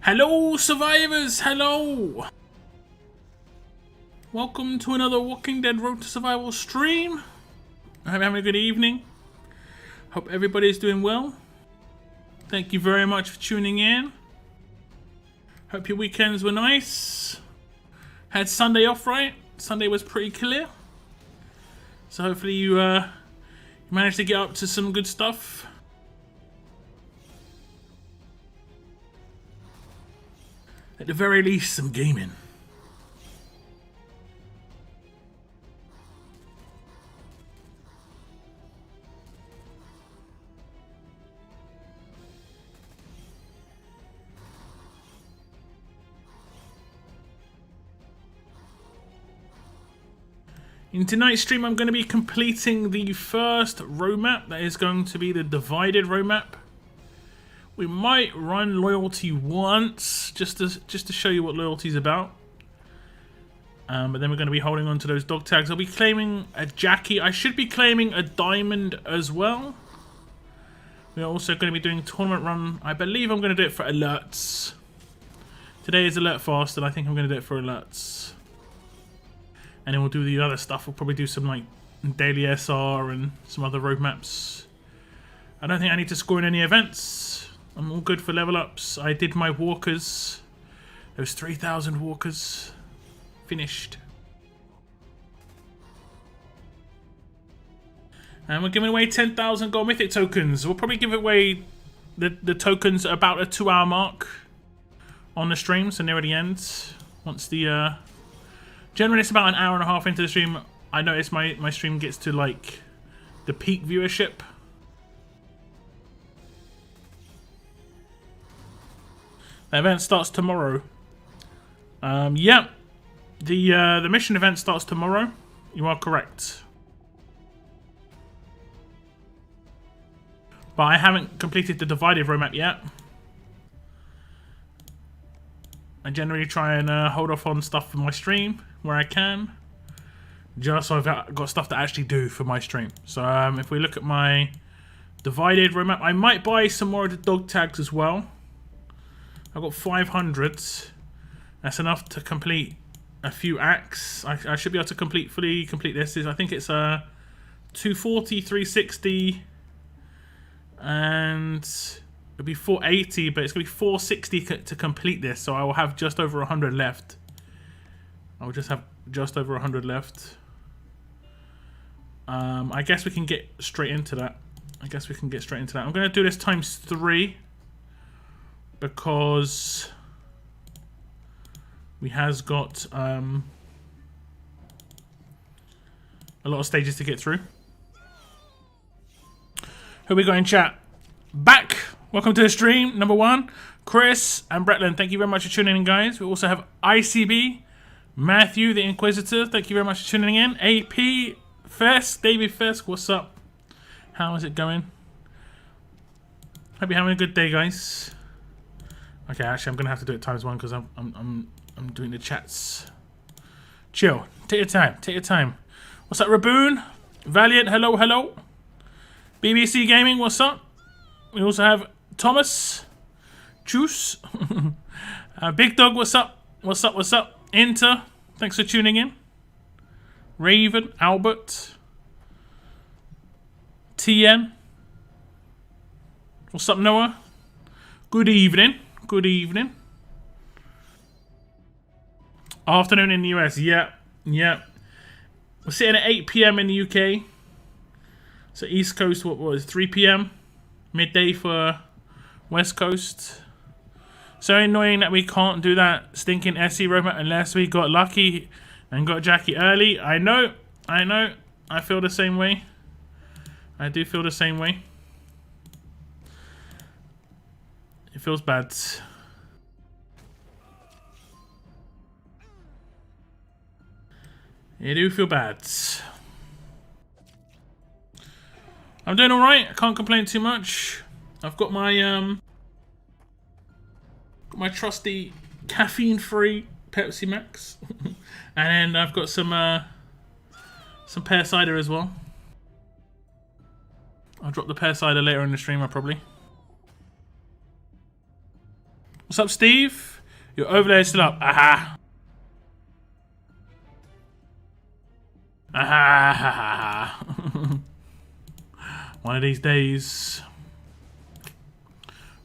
Hello survivors, hello! Welcome to another Walking Dead Road to Survival stream. I hope you're having a good evening. Hope everybody's doing well. Thank you very much for tuning in. Hope your weekends were nice. Had Sunday off, right? Sunday was pretty clear. So hopefully you managed to get up to some good stuff. At the very least, some gaming. In tonight's stream, I'm going to be completing the first roadmap. That is going to be the divided roadmap. We might run loyalty once, just to show you what loyalty is about. But then we're going to be holding on to those dog tags. I'll be claiming a Jacki. I should be claiming a diamond as well. We're also going to be doing tournament run. I believe I'm going to do it for alerts. Today is alert fast, and I think I'm going to do it for alerts. And then we'll do the other stuff. We'll probably do some like daily SR and some other roadmaps. I don't think I need to score in any events. I'm all good for level ups. I did my walkers. There was 3,000 walkers. Finished. And we're giving away 10,000 gold mythic tokens. We'll probably give away the tokens at about a 2-hour mark on the stream, so near the end. Once the generally it's about an hour and a half into the stream. I notice my stream gets to like the peak viewership. The event starts tomorrow. Yeah, the mission event starts tomorrow. You are correct. But I haven't completed the divided roadmap yet. I generally try and hold off on stuff for my stream where I can, just so I've got stuff to actually do for my stream. So if we look at my divided roadmap, I might buy some more of the dog tags as well. I've got 500. That's enough to complete a few acts. I should be able to fully complete this. I think it's 240, 360, and it'll be 480, but it's going to be 460 to complete this. So I will have just over 100 left. I will just have just over 100 left. I guess we can get straight into that. I'm going to do this times 3. Because we has got a lot of stages to get through. Who we got in chat? Back! Welcome to the stream, number 1. Chris and Bretland, thank you very much for tuning in, guys. We also have ICB, Matthew the Inquisitor, thank you very much for tuning in. AP, Fesk, David Fesk, what's up? How is it going? Hope you're having a good day, guys. Okay, actually, I'm gonna have to do it times 1 because I'm doing the chats. Chill. Take your time. Take your time. What's up, Raboon? Valiant. Hello, hello. BBC Gaming. What's up? We also have Thomas, Juice, Big Dog. What's up? What's up? What's up? Inter. Thanks for tuning in. Raven, Albert, TN. What's up, Noah? Good evening. Good evening. Afternoon in the US. Yeah, yeah. We're sitting at 8 PM in the UK. So East Coast, what was 3 PM? Midday for West Coast. So annoying that we can't do that stinking SE roadmap unless we got lucky and got Jacki early. I know. I feel the same way. I do feel the same way. It feels bad. I do feel bad. I'm doing alright. I can't complain too much. I've got my trusty caffeine-free Pepsi Max, and then I've got some pear cider as well. I'll drop the pear cider later in the stream, probably. What's up, Steve? Your overlay is still up. Aha. Aha. One of these days.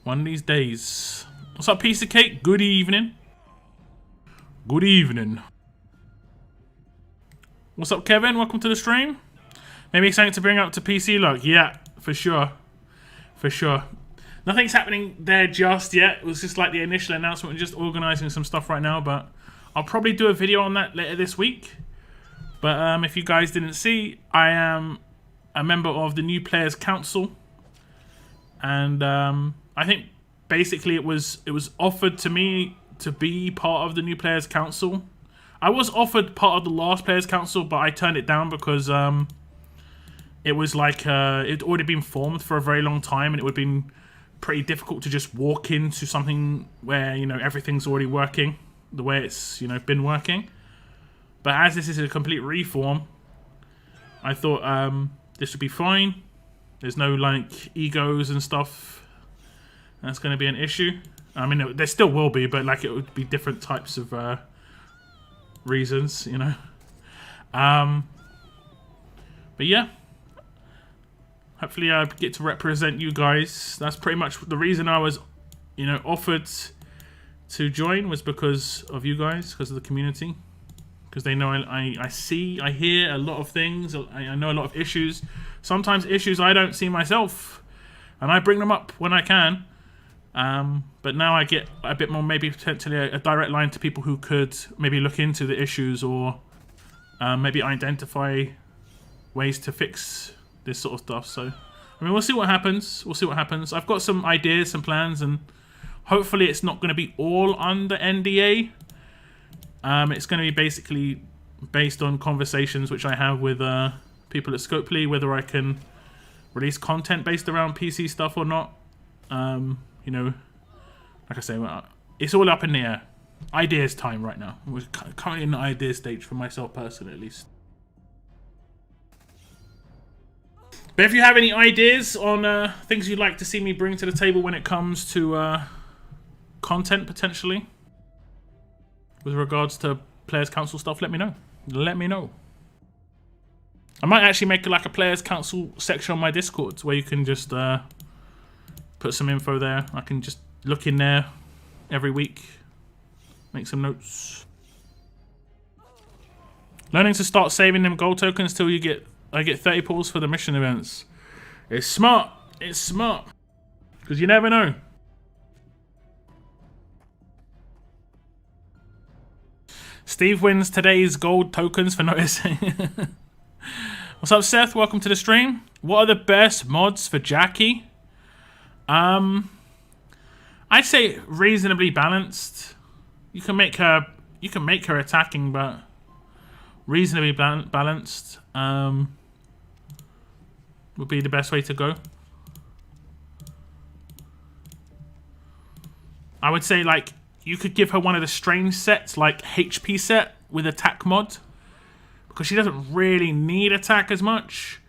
One of these days. What's up, piece of cake? Good evening. Good evening. What's up, Kevin? Welcome to the stream. Maybe something to bring up to PC luck. Yeah, for sure. For sure. Nothing's happening there just yet. It was just like the initial announcement. We're just organising some stuff right now, but I'll probably do a video on that later this week. But if you guys didn't see, I am a member of the New Players Council, and I think basically it was offered to me to be part of the New Players Council. I was offered part of the last Players Council, but I turned it down because it was like it'd already been formed for a very long time, and it would have been pretty difficult to just walk into something where, you know, everything's already working the way it's, you know, been working. But as this is a complete reform, I thought this would be fine. There's no like egos and stuff that's going to be an issue. I mean, there still will be, but like it would be different types of reasons, you know. But yeah. Hopefully I get to represent you guys. That's pretty much the reason I was, you know, offered to join, was because of you guys, because of the community. Because they know I see, I hear a lot of things. I know a lot of issues. Sometimes issues I don't see myself. And I bring them up when I can. But now I get a bit more, maybe potentially a direct line to people who could maybe look into the issues, or maybe identify ways to fix this sort of stuff. So, I mean, we'll see what happens. We'll see what happens. I've got some ideas, some plans, and hopefully it's not going to be all under NDA. It's going to be basically based on conversations which I have with people at Scopely, whether I can release content based around PC stuff or not. You know, like I say, it's all up in the air. Ideas time right now. We're currently in the idea stage for myself personally, at least. But if you have any ideas on things you'd like to see me bring to the table when it comes to content, potentially, with regards to Players Council stuff, let me know. Let me know. I might actually make like a Players Council section on my Discord where you can just put some info there. I can just look in there every week, make some notes. Learning to start saving them gold tokens till I get 30 pulls for the mission events. It's smart. It's smart. Because you never know. Steve wins today's gold tokens for noticing. What's up, Seth? Welcome to the stream. What are the best mods for Jacki? I'd say reasonably balanced. You can make her attacking, but reasonably balanced would be the best way to go. I would say, like, you could give her one of the strange sets, like HP set with attack mod, because she doesn't really need attack as much,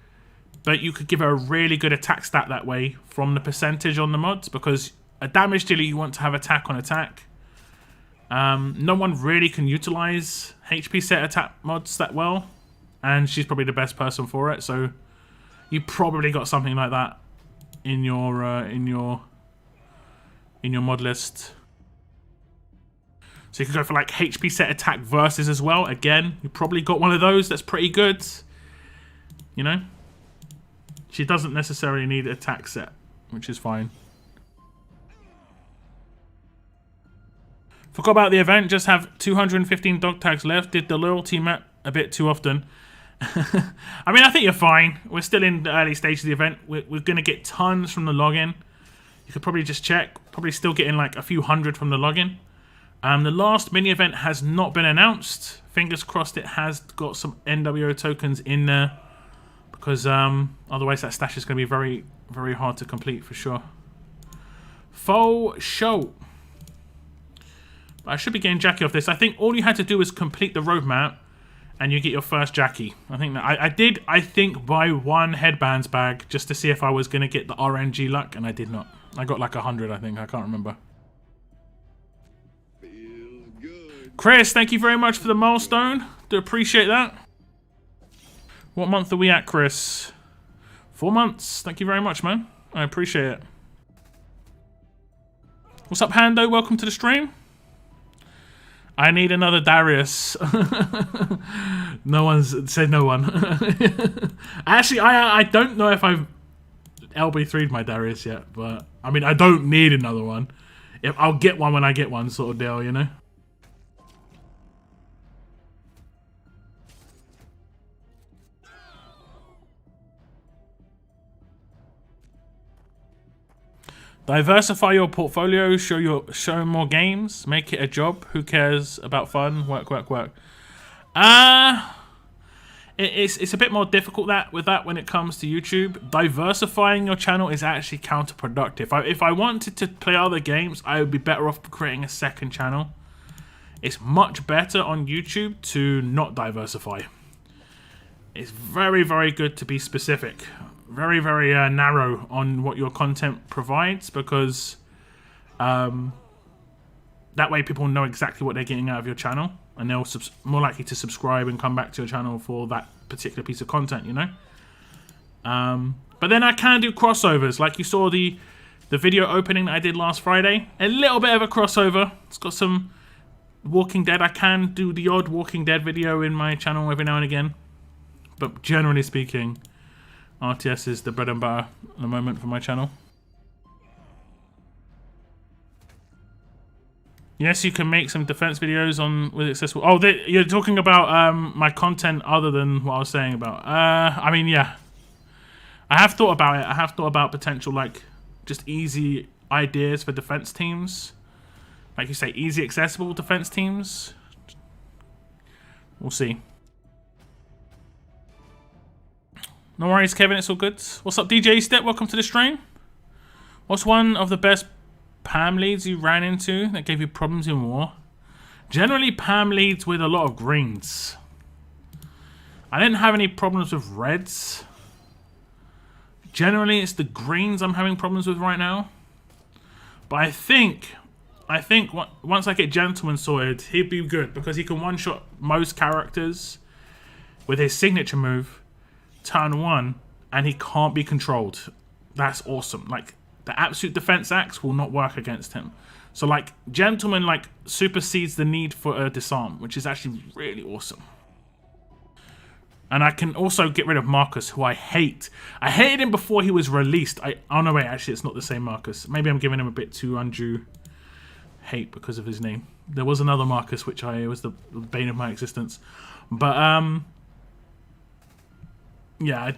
but you could give her a really good attack stat that way from the percentage on the mods, because a damage dealer, you want to have attack on attack. No one really can utilize HP set attack mods that well, and she's probably the best person for it. So you probably got something like that in your mod list. So you could go for like HP set attack versus as well. Again, you probably got one of those that's pretty good. You know, she doesn't necessarily need attack set, which is fine. Forgot about the event, just have 215 dog tags left. Did the loyalty map a bit too often. I mean, I think you're fine. We're still in the early stage of the event. We're going to get tons from the login. You could probably just check. Probably still getting like a few hundred from the login. The last mini event has not been announced. Fingers crossed it has got some NWO tokens in there. Because otherwise that stash is going to be very, very hard to complete for sure. Faux show. I should be getting Jacki off this. I think all you had to do was complete the roadmap and you get your first Jacki. I think that I did, I think, buy one headbands bag just to see if I was going to get the RNG luck, and I did not. I got like 100, I think. I can't remember. Chris, thank you very much for the milestone. Do appreciate that. What month are we at, Chris? 4 months. Thank you very much, man. I appreciate it. What's up, Hando? Welcome to the stream. I need another Darius. No one's said no one. Actually, I don't know if I've LB3'd my Darius yet, but I mean, I don't need another one. If I'll get one when I get one, sort of deal, you know? Diversify your portfolio, show more games, make it a job. Who cares about fun? Work, work, work. It's a bit more difficult with that when it comes to YouTube. Diversifying your channel is actually counterproductive. If I wanted to play other games, I would be better off creating a second channel. It's much better on YouTube to not diversify. It's very, very good to be specific. Very, very narrow on what your content provides, because that way people know exactly what they're getting out of your channel, and they'll more likely to subscribe and come back to your channel for that particular piece of content, you know. But then I can do crossovers, like you saw the video opening that I did last Friday. A little bit of a crossover. It's got some Walking Dead. I can do the odd Walking Dead video in my channel every now and again, but generally speaking, RTS is the bread and butter at the moment for my channel. Yes, you can make some defense videos on with accessible. Oh, you're talking about my content other than what I was saying about. I mean, yeah, I have thought about it. I have thought about potential, like, just easy ideas for defense teams, like you say, easy accessible defense teams. We'll see. No worries, Kevin, it's all good. What's up, DJ Step? Welcome to the stream. What's one of the best PAM leads you ran into that gave you problems in war? Generally, PAM leads with a lot of greens. I didn't have any problems with reds. Generally, it's the greens I'm having problems with right now. But I think once I get Gentleman sorted, he'd be good, because he can one-shot most characters with his signature move turn 1, and he can't be controlled. That's awesome. Like, the absolute defense axe will not work against him. So, like, Gentleman, like, supersedes the need for a disarm, which is actually really awesome. And I can also get rid of Marcus, who I hate. I hated him before he was released. Oh no, wait, actually it's not the same Marcus. Maybe I'm giving him a bit too undue hate because of his name. There was another Marcus which was the bane of my existence. But yeah,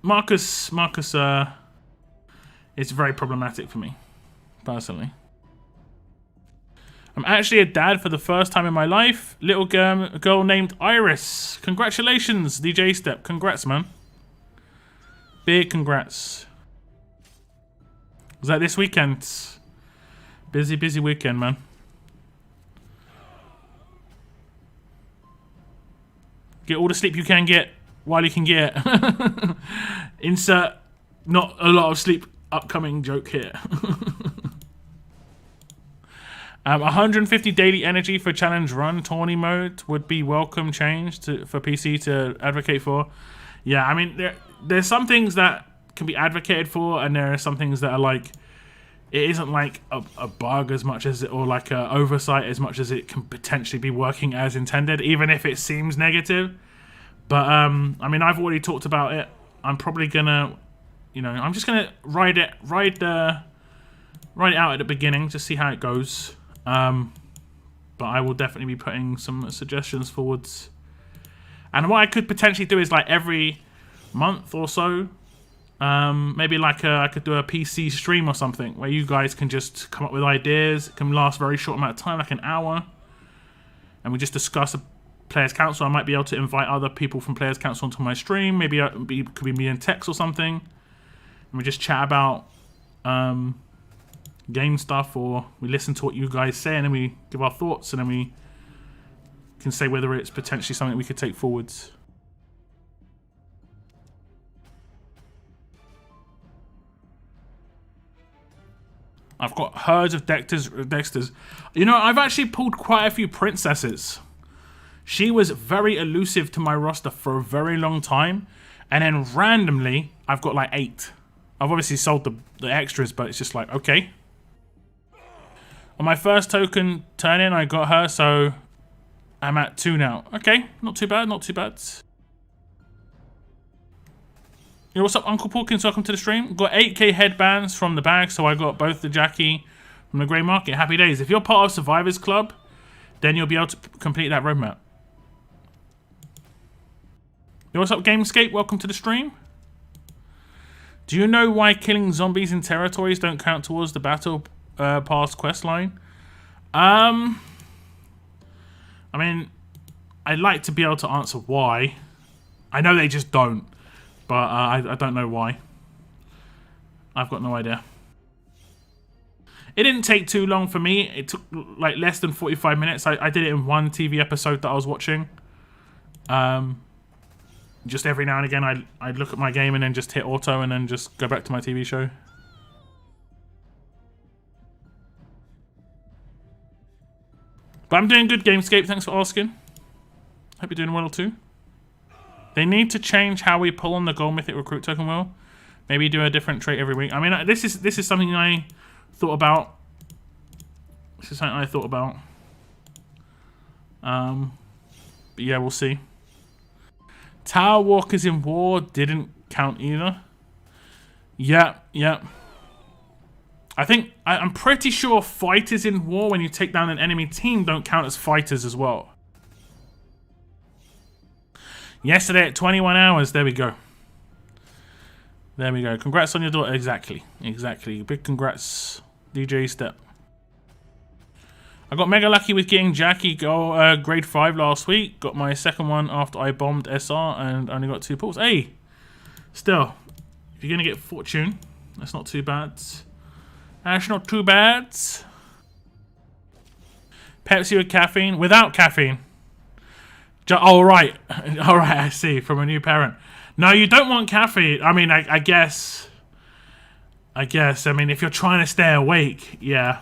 Marcus is very problematic for me, personally. I'm actually a dad for the first time in my life. Little girl named Iris. Congratulations, DJ Step. Congrats, man. Big congrats. Was that this weekend? Busy, busy weekend, man. Get all the sleep you can get while you can get. Insert not a lot of sleep upcoming joke here. 150 daily energy for challenge run tourney mode would be welcome change for PC to advocate for. Yeah, I mean, there's some things that can be advocated for, and there are some things that are like, it isn't like a bug as much as it, or like a oversight as much as it can potentially be working as intended, even if it seems negative. But I mean, I've already talked about it. I'm probably gonna, you know, I'm just gonna ride it out at the beginning to see how it goes. But I will definitely be putting some suggestions forwards. And what I could potentially do is, like, every month or so, maybe like I could do a PC stream or something where you guys can just come up with ideas. It can last a very short amount of time, like an hour, and we just discuss a Players Council. I might be able to invite other people from Players Council onto my stream. Maybe it could be me and Tex or something, and we just chat about game stuff, or we listen to what you guys say and then we give our thoughts, and then we can say whether it's potentially something we could take forwards. I've got herds of Dexters. You know, I've actually pulled quite a few princesses. She was very elusive to my roster for a very long time. And then randomly, I've got like 8. I've obviously sold the extras, but it's just like, okay. On my first token turn in, I got her, so I'm at 2 now. Okay, not too bad, not too bad. Yo, what's up, Uncle Porkins? Welcome to the stream. Got 8k headbands from the bag, so I got both the Jacki from the grey market. Happy days. If you're part of Survivors Club, then you'll be able to complete that roadmap. Yo, what's up, Gamescape? Welcome to the stream. Do you know why killing zombies in territories don't count towards the battle pass quest line? I mean, I'd like to be able to answer why. I know they just don't, but I don't know why. I've got no idea. It didn't take too long for me. It took like less than 45 minutes. I did it in one TV episode that I was watching. Just every now and again, I'd look at my game and then just hit auto and then just go back to my TV show. But I'm doing good, Gamescape. Thanks for asking. Hope you're doing well too. They need to change how we pull on the gold mythic recruit token wheel. Maybe do a different trait every week. I mean, this is something I thought about. This is something I thought about. But yeah, we'll see. Tower Walkers in War didn't count either. Yeah. I'm pretty sure Fighters in War, when you take down an enemy team, don't count as fighters as well. Yesterday at 21 hours. There we go. There we go. Congrats on your daughter. Exactly. Big congrats, DJ Step. I got mega lucky with getting Jacki grade 5 last week. Got my second one after I bombed SR and only got 2 pulls. Hey, still, if you're going to get fortune, that's not too bad. That's not too bad. Pepsi with caffeine? Without caffeine. Oh, right. All right, I see. From a new parent. No, you don't want caffeine. I mean, I guess. I mean, if you're trying to stay awake, yeah.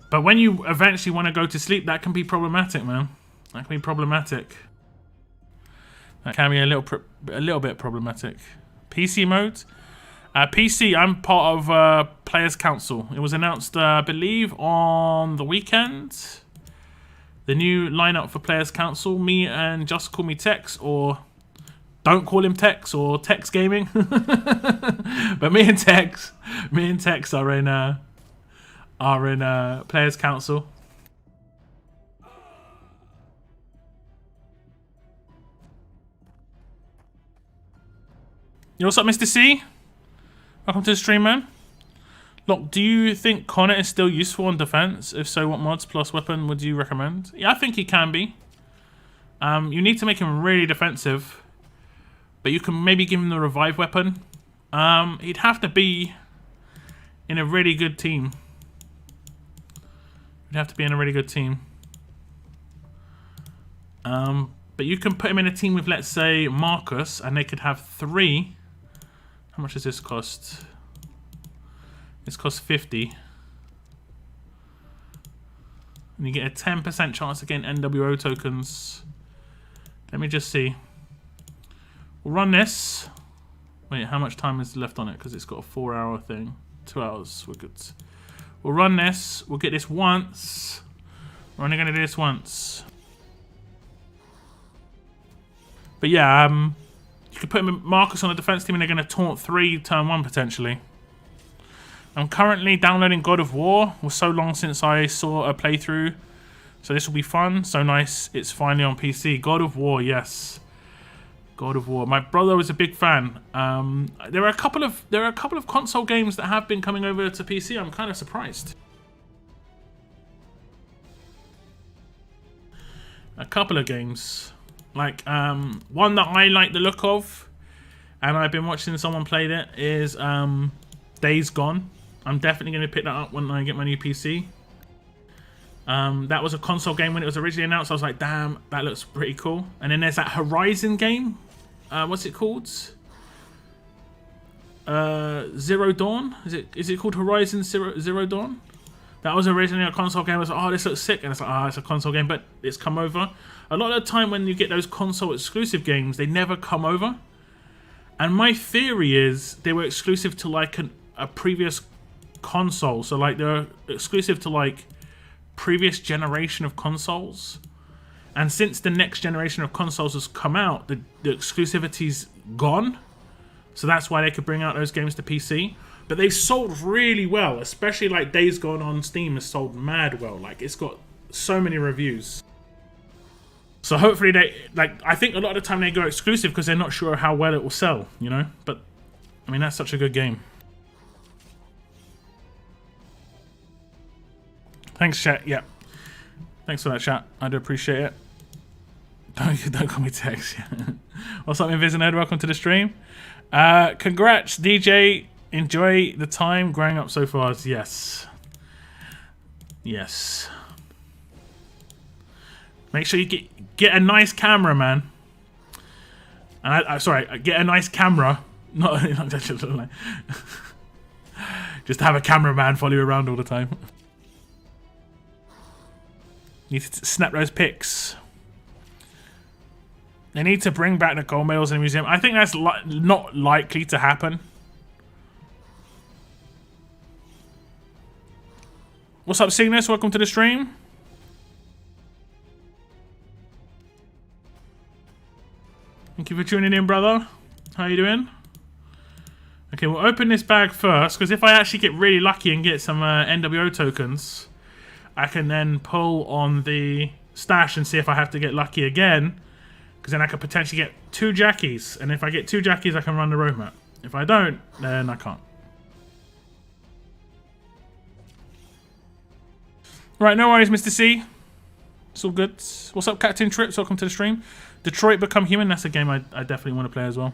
But when you eventually want to go to sleep, that can be problematic, man. That can be problematic. That can be a little bit problematic. PC mode? PC, I'm part of Players Council. It was announced, I believe, on the weekend. The new lineup for Players Council. Me and Just Call Me Tex, or don't call him Tex, or Tex Gaming. But me and Tex are in Players Council. Yo, what's up, Mr. C? Welcome to the stream, man. Look, do you think Connor is still useful in defense? If so, what mods plus weapon would you recommend? Yeah, I think he can be. You need to make him really defensive, but you can maybe give him the revive weapon. He'd have to be in a really good team. You'd have to be in a really good team. But you can put him in a team with, let's say, Marcus, and they could have 3. How much does this cost? This costs 50. And you get a 10% chance against NWO tokens. Let me just see. We'll run this. Wait, how much time is left on it? Because it's got a 4-hour thing. 2 hours, we're good. We'll run this. We'll get this once. We're only going to do this once. But yeah, you could put Marcus on a defense team and they're going to taunt 3 turn 1 potentially. I'm currently downloading God of War. It was so long since I saw a playthrough. So this will be fun. So nice it's finally on PC. God of War, yes. God of War. My brother was a big fan. There are a couple of console games that have been coming over to PC. I'm kind of surprised. A couple of games. Like one that I like the look of, and I've been watching someone play it, is Days Gone. I'm definitely going to pick that up when I get my new PC. That was a console game when it was originally announced. I was like, damn, that looks pretty cool. And then there's that Horizon game. What's it called? Zero Dawn. Is it called Horizon Zero Dawn? That was originally a console game. I was like, oh, this looks sick, and it's like, oh, it's a console game, but it's come over. A lot of the time when you get those console exclusive games, they never come over. And my theory is they were exclusive to like a previous console, so like they're exclusive to like previous generation of consoles. And since the next generation of consoles has come out, the exclusivity's gone. So that's why they could bring out those games to PC. But they sold really well, especially like Days Gone on Steam has sold mad well. Like it's got so many reviews. So hopefully they, like, I think a lot of the time they go exclusive because they're not sure how well it will sell, you know? But, I mean, that's such a good game. Thanks, chat. Yeah. Thanks for that, chat. I do appreciate it. Don't call me Tex. What's up, Invisinerd? Welcome to the stream. Congrats, DJ. Enjoy the time growing up so far. Yes. Yes. Make sure you get a nice camera, man. And sorry, get a nice camera. Not just to have a cameraman follow you around all the time. You need to snap those pics. They need to bring back the gold medals in the museum. I think that's not likely to happen. What's up, Cygnus? Welcome to the stream. Thank you for tuning in, brother. How you doing? Okay, we'll open this bag first, because if I actually get really lucky and get some NWO tokens, I can then pull on the stash and see if I have to get lucky again, because then I could potentially get 2 Jackies, and if I get 2 Jackies, I can run the roadmap. If I don't, then I can't. Right, no worries, Mr. C. It's all good. What's up, Captain Trips? Welcome to the stream. Detroit Become Human. That's a game I definitely want to play as well.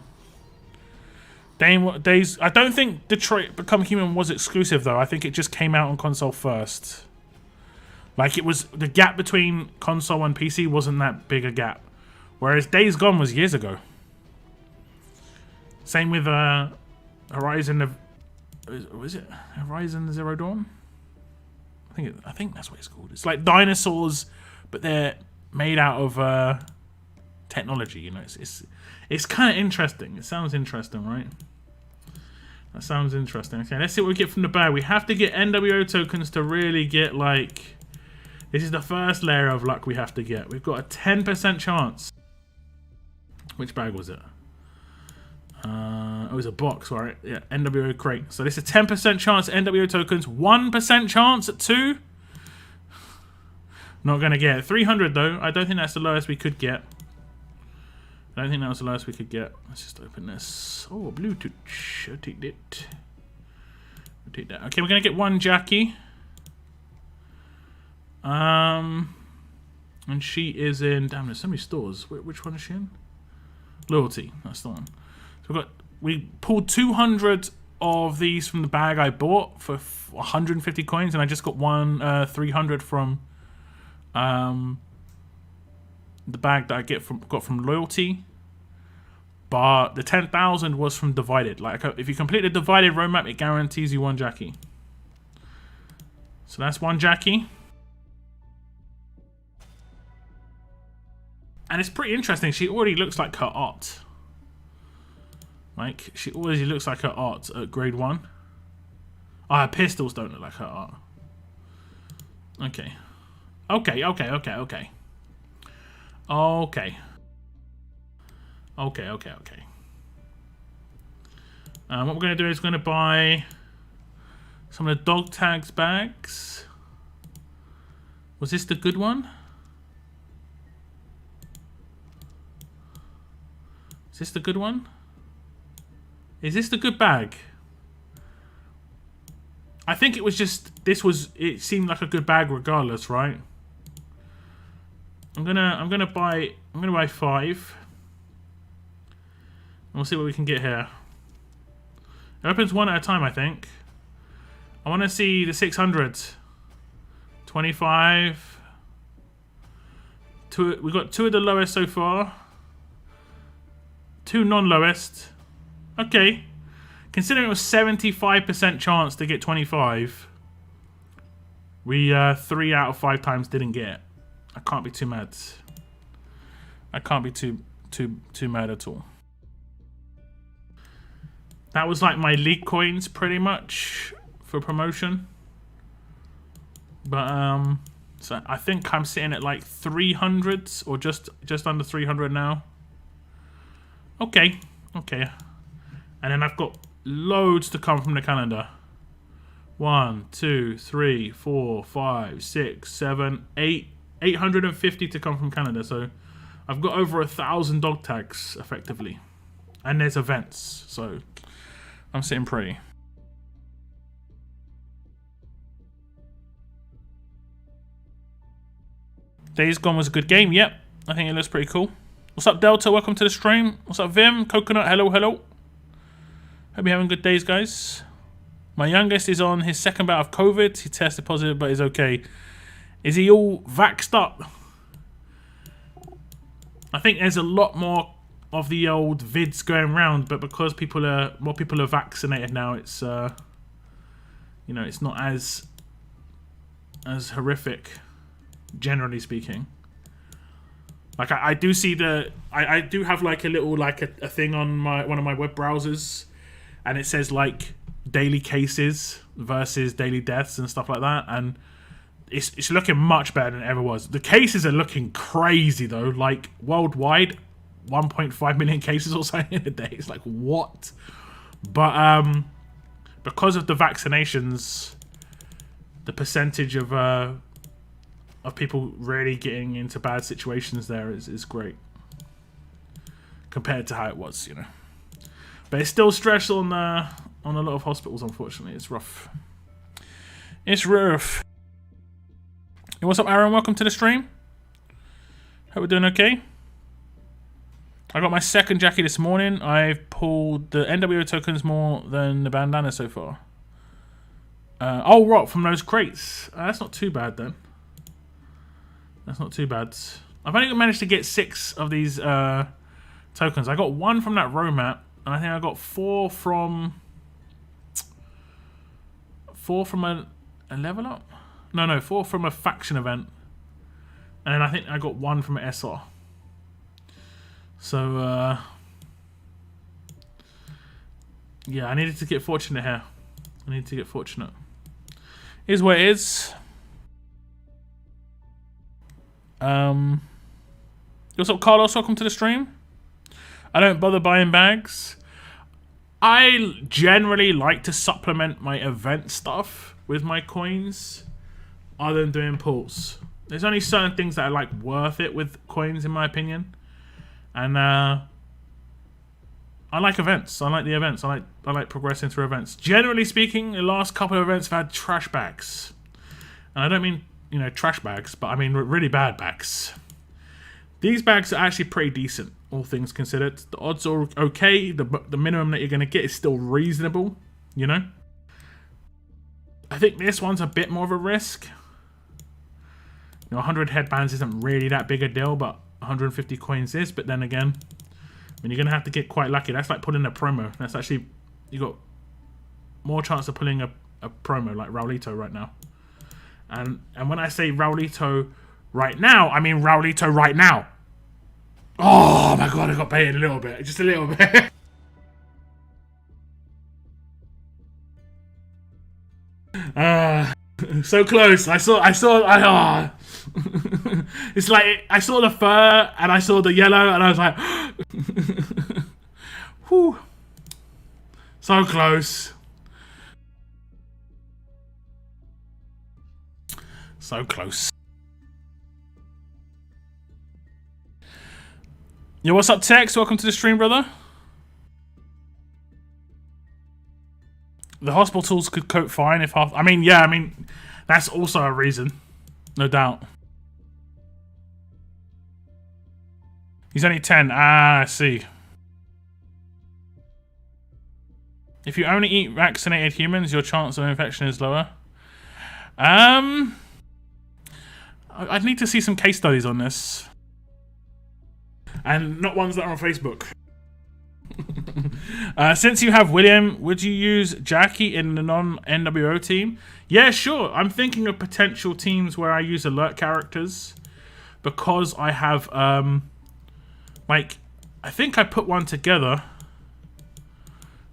Days. I don't think Detroit Become Human was exclusive though. I think it just came out on console first. Like it was the gap between console and PC wasn't that big a gap, whereas Days Gone was years ago. Same with Horizon. Was it Horizon Zero Dawn? I think that's what it's called. It's like dinosaurs, but they're made out of technology. You know, it's kind of interesting. It sounds interesting, right? That sounds interesting. Okay, let's see what we get from the bag. We have to get NWO tokens to really get like. This is the first layer of luck we have to get. We've got a 10% chance. Which bag was it? It was a box, right? Yeah, NWO crate. So this is a 10% chance at NWO tokens, 1% chance at 2. Not going to get it. 300 though. I don't think that's the lowest we could get. I don't think that was the lowest we could get. Let's just open this. Oh, Bluetooth. I'll take that. I'll take that. Okay, we're going to get 1 Jacki. And she is in... Damn, there's so many stores. Which one is she in? Loyalty. That's the one. So we pulled 200 of these from the bag I bought for 150 coins, and I just got 300 from the bag that I got from Loyalty. But the 10,000 was from Divided. Like if you complete the Divided roadmap, it guarantees you 1 Jacki. So that's 1 Jacki. And it's pretty interesting. She already looks like her art. Like, she already looks like her art at grade 1. Oh, her pistols don't look like her art. Okay. Okay. Okay. What we're going to do is going to buy some of the dog tags bags. Was this the good one? Is this the good one? Is this the good bag? I think it was just it seemed like a good bag regardless, right? I'm gonna buy 5. And we'll see what we can get here. It opens 1 at a time, I think. I want to see the 600. 25. We got 2 of the lowest so far. 2 non-lowest. Okay. Considering it was 75% chance to get 25, we 3 out of 5 times didn't get it. I can't be too mad. I can't be too mad at all. That was like my league coins pretty much for promotion. But so I think I'm sitting at like 300s or just under 300 now. Okay. And then I've got loads to come from the calendar. 1, 2, 3, 4, 5, 6, 7, 8. 850 to come from Canada. So I've got over 1,000 dog tags effectively. And there's events. So I'm sitting pretty. Days Gone was a good game. Yep. I think it looks pretty cool. What's up, Delta? Welcome to the stream. What's up, Vim? Coconut, hello. Hope you're having good days, guys. My youngest is on his second bout of COVID. He tested positive, but he's okay. Is he all vaxxed up? I think there's a lot more of the old vids going around, but because more people are vaccinated now, it's you know, it's not as horrific, generally speaking. Like I do see I do have like a little like a thing on one of my web browsers, and it says like daily cases versus daily deaths and stuff like that, and it's looking much better than it ever was. The cases are looking crazy though, like worldwide 1.5 million cases or something in a day. It's like, what? But because of the vaccinations, the percentage of people really getting into bad situations there is great compared to how it was, you know. But it's still stressful on a lot of hospitals, unfortunately. It's rough. It's rough. Hey, what's up, Aaron? Welcome to the stream. Hope we're doing okay. I got my second Jacki this morning. I've pulled the NWO tokens more than the bandana so far. Oh, right, from those crates. That's not too bad then. That's not too bad. I've only managed to get 6 of these tokens. I got 1 from that row map, and I think I got 4 from a level up. No, 4 from a faction event, and then I think I got 1 from an SR. So yeah, I needed to get fortunate here. I need to get fortunate. Here's what it is. What's up, Carlos? Welcome to the stream. I don't bother buying bags. I generally like to supplement my event stuff with my coins, other than doing pulls. There's only certain things that are like worth it with coins, in my opinion. And I like events. I like the events. I like progressing through events. Generally speaking, the last couple of events have had trash bags, and I don't mean, you know, trash bags, but I mean really bad bags. These bags are actually pretty decent, all things considered. The odds are okay. The minimum that you're going to get is still reasonable, you know. I think this one's a bit more of a risk. You know, 100 headbands isn't really that big a deal, but 150 coins is. But then again, I mean, you're going to have to get quite lucky. That's like pulling a promo. That's actually, you got more chance of pulling a promo like Raulito right now. And when I say Raulito right now, I mean Raulito right now. Oh my god, I got baited a little bit. Just a little bit. So close. I saw. It's like I saw the fur and I saw the yellow and I was like, whew. So close. So close. Yo, what's up, Tex? Welcome to the stream, brother. The hospitals could cope fine if half... I mean, yeah, I mean, that's also a reason. No doubt. He's only 10. Ah, I see. If you only eat vaccinated humans, your chance of infection is lower. I'd need to see some case studies on this. And not ones that are on Facebook. Since you have William, would you use Jacki in the non-NWO team? Yeah, sure. I'm thinking of potential teams where I use alert characters because I have, like, I think I put one together.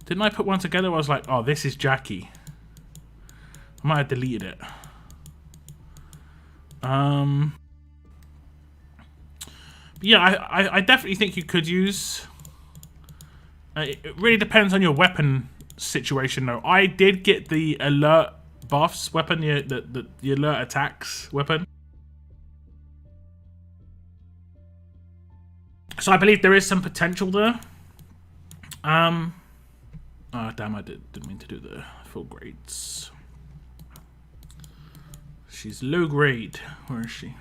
Didn't I put one together where I was like, oh, this is Jacki. I might have deleted it. Yeah, I definitely think you could use... it really depends on your weapon situation, though. I did get the alert buffs weapon, the alert attacks weapon. So I believe there is some potential there. Oh, damn, I didn't mean to do the full grades. She's low grade. Where is she?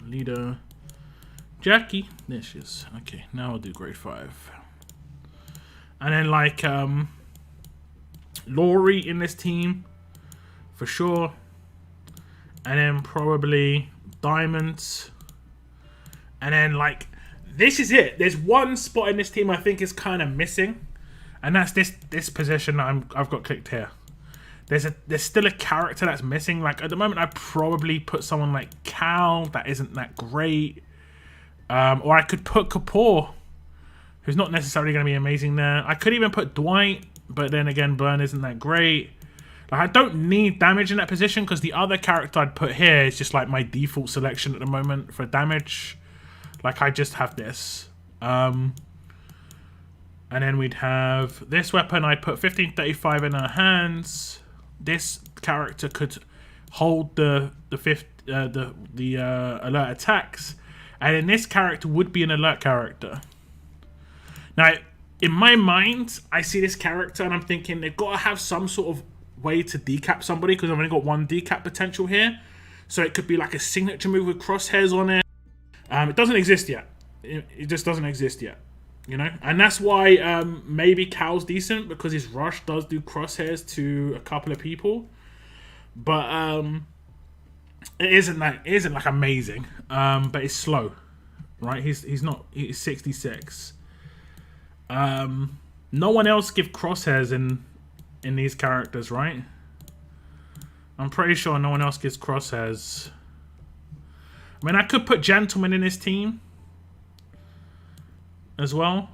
Leader. Jacki. There she is. Okay, now I'll do grade 5. And then like Laurie in this team for sure. And then probably Diamonds. And then like this is it. There's one spot in this team I think is kind of missing. And that's this position that I've got clicked here. There's still a character that's missing. Like at the moment I'd probably put someone like Cal that isn't that great. Or I could put Kapoor, who's not necessarily going to be amazing there. I could even put Dwight, but then again, Burn isn't that great. Like, I don't need damage in that position because the other character I'd put here is just like my default selection at the moment for damage. Like I just have this. And then we'd have this weapon. I'd put 1535 in her hands. This character could hold the alert attacks. And then this character would be an alert character. Now, in my mind, I see this character and I'm thinking they've got to have some sort of way to decap somebody because I've only got one decap potential here. So it could be like a signature move with crosshairs on it. It doesn't exist yet. It just doesn't exist yet. You know? And that's why maybe Cal's decent because his rush does do crosshairs to a couple of people. But... it isn't like amazing, but it's slow, right? He's 66. No one else give crosshairs in these characters, right? I'm pretty sure no one else gives crosshairs. I mean, I could put Gentleman in this team as well,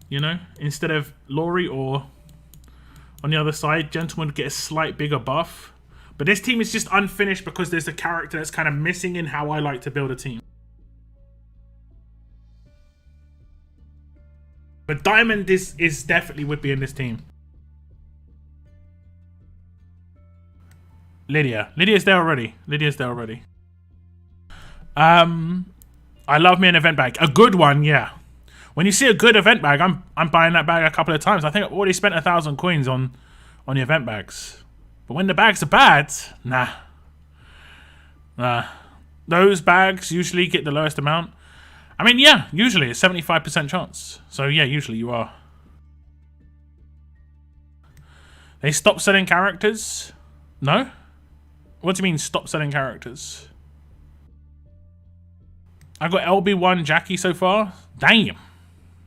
you know, instead of Laurie, or on the other side, Gentleman would get a slight bigger buff. But this team is just unfinished because there's a character that's kind of missing in how I like to build a team. But Diamond is definitely would be in this team. Lydia's there already. I love me an event bag. A good one, yeah. When you see a good event bag, I'm buying that bag a couple of times. I think I've already spent 1,000 coins on the event bags. But when the bags are bad, nah. Those bags usually get the lowest amount. I mean, yeah, usually it's 75% chance. So yeah, usually you are. They stopped selling characters? No? What do you mean stop selling characters? I got LB1 Jacki so far. Damn.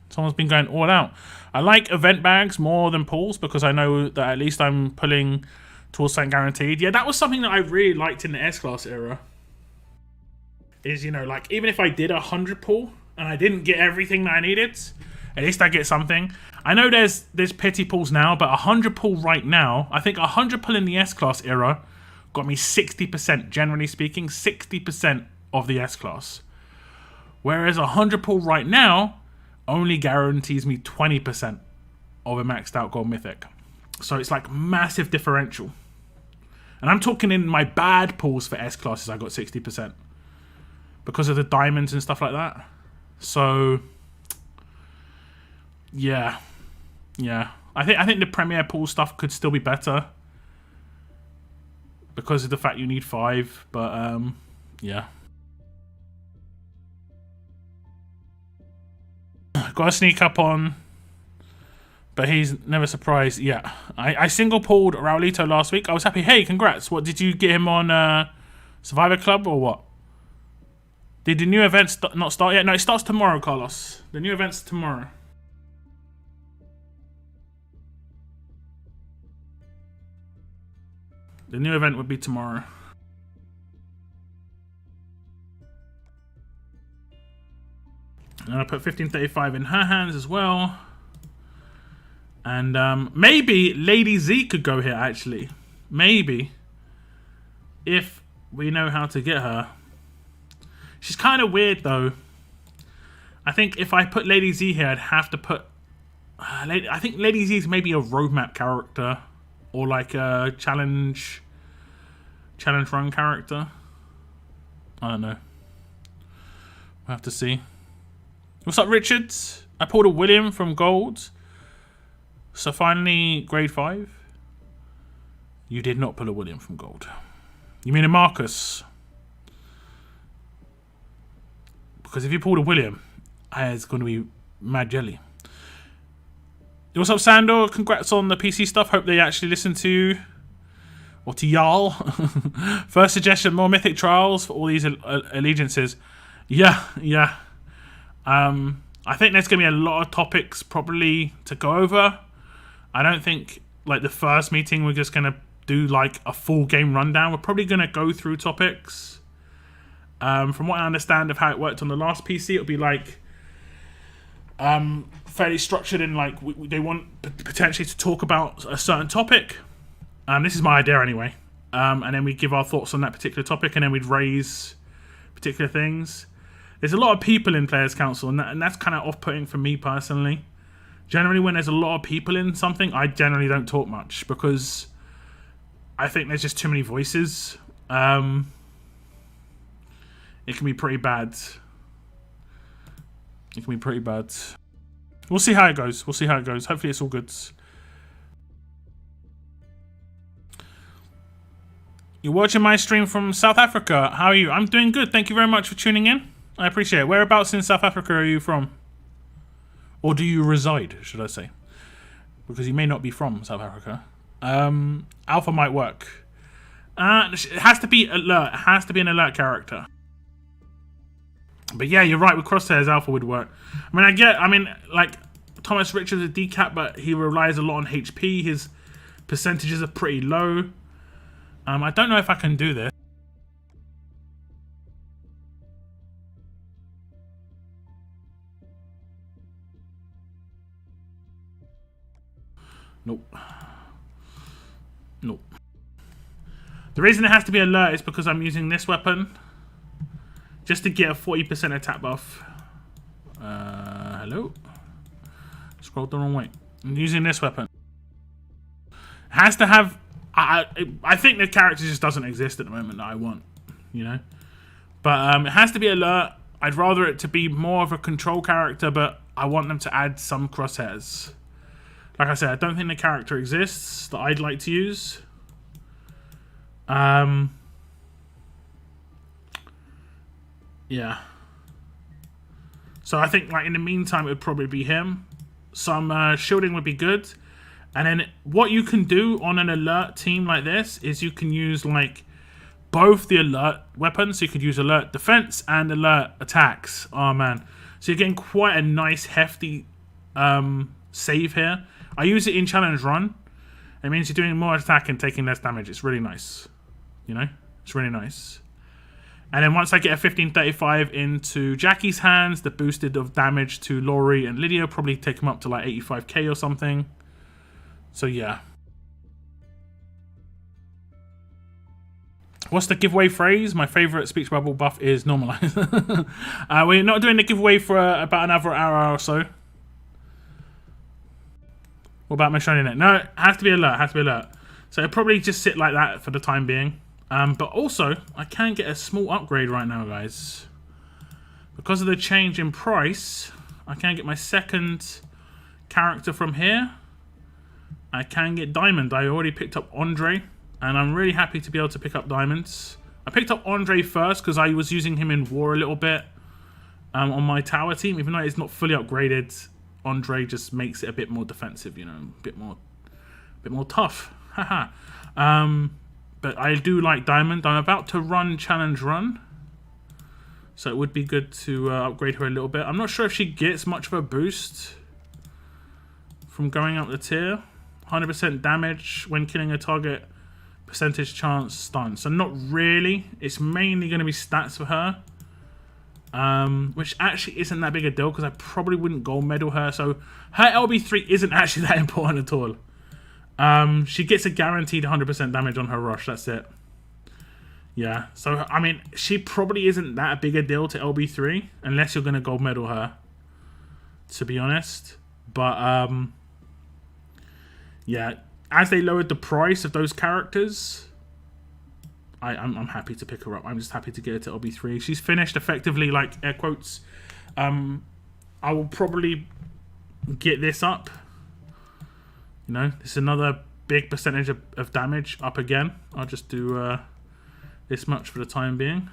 Someone's been going all out. I like event bags more than pulls because I know that at least I'm pulling towards something guaranteed. Yeah, that was something that I really liked in the S-Class era. Is, you know, like, even if I did 100 pull and I didn't get everything that I needed, at least I get something. I know there's petty pulls now, but 100 pull right now, I think 100 pull in the S-Class era got me 60%, generally speaking, 60% of the S-Class. Whereas 100 pull right now only guarantees me 20% of a maxed out gold mythic. So it's like massive differential. And I'm talking in my bad pulls for S classes, I got 60%. Because of the diamonds and stuff like that. So yeah. I think the Premier pool stuff could still be better. Because of the fact you need 5. But yeah. Got to sneak up on, but he's never surprised. Yeah, I single pulled Raulito last week. I was happy. Hey, congrats. What, did you get him on Survivor Club or what? Did the new event not start yet? No, it starts tomorrow, Carlos. The new event's tomorrow. The new event would be tomorrow. And I put 1535 in her hands as well. And maybe Lady Z could go here, actually. Maybe. If we know how to get her. She's kind of weird, though. I think if I put Lady Z here, I'd have to put... I think Lady Z is maybe a roadmap character. Or like a challenge run character. I don't know. We'll have to see. What's up, Richard? I pulled a William from gold. So finally, grade 5. You did not pull a William from gold. You mean a Marcus? Because if you pulled a William, it's going to be mad jelly. What's up, Sandor? Congrats on the PC stuff. Hope they actually listen to you. Or to y'all. First suggestion, more Mythic Trials for all these allegiances. Yeah. I think there's going to be a lot of topics probably to go over. I don't think, like, the first meeting we're just going to do, like, a full game rundown. We're probably going to go through topics. From what I understand of how it worked on the last PC, it'll be, like, fairly structured in, like, they want potentially to talk about a certain topic. This is my idea anyway. And then we give our thoughts on that particular topic, and then we'd raise particular things. There's a lot of people in Players Council, and that's kind of off-putting for me personally. Generally, when there's a lot of people in something, I generally don't talk much because I think there's just too many voices. It can be pretty bad. We'll see how it goes. Hopefully it's all good. You're watching my stream from South Africa. How are you? I'm doing good. Thank you very much for tuning in. I appreciate it. Whereabouts in South Africa are you from? Or do you reside, should I say? Because you may not be from South Africa. Alpha might work. It has to be alert. It has to be an alert character. But yeah, you're right. With crosshairs, Alpha would work. I mean, like, Thomas Richards is a decap, but he relies a lot on HP. His percentages are pretty low. I don't know if I can do this. Nope. The reason it has to be alert is because I'm using this weapon just to get a 40% attack buff. Hello? Scrolled the wrong way. I'm using this weapon. It has to have... I think the character just doesn't exist at the moment that I want, you know? But it has to be alert. I'd rather it to be more of a control character, but I want them to add some crosshairs. Like I said, I don't think the character exists that I'd like to use. Yeah. So I think, like, in the meantime, it would probably be him. Some shielding would be good. And then what you can do on an alert team like this is you can use, like, both the alert weapons. So you could use alert defense and alert attacks. Oh, man. So you're getting quite a nice, hefty save here. I use it in challenge run. It means you're doing more attack and taking less damage. It's really nice. You know? It's really nice. And then once I get a 1535 into Jacki's hands, the boosted of damage to Laurie and Lydia probably take him up to like 85k or something. So yeah. What's the giveaway phrase? My favourite speech bubble buff is normalize. We're not doing the giveaway for about another hour or so. What about my shiny net? No, it has to be alert. So it'll probably just sit like that for the time being. But also, I can get a small upgrade right now, guys. Because of the change in price, I can get my second character from here. I can get Diamond. I already picked up Andre, and I'm really happy to be able to pick up Diamonds. I picked up Andre first because I was using him in War a little bit on my tower team. Even though it's not fully upgraded, Andre just makes it a bit more defensive, you know, a bit more tough. Haha. But I do like Diamond. I'm about to run Challenge Run, so it would be good to upgrade her a little bit. I'm not sure if she gets much of a boost from going up the tier. 100% damage when killing a target percentage chance stun. So not really. It's mainly going to be stats for her. Which actually isn't that big a deal because I probably wouldn't gold medal her. So her LB3 isn't actually that important at all. She gets a guaranteed 100% damage on her rush. That's it. Yeah. So, I mean, she probably isn't that big a deal to LB3 unless you're going to gold medal her, to be honest. But, yeah, as they lowered the price of those characters, I'm happy to pick her up. I'm just happy to get her to LB3. She's finished effectively, like, air quotes. I will probably get this up. You know, this is another big percentage of damage up again. I'll just do this much for the time being.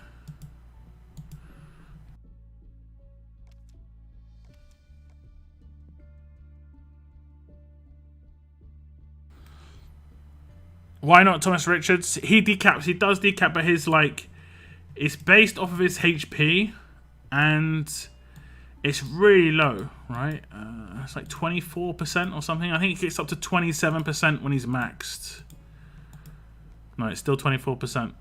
Why not Thomas Richards? He decaps. He does decap, but his, like, it's based off of his HP, and it's really low, right? It's like 24% or something. I think it gets up to 27% when he's maxed. No, it's still 24%.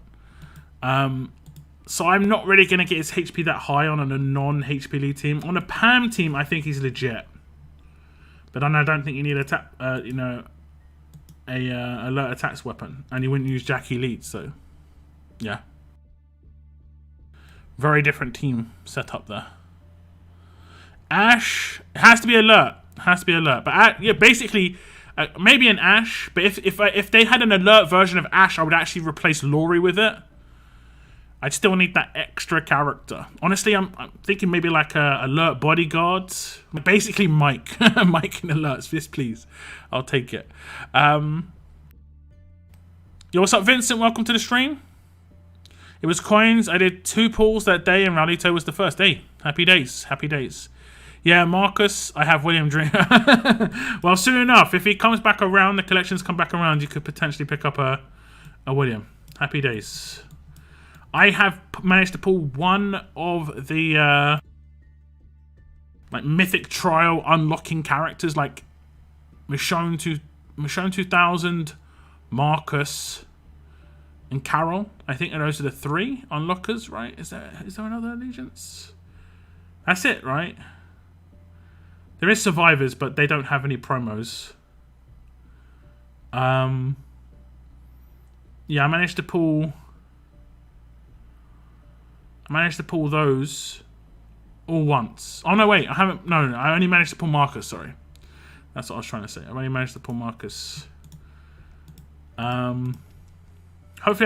So I'm not really going to get his HP that high on a non-HP lead team. On a PAM team, I think he's legit. But I don't think you need a you know, a alert attacks weapon, and you wouldn't use Jacki lead. So, yeah, very different team setup there. Ash has to be alert. Has to be alert. But yeah, basically, maybe an Ash. But if they had an alert version of Ash, I would actually replace Laurie with it. I'd still need that extra character. Honestly, I'm thinking maybe like a alert bodyguard. Basically, Mike. Mike in alerts. Yes, please. I'll take it. Yo, what's up, Vincent? Welcome to the stream. It was coins. I did 2 pulls that day, and Ralito was the first. Hey, happy days. Happy days. Yeah, Marcus, I have William Dream. Well, soon enough, if he comes back around, the collections come back around, you could potentially pick up a William. Happy days. I have managed to pull one of the like mythic trial unlocking characters, like Michonne 2000, Marcus, and Carol. I think those are the 3 unlockers, right? Is there another allegiance? That's it, right? There is survivors, but they don't have any promos. Yeah, I managed to pull those all once. Oh, no, wait. I haven't... No, I only managed to pull Marcus, sorry. That's what I was trying to say. I've only managed to pull Marcus. Hopefully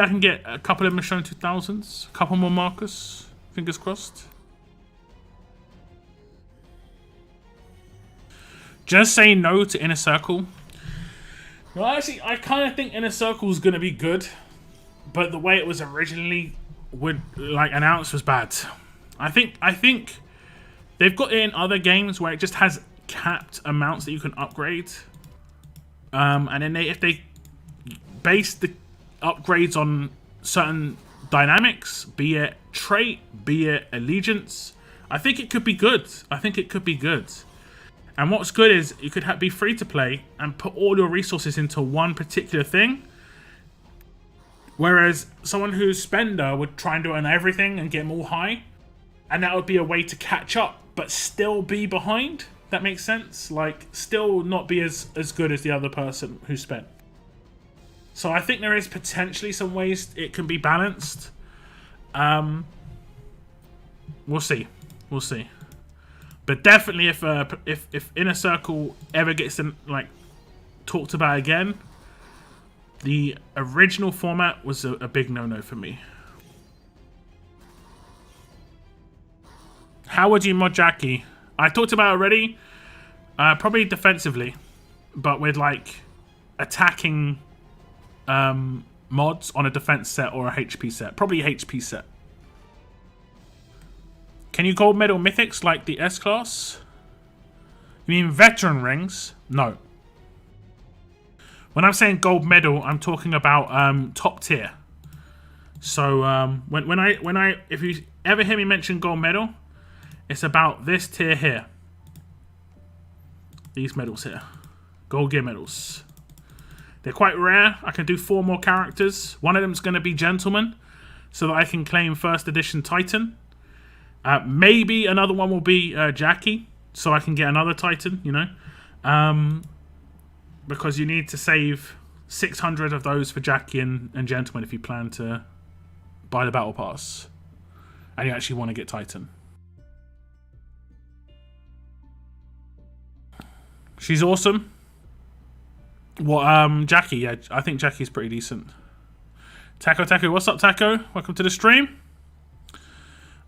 I can get a couple of Michonne 2000s. A couple more Marcus. Fingers crossed. Just say no to Inner Circle. Well, actually, I kind of think Inner Circle is going to be good. But the way it was originally... announced was bad. I think they've got it in other games where it just has capped amounts that you can upgrade, and then if they base the upgrades on certain dynamics, be it trait, be it allegiance, I think it could be good. And what's good is you could be free to play and put all your resources into one particular thing. Whereas someone who's spender would try and do it on everything and get them all high. And that would be a way to catch up, but still be behind. That makes sense? Like, still not be as good as the other person who spent. So I think there is potentially some ways it can be balanced. We'll see. We'll see. But definitely if Inner Circle ever gets talked about again, the original format was a big no-no for me. How would you mod Jacki? I talked about it already. Probably defensively, but with like attacking mods on a defense set or a HP set. Probably a HP set. Can you gold medal mythics like the S-Class? You mean veteran rings? No. When I'm saying gold medal, I'm talking about top tier. So if you ever hear me mention gold medal, it's about this tier here. These medals here. Gold gear medals. They're quite rare. I can do 4 more characters. One of them is going to be Gentleman, so that I can claim first edition Titan. Maybe another one will be Jacki, so I can get another Titan, you know. Because you need to save 600 of those for Jacki and Gentleman if you plan to buy the Battle Pass. And you actually want to get Titan. She's awesome. What, Jacki? Yeah, I think Jacki's pretty decent. Taco, what's up, Taco? Welcome to the stream.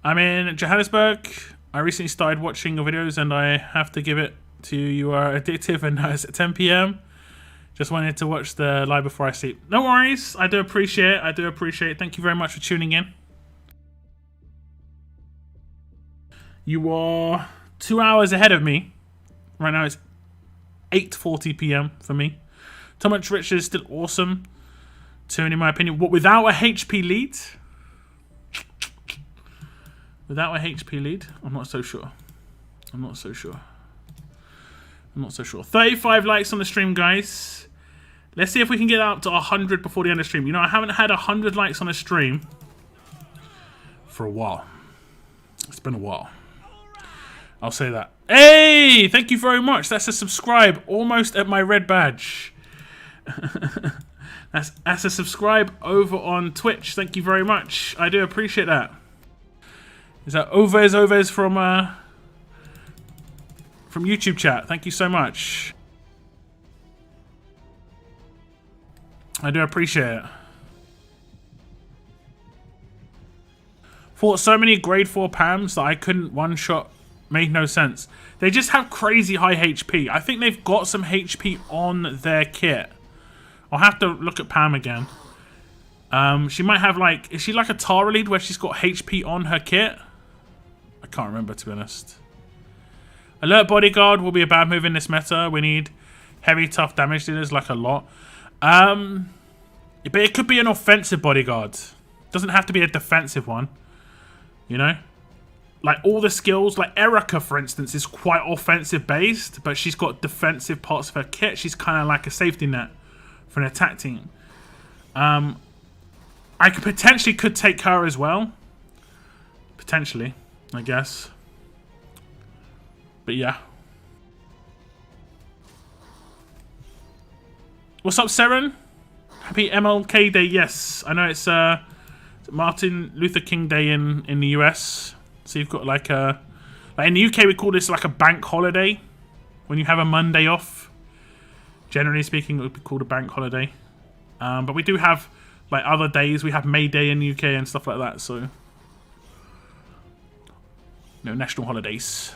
I'm in Johannesburg. I recently started watching your videos and I have to give it to you. You are addictive and it's at 10 p.m. Just wanted to watch the live before I sleep. No worries. I do appreciate it. Thank you very much for tuning in. You are 2 hours ahead of me. Right now it's 8:40 p.m. for me. Thomas Rich is still awesome. Tune, in my opinion. What, without a HP lead? Without a HP lead? I'm not so sure. 35 likes on the stream, guys. Let's see if we can get up to 100 before the end of the stream. You know, I haven't had 100 likes on a stream for a while. It's been a while. I'll say that. Hey! Thank you very much. That's a subscribe. Almost at my red badge. That's a subscribe over on Twitch. Thank you very much. I do appreciate that. Is that Ovez from YouTube chat? Thank you so much. I do appreciate it. Fought so many grade 4 PAMs that I couldn't one-shot. Made no sense. They just have crazy high HP. I think they've got some HP on their kit. I'll have to look at Pam again. She might have like... Is she like a Tara lead where she's got HP on her kit? I can't remember, to be honest. Alert Bodyguard will be a bad move in this meta. We need heavy, tough damage dealers like a lot. But it could be an offensive Bodyguard. Doesn't have to be a defensive one. You know? Like all the skills, like Erica, for instance, is quite offensive based, but she's got defensive parts of her kit. She's kind of like a safety net for an attack team. I potentially could take her as well. Potentially, I guess. But yeah. What's up, Seren? Happy MLK Day. Yes, I know it's Martin Luther King Day in the US. So you've got like a... Like in the UK, we call this like a bank holiday. When you have a Monday off. Generally speaking, it would be called a bank holiday. But we do have like other days. We have May Day in the UK and stuff like that. So, no national holidays.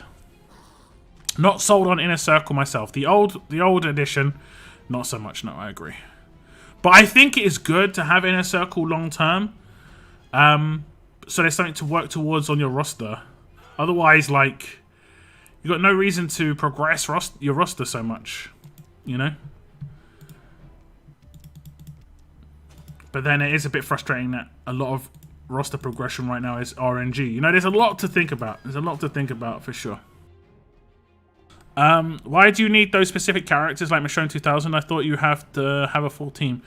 Not sold on Inner Circle myself. The old edition, not so much. No, I agree. But I think it is good to have Inner Circle long term. So there's something to work towards on your roster. Otherwise, like, you've got no reason to progress your roster so much. You know? But then it is a bit frustrating that a lot of roster progression right now is RNG. You know, there's a lot to think about. There's a lot to think about for sure. Why do you need those specific characters like Michonne 2000? I thought you have to have a full team.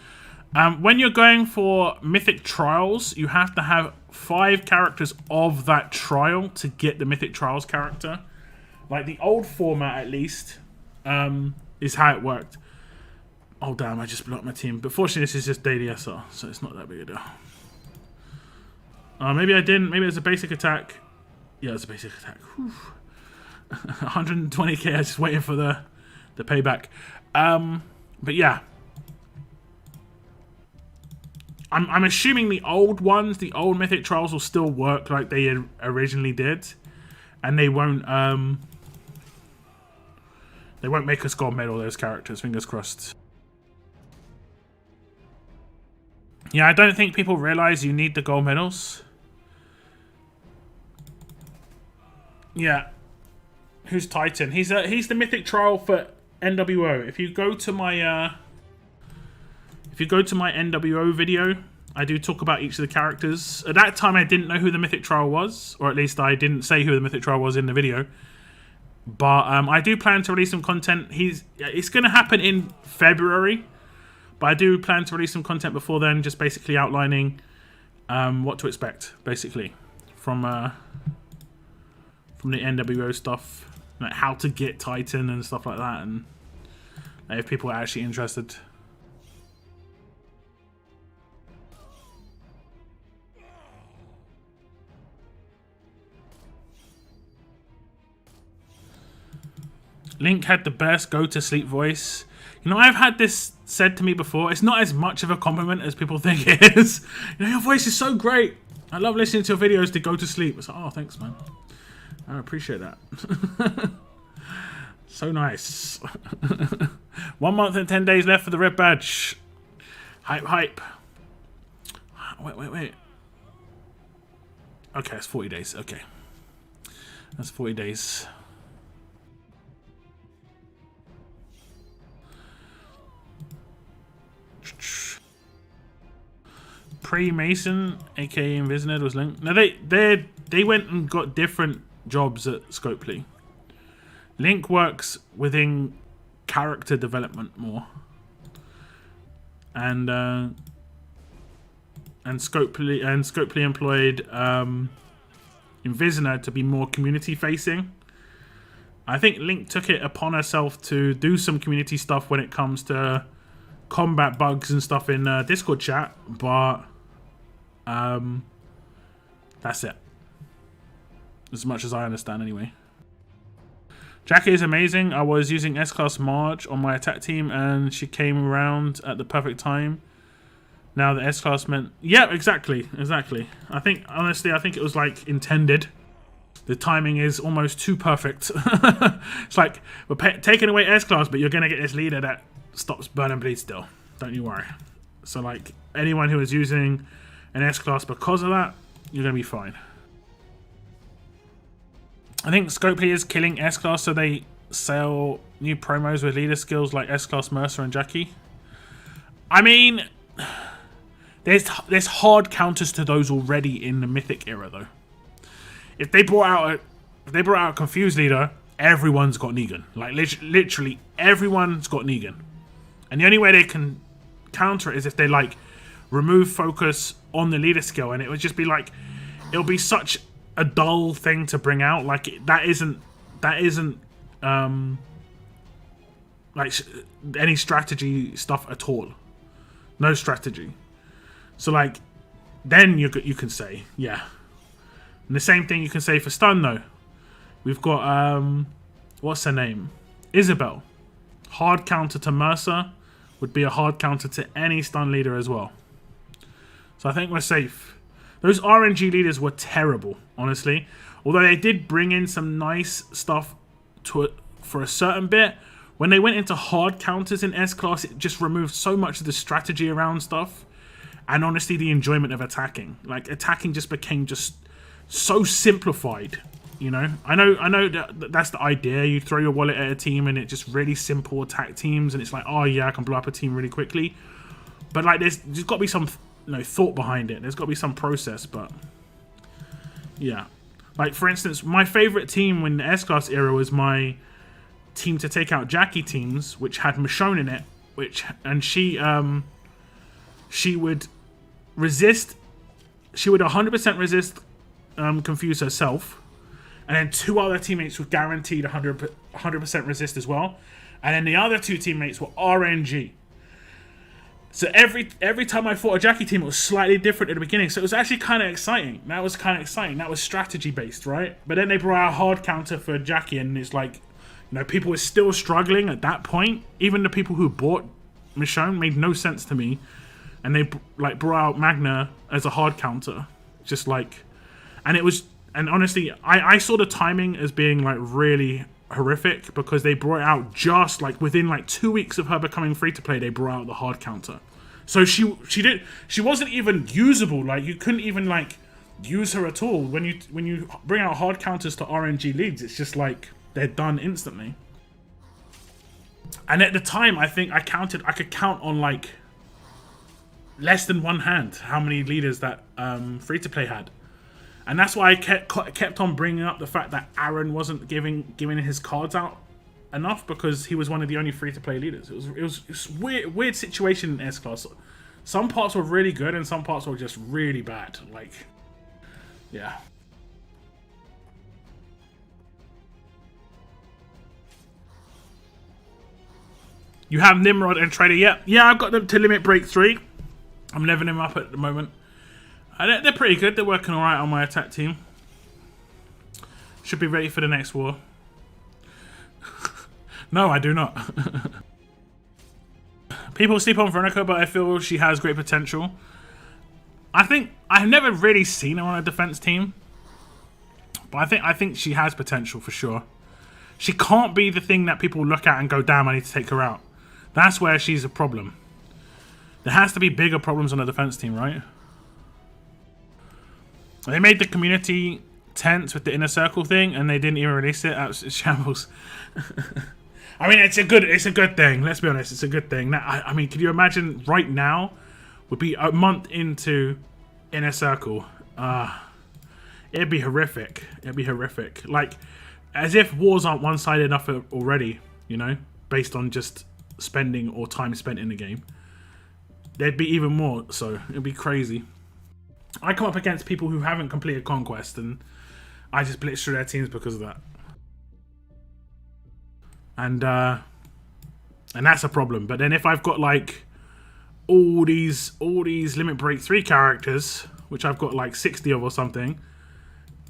When you're going for Mythic Trials, you have to have 5 characters of that trial to get the Mythic Trials character. Like the old format, at least, is how it worked. Oh, damn, I just blocked my team. But fortunately, this is just daily SR, so it's not that big a deal. Maybe I didn't. Maybe it was a basic attack. Yeah, it's a basic attack. Whew. 120k, I was just waiting for the payback. But yeah. I'm assuming the old ones, the old Mythic Trials will still work like they originally did. And they won't make us gold medal those characters, fingers crossed. Yeah, I don't think people realize you need the gold medals. Yeah. Who's Titan? He's the Mythic Trial for NWO. If you go to my NWO video, I do talk about each of the characters. At that time, I didn't know who the Mythic Trial was, or at least I didn't say who the Mythic Trial was in the video. But I do plan to release some content. It's going to happen in February, But I do plan to release some content before then, just basically outlining what to expect, basically, from the NWO stuff, like how to get Titan and stuff like that, and if people are actually interested. Link had the best go-to-sleep voice. You know, I've had this said to me before. It's not as much of a compliment as people think it is. You know, your voice is so great. I love listening to your videos to go to sleep. It's like, oh, thanks, man. I appreciate that. So nice. 1 month and 10 days left for the red badge. Hype, hype. Wait. Okay, it's 40 days. Okay. That's 40 days. Pre-Mason, aka Invisned, was linked. Now they went and got different jobs at Scopely. Link works within character development more, and Scopely employed Invisned to be more community facing. I think Link took it upon herself to do some community stuff when it comes to combat bugs and stuff in Discord chat, but that's it. As much as I understand, anyway. Jacki is amazing. I was using S-Class Marge on my attack team, and she came around at the perfect time. Now the S-Class meant... Yeah, exactly. I think, honestly, I think it was, like, intended. The timing is almost too perfect. It's like, we're taking away S-Class, but you're going to get this leader that stops Burn and Bleed still. Don't you worry. So, like, anyone who is using an S-Class because of that, you're going to be fine. I think Scopely is killing S-Class, so they sell new promos with leader skills like S-Class Mercer and Jacki. I mean, there's hard counters to those already in the Mythic era, though. If they brought out a Confused leader, everyone's got Negan. Like literally everyone's got Negan, and the only way they can counter it is if they like remove focus on the leader skill, and it would just be like it'll be such a dull thing to bring out. Like that isn't like any strategy stuff at all. No strategy. So like then you can say yeah. And the same thing you can say for stun though. We've got what's her name? Isabel. Hard counter to Mercer would be a hard counter to any stun leader as well. So I think we're safe. Those RNG leaders were terrible, honestly. Although they did bring in some nice stuff for a certain bit. When they went into hard counters in S-Class, it just removed so much of the strategy around stuff. And honestly, the enjoyment of attacking. Like, attacking just became just so simplified, you know? I know that's the idea. You throw your wallet at a team and it's just really simple attack teams. And it's like, oh yeah, I can blow up a team really quickly. But like, there's got to be some... no thought behind it. There's got to be some process, but yeah. Like for instance, my favorite team in the S-Class era was my team to take out Jacki teams, which had Michonne in it, and she would resist. She would 100% resist Confuse herself, and then two other teammates were guaranteed 100% resist as well, and then the other two teammates were RNG. So every time I fought a Jacki team, it was slightly different at the beginning. So it was actually kind of exciting. That was kind of exciting. That was strategy based, right? But then they brought out a hard counter for Jacki, and it's like, you know, people were still struggling at that point. Even the people who bought Michonne made no sense to me, and they like brought out Magna as a hard counter, just like, and it was, and honestly, I saw the timing as being like really horrific because they brought out just like within like 2 weeks of her becoming free to play, they brought out the hard counter. So she wasn't even usable. Like you couldn't even like use her at all. When you bring out hard counters to RNG leads, it's just like they're done instantly. And at the time, I think I could count on like less than one hand how many leaders that free to play had. And that's why I kept on bringing up the fact that Aaron wasn't giving his cards out enough because he was one of the only free-to-play leaders. It was weird situation in S-Class. Some parts were really good and some parts were just really bad. Like, yeah. You have Nimrod and Trader, yeah, I've got them to limit break 3. I'm leveling them up at the moment. They're pretty good. They're working all right on my attack team. Should be ready for the next war. No, I do not. People sleep on Veronica, but I feel she has great potential. I think I've never really seen her on a defense team, but I think she has potential for sure. She can't be the thing that people look at and go, "Damn, I need to take her out." That's where she's a problem. There has to be bigger problems on a defense team, right? They made the community tense with the inner circle thing, and they didn't even release it. It's shambles. I mean, it's a good thing. Let's be honest, it's a good thing. I mean, can you imagine right now? Would be a month into inner circle. It'd be horrific. It'd be horrific. Like, as if wars aren't one-sided enough already. You know, based on just spending or time spent in the game. There'd be even more. So it'd be crazy. I come up against people who haven't completed Conquest, and I just blitz through their teams because of that. And that's a problem. But then if I've got like all these limit break 3 characters, which I've got like 60 of or something,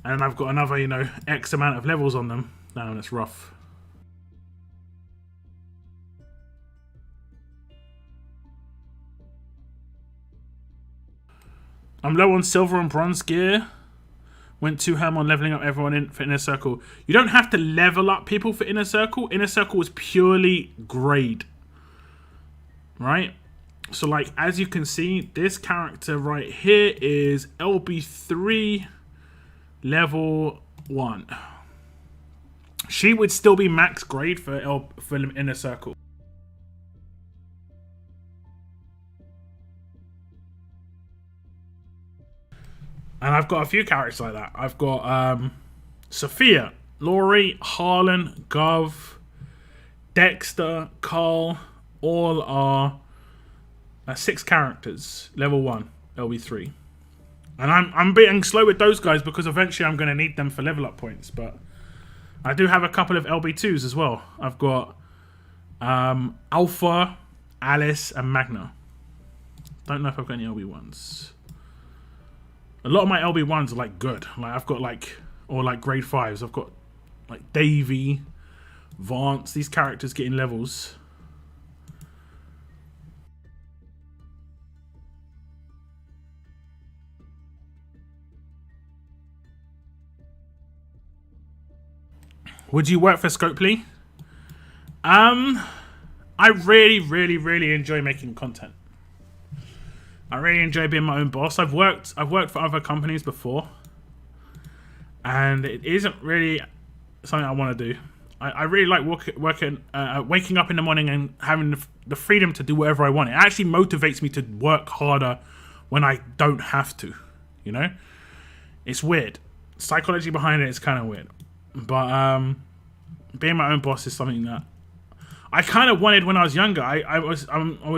and I've got another, you know, X amount of levels on them, damn, it's rough. I'm low on silver and bronze gear. Went too ham on leveling up everyone in for Inner Circle. You don't have to level up people for Inner Circle. Inner Circle is purely grade. Right? So, like, as you can see, this character right here is LB3 level 1. She would still be max grade for Inner Circle. And I've got a few characters like that. I've got Sophia, Laurie, Harlan, Gov, Dexter, Carl. All are 6 characters, level 1, LB3. And I'm being slow with those guys because eventually I'm going to need them for level up points. But I do have a couple of LB2s as well. I've got Alpha, Alice, and Magna. Don't know if I've got any LB1s. A lot of my LB1s are like good. Like I've got like, or like grade 5s. I've got like Davey, Vance. These characters getting levels. Would you work for Scopely? I really enjoy making content. I really enjoy being my own boss. I've worked for other companies before, and it isn't really something I want to do. I really like waking up in the morning and having the freedom to do whatever I want. It actually motivates me to work harder when I don't have to. You know, it's weird. Psychology behind it is kind of weird, but being my own boss is something that I kind of wanted when I was younger. I was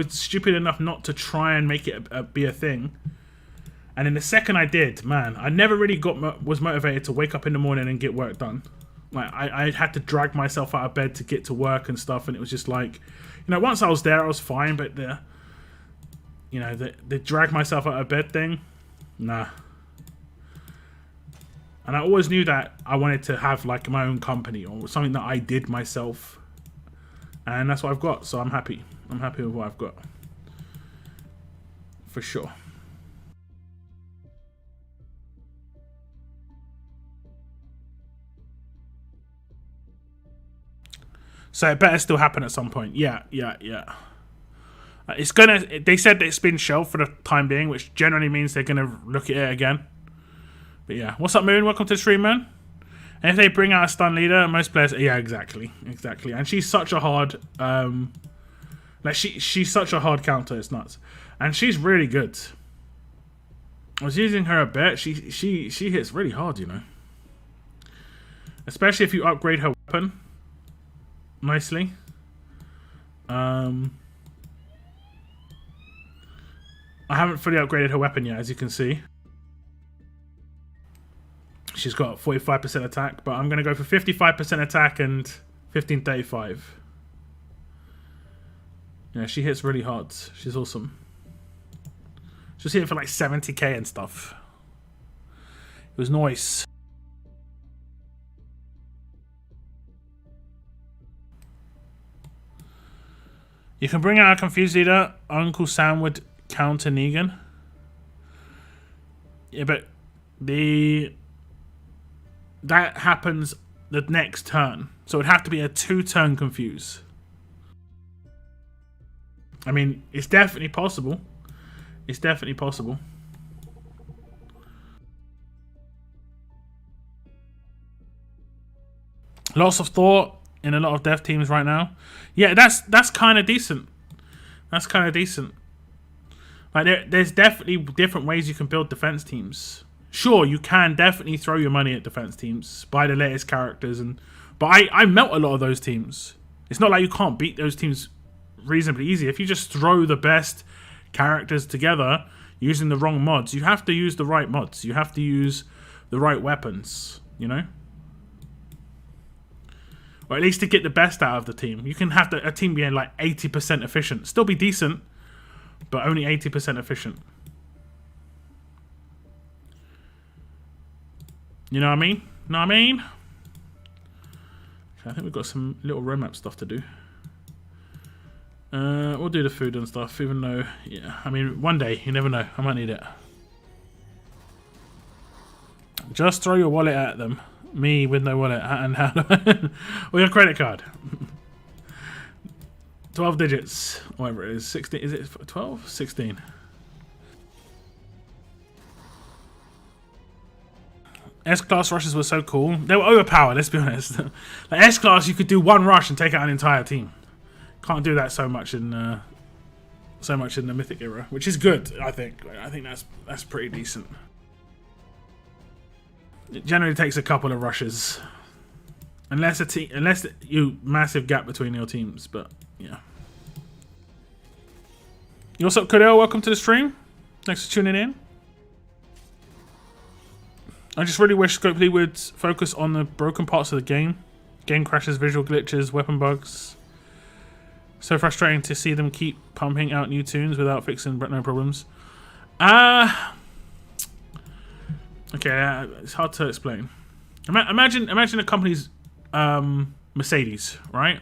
stupid enough not to try and make it be a thing. And in the second I did, man, I never really was motivated to wake up in the morning and get work done. Like I had to drag myself out of bed to get to work and stuff, and it was just like, you know, once I was there, I was fine, but the drag myself out of bed thing, nah. And I always knew that I wanted to have like my own company or something that I did myself. And that's what I've got, so I'm happy. I'm happy with what I've got. For sure. So it better still happen at some point. Yeah. It's gonna. They said that it's been shelved for the time being, which generally means they're gonna look at it again. But yeah. What's up, Moon? Welcome to the stream, man. And if they bring out a stun leader, most players, yeah, exactly. And she's such a hard, like she's such a hard counter. It's nuts, and she's really good. I was using her a bit. She hits really hard, you know. Especially if you upgrade her weapon. nicely. I haven't fully upgraded her weapon yet, as you can see. She's got 45% attack, but I'm going to go for 55% attack and 1535. Yeah, she hits really hard. She's awesome. She's hitting for like 70k and stuff. It was nice. You can bring out a confused leader. Uncle Sam would counter Negan. Yeah, but that happens the next turn. So it'd have to be a 2-turn confuse. I mean, it's definitely possible. It's definitely possible. Lots of thought in a lot of dev teams right now. Yeah, that's kind of decent. That's kind of decent. Like there's definitely different ways you can build defense teams. Sure, you can definitely throw your money at defense teams, buy the latest characters, but I melt a lot of those teams. It's not like you can't beat those teams reasonably easy. If you just throw the best characters together using the wrong mods, you have to use the right mods. You have to use the right weapons, you know? Or at least to get the best out of the team. You can have a team being like 80% efficient. Still be decent, but only 80% efficient. You know what I mean? Know what I mean? Okay, I think we've got some little roadmap stuff to do. We'll do the food and stuff, even though, yeah, I mean, one day, you never know. I might need it. Just throw your wallet at them. Me with no wallet and or your credit card. 12 digits, whatever it is. 16, is it 12? 16. S-Class rushes were so cool. They were overpowered, let's be honest. Like S-Class, you could do one rush and take out an entire team. Can't do that so much in the Mythic era, which is good, I think. I think that's pretty decent. It generally takes a couple of rushes. Unless you massive gap between your teams, but yeah. What's up, Cadell? Welcome to the stream. Thanks for tuning in. I just really wish Scopely would focus on the broken parts of the game. Game crashes, visual glitches, weapon bugs. So frustrating to see them keep pumping out new tunes without fixing no problems. Okay, it's hard to explain. Imagine a company's Mercedes, right?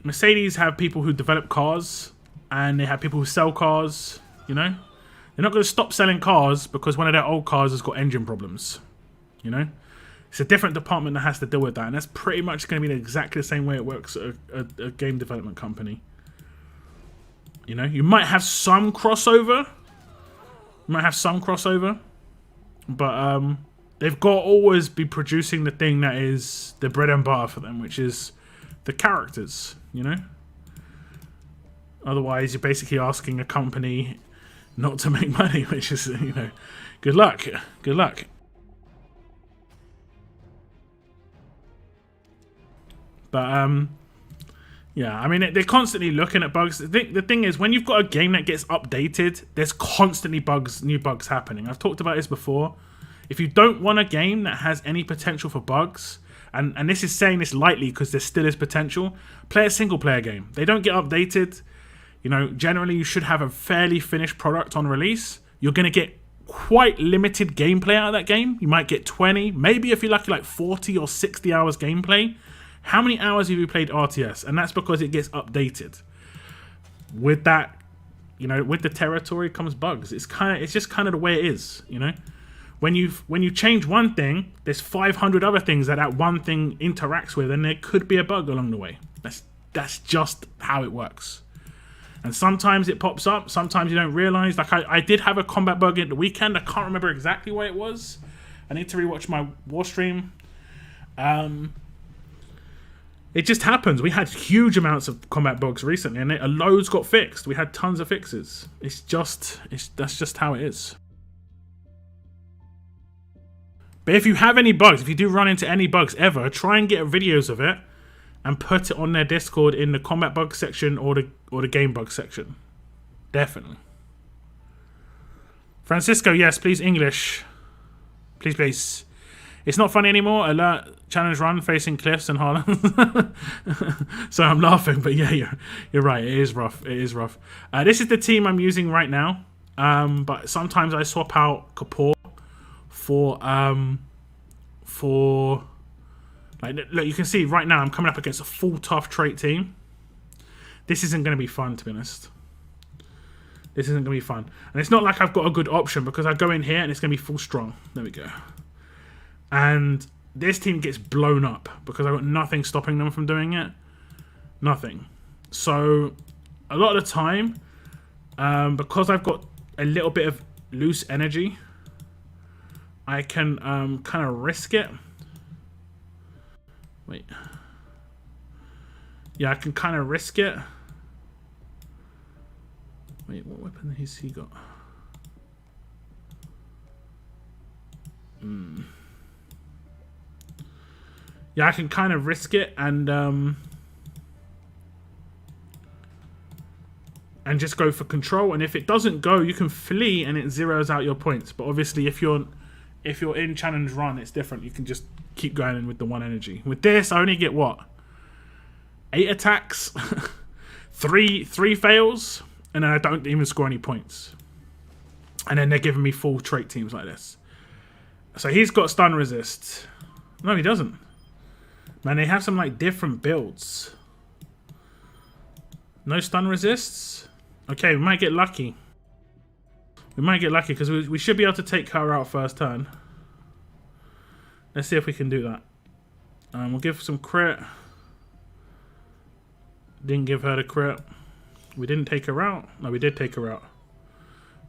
Mercedes have people who develop cars, and they have people who sell cars, you know? They're not going to stop selling cars because one of their old cars has got engine problems, you know? It's a different department that has to deal with that, and that's pretty much going to be exactly the same way it works at a game development company. You know? You might have some crossover. But they've got to always be producing the thing that is the bread and butter for them, which is the characters, you know? Otherwise, you're basically asking a company not to make money, which is, you know, good luck. Good luck. But, yeah, I mean, they're constantly looking at bugs. The thing is, when you've got a game that gets updated, there's constantly new bugs happening. I've talked about this before. If you don't want a game that has any potential for bugs, and this is saying this lightly because there still is potential, play a single-player game. They don't get updated. You know, generally you should have a fairly finished product on release. You're going to get quite limited gameplay out of that game. You might get 20, maybe if you're lucky, like 40 or 60 hours gameplay. How many hours have you played RTS? And that's because it gets updated. With that, you know, with the territory comes bugs. It's just kind of the way it is, you know. When you change one thing, there's 500 other things that one thing interacts with, and there could be a bug along the way. That's just how it works. And sometimes it pops up, sometimes you don't realize. Like I did have a combat bug at the weekend. I can't remember exactly what it was. I need to rewatch my war stream. It just happens. We had huge amounts of combat bugs recently, and loads got fixed. We had tons of fixes. That's just how it is. But if you have any bugs, if you do run into any bugs ever, try and get videos of it and put it on their Discord in the combat bug section or the game bug section. Definitely. Francisco, yes, please English. Please, please. It's not funny anymore. Alert, challenge run, facing cliffs and Haaland. So I'm laughing, but yeah, you're right. It is rough. It is rough. This is the team I'm using right now. But sometimes I swap out Kapoor for like, look, you can see right now I'm coming up against a full tough trait team. This isn't going to be fun, to be honest. This isn't going to be fun. And it's not like I've got a good option because I go in here and it's going to be full strong. There we go. And this team gets blown up because I've got nothing stopping them from doing it. Nothing. So a lot of the time, because I've got a little bit of loose energy, I can kind of risk it. Wait. Yeah, I can kind of risk it. Wait, what weapon has he got? Yeah, I can kind of risk it and just go for control. And if it doesn't go, you can flee and it zeroes out your points. But obviously, if you're in challenge run, it's different. You can just keep going in with the 1 energy. With this, I only get what? 8 attacks, three fails, and then I don't even score any points. And then they're giving me full trait teams like this. So he's got stun resist. No, he doesn't. Man, they have some like different builds. No stun resists. Okay, we might get lucky. We might get lucky because we should be able to take her out first turn. Let's see if we can do that. We'll give some crit. Didn't give her the crit. We didn't take her out. No, we did take her out.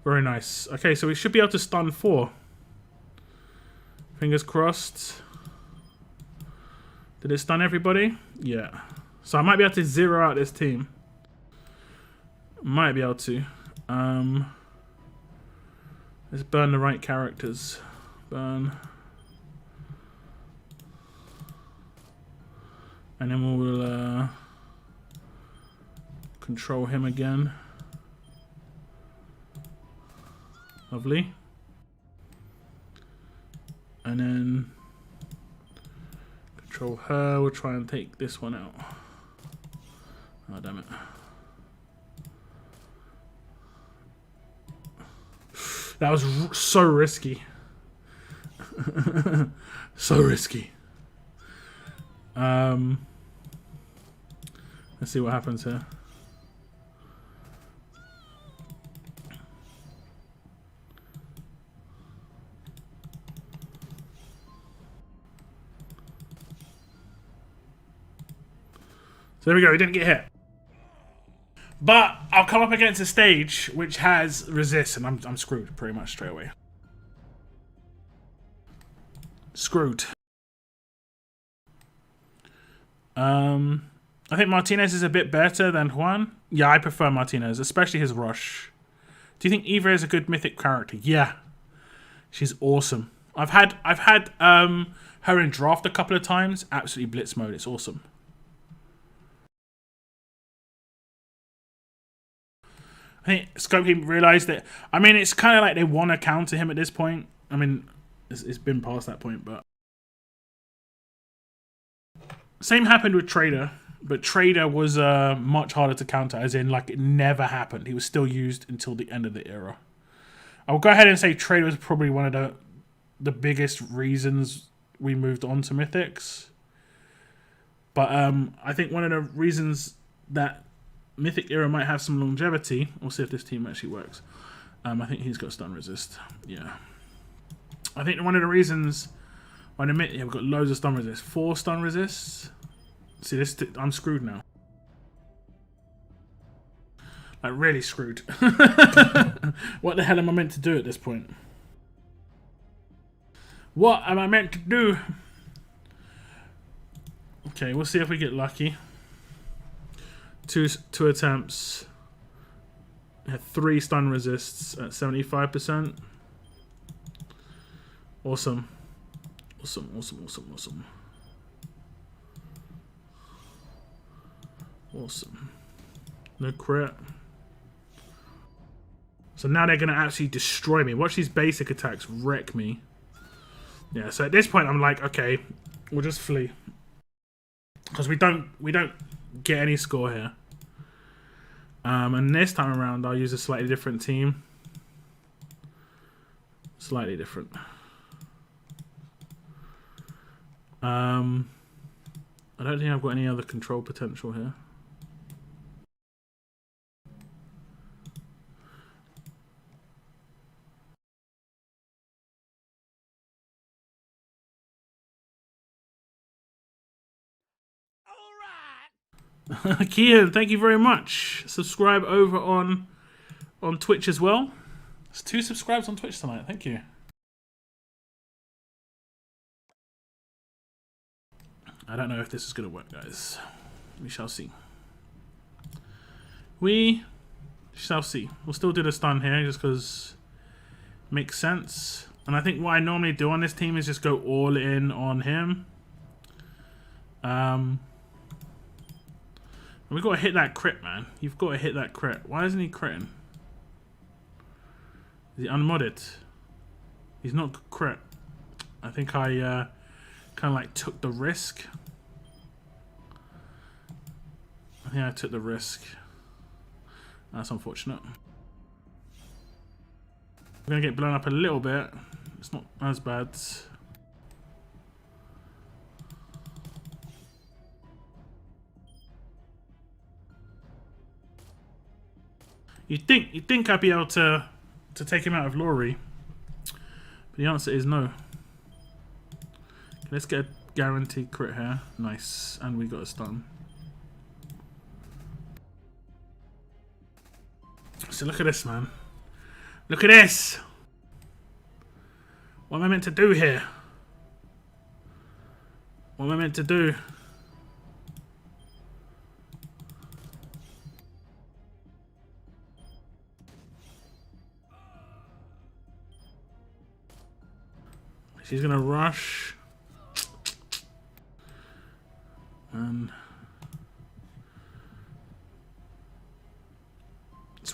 Very nice. Okay, so we should be able to stun 4. Fingers crossed. Did it stun everybody? Yeah. So I might be able to zero out this team. Might be able to. Let's burn the right characters. Burn. And then we'll control him again. Lovely. And then control her. We'll try and take this one out. Oh, damn it. That was so risky. So risky. Let's see what happens here. So there we go, we didn't get hit. But I'll come up against a stage which has resist, and I'm screwed pretty much straight away. Screwed. I think Martinez is a bit better than Juan. Yeah, I prefer Martinez, especially his rush. Do you think Eva is a good mythic character? Yeah, she's awesome. I've had her in draft a couple of times. Absolutely blitz mode. It's awesome. I think Scope Team realised that. I mean, it's kind of like they want to counter him at this point. I mean, it's been past that point, but same happened with Trader, but Trader was much harder to counter, as in like it never happened. He was still used until the end of the era. I will go ahead and say Trader was probably one of the biggest reasons we moved on to Mythics. But I think one of the reasons that Mythic era might have some longevity. We'll see if this team actually works. I think he's got stun resist. Yeah. I think one of the reasons why we've got loads of stun resist. 4 stun resists. See this? I'm screwed now. Like really screwed. What the hell am I meant to do at this point? What am I meant to do? Okay, we'll see if we get lucky. Two attempts. Had 3 stun resists at 75%. Awesome. Awesome. Awesome. No crit. So now they're going to actually destroy me. Watch these basic attacks wreck me. Yeah, so at this point I'm like, okay, we'll just flee. Because we don't get any score here. And this time around I'll use a slightly different team. Slightly different. I don't think I've got any other control potential here. Kian, thank you very much. Subscribe over on Twitch as well. There's 2 subscribes on Twitch tonight. Thank you. I don't know if this is going to work, guys. We shall see. We shall see. We'll still do the stun here just because it makes sense. And I think what I normally do on this team is just go all in on him. We've got to hit that crit, man. You've got to hit that crit. Why isn't he critting? Is he unmodded? He's not crit. I think I kind of like took the risk. I think I took the risk. That's unfortunate. We're going to get blown up a little bit. It's not as bad. You'd think I'd be able to take him out of Laurie. But the answer is no. Okay, let's get a guaranteed crit here. Nice. And we got a stun. So look at this, man. Look at this! What am I meant to do here? What am I meant to do? She's gonna rush. And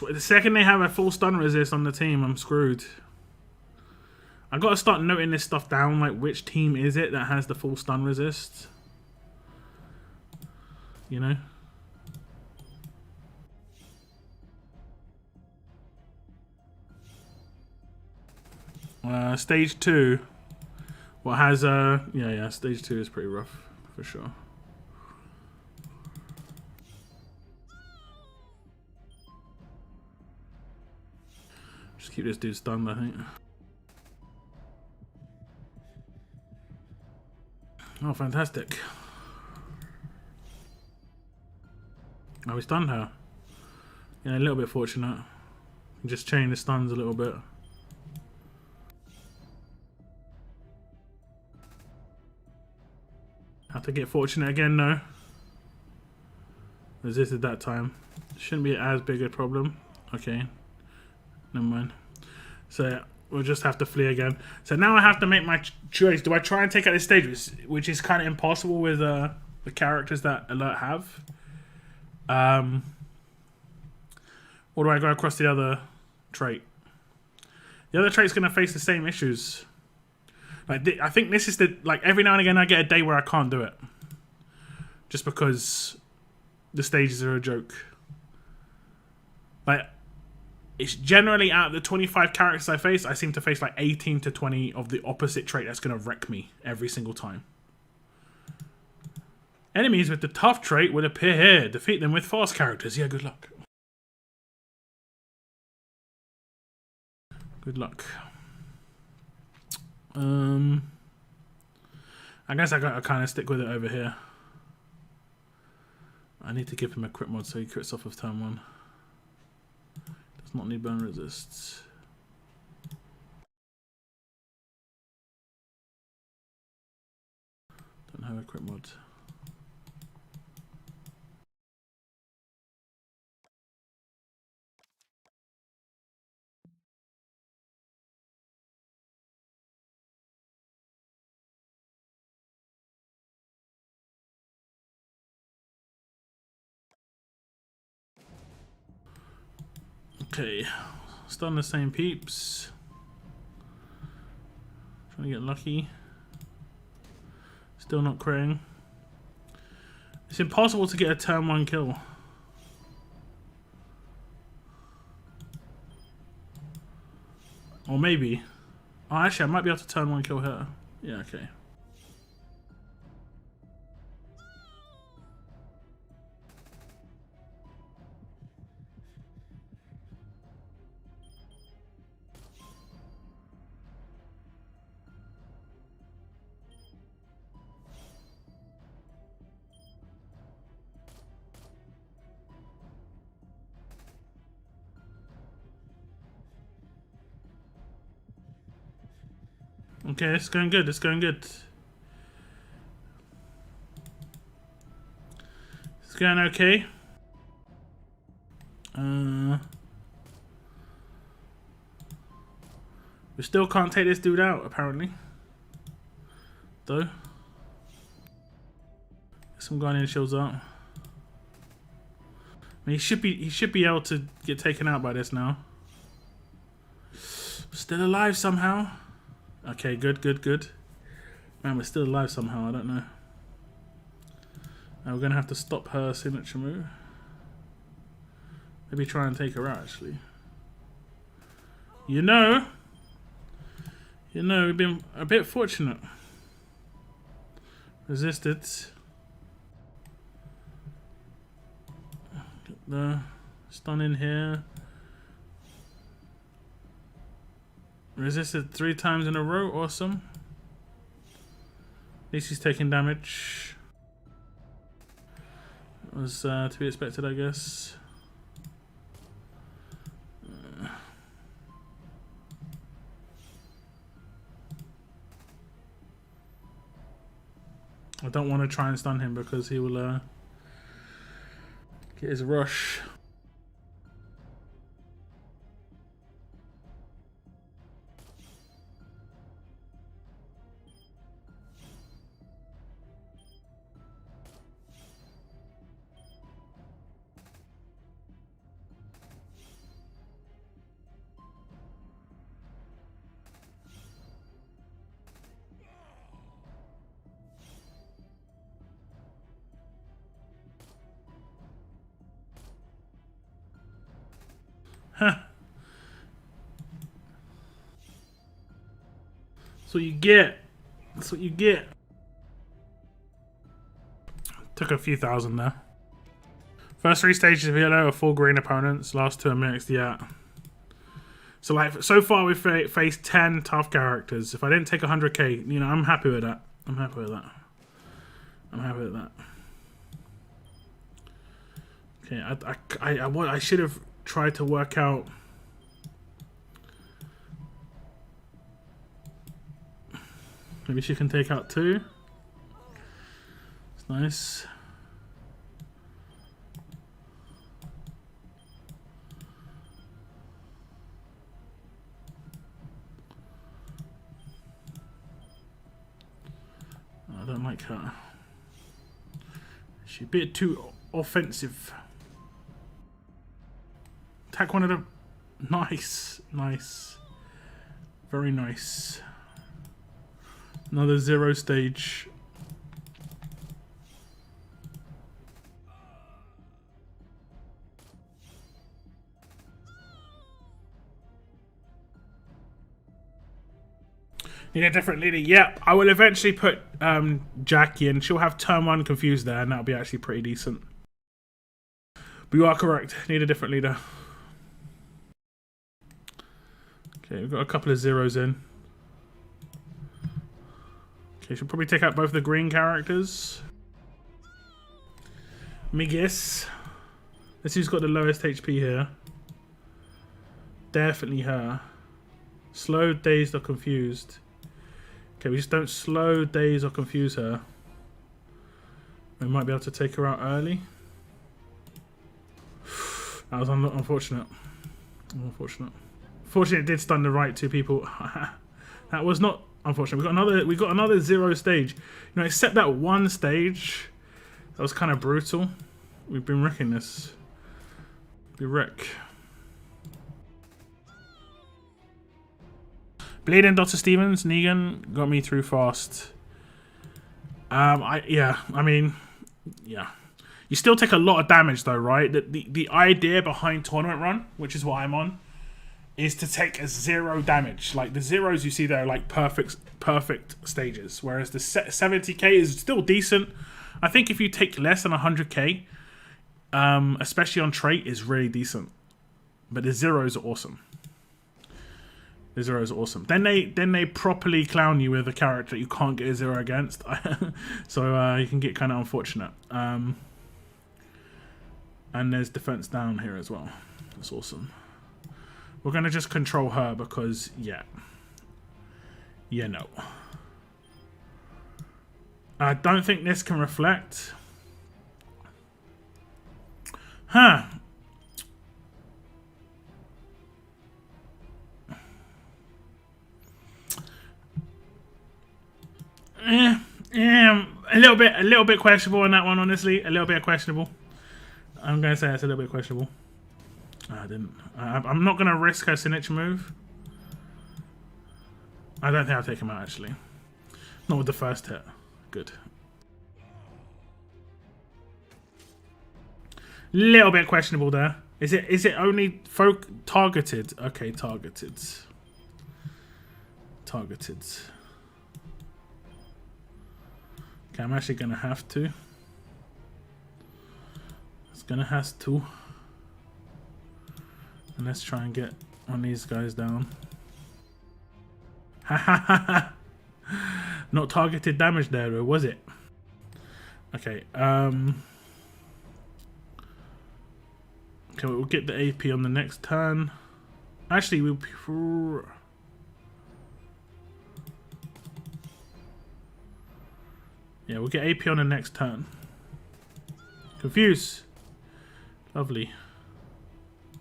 the second they have a full stun resist on the team, I'm screwed. I gotta start noting this stuff down, like which team is it that has the full stun resist? You know? Stage 2. What has yeah, stage 2 is pretty rough for sure. Just keep this dude stunned, I think. Oh, fantastic. Oh, we stunned her. Yeah, a little bit fortunate. Just chain the stuns a little bit. Have to get fortunate again, though. Resisted that time. Shouldn't be as big a problem. Okay. Never mind. So yeah, we'll just have to flee again. So now I have to make my choice. Do I try and take out this stage, which is kind of impossible with the characters that Alert have? Or do I go across the other trait? The other trait's going to face the same issues. Like I think this is like every now and again I get a day where I can't do it. Just because the stages are a joke. Like, it's generally out of the 25 characters I face, I seem to face like 18 to 20 of the opposite trait that's going to wreck me every single time. Enemies with the tough trait will appear here. Defeat them with fast characters. Yeah, good luck. Good luck. I guess I gotta kind of stick with it over here. I need to give him a crit mod so he crits off of turn 1. Does not need burn resists. Don't have a crit mod. Okay, still the same peeps. Trying to get lucky. Still not critting. It's impossible to get a turn 1 kill. Or maybe. Oh, actually, I might be able to turn 1 kill here. Yeah, okay. Okay, it's going good. It's going good. It's going okay. We still can't take this dude out, apparently. Though. Get some Guardian shields out. I mean, he should be able to get taken out by this now. Still alive somehow. Okay, good, good, good. Man, we're still alive somehow, I don't know. Now we're gonna have to stop her signature move. Maybe try and take her out, actually. You know, we've been a bit fortunate. Resisted. Get the stun in here. Resisted 3 times in a row, awesome. At least he's taking damage. That was to be expected, I guess. I don't want to try and stun him because he will get his rush. Huh. That's what you get. That's what you get. Took a few thousand there. First 3 stages of yellow are 4 green opponents. Last 2 are mixed, yeah. So like, so far we've faced 10 tough characters. If I didn't take 100k, you know, I'm happy with that. I'm happy with that. I'm happy with that. Okay, I should have tried to work out. Maybe she can take out 2. It's nice. I don't like her. She's a bit too offensive. Attack one of them. Nice. Nice. Very nice. Another 0 stage. Need a different leader. Yep, I will eventually put Jacki in. She'll have turn 1 confused there, and that'll be actually pretty decent. But you are correct. Need a different leader. Okay, we've got a couple of 0s in. Okay, should probably take out both the green characters. Migis. Let's see who's got the lowest HP here. Definitely her. Slow, dazed, or confused. Okay, we just don't slow, daze, or confuse her. We might be able to take her out early. That was unfortunate. Unfortunate. Fortunately, it did stun the right 2 people. That was not unfortunate. We got another 0 stage. You know, except that 1 stage, that was kind of brutal. We've been wrecking this. We wreck. Bleeding Dr. Stevens, Negan got me through fast. Yeah. You still take a lot of damage though, right? The idea behind Tournament Run, which is what I'm on, is to take a 0 damage. Like the zeros you see there are like perfect stages, whereas the 70k is still decent. I think if you take less than 100k, especially on trait, is really decent. But the zeros are awesome. The zeros are awesome. Then they properly clown you with a character you can't get a 0 against, so you can get kind of unfortunate. And there's defense down here as well. That's awesome. We're gonna just control her because no. I don't think this can reflect. Huh. A little bit questionable on that one, honestly. A little bit questionable. I'm gonna say it's a little bit questionable. I'm not gonna risk her signature move. I don't think I'll take him out actually. Not with the first hit. Good. Little bit questionable there. Is it only targeted? Okay, targeted. Targeted. Okay, I'm actually gonna have to. It's gonna have to. And let's try and get one of these guys down. Ha ha ha ha! Not targeted damage there, though, was it? Okay. Okay, we'll get the AP on the next turn. Actually, we'll. Yeah, we'll get AP on the next turn. Confuse. Lovely.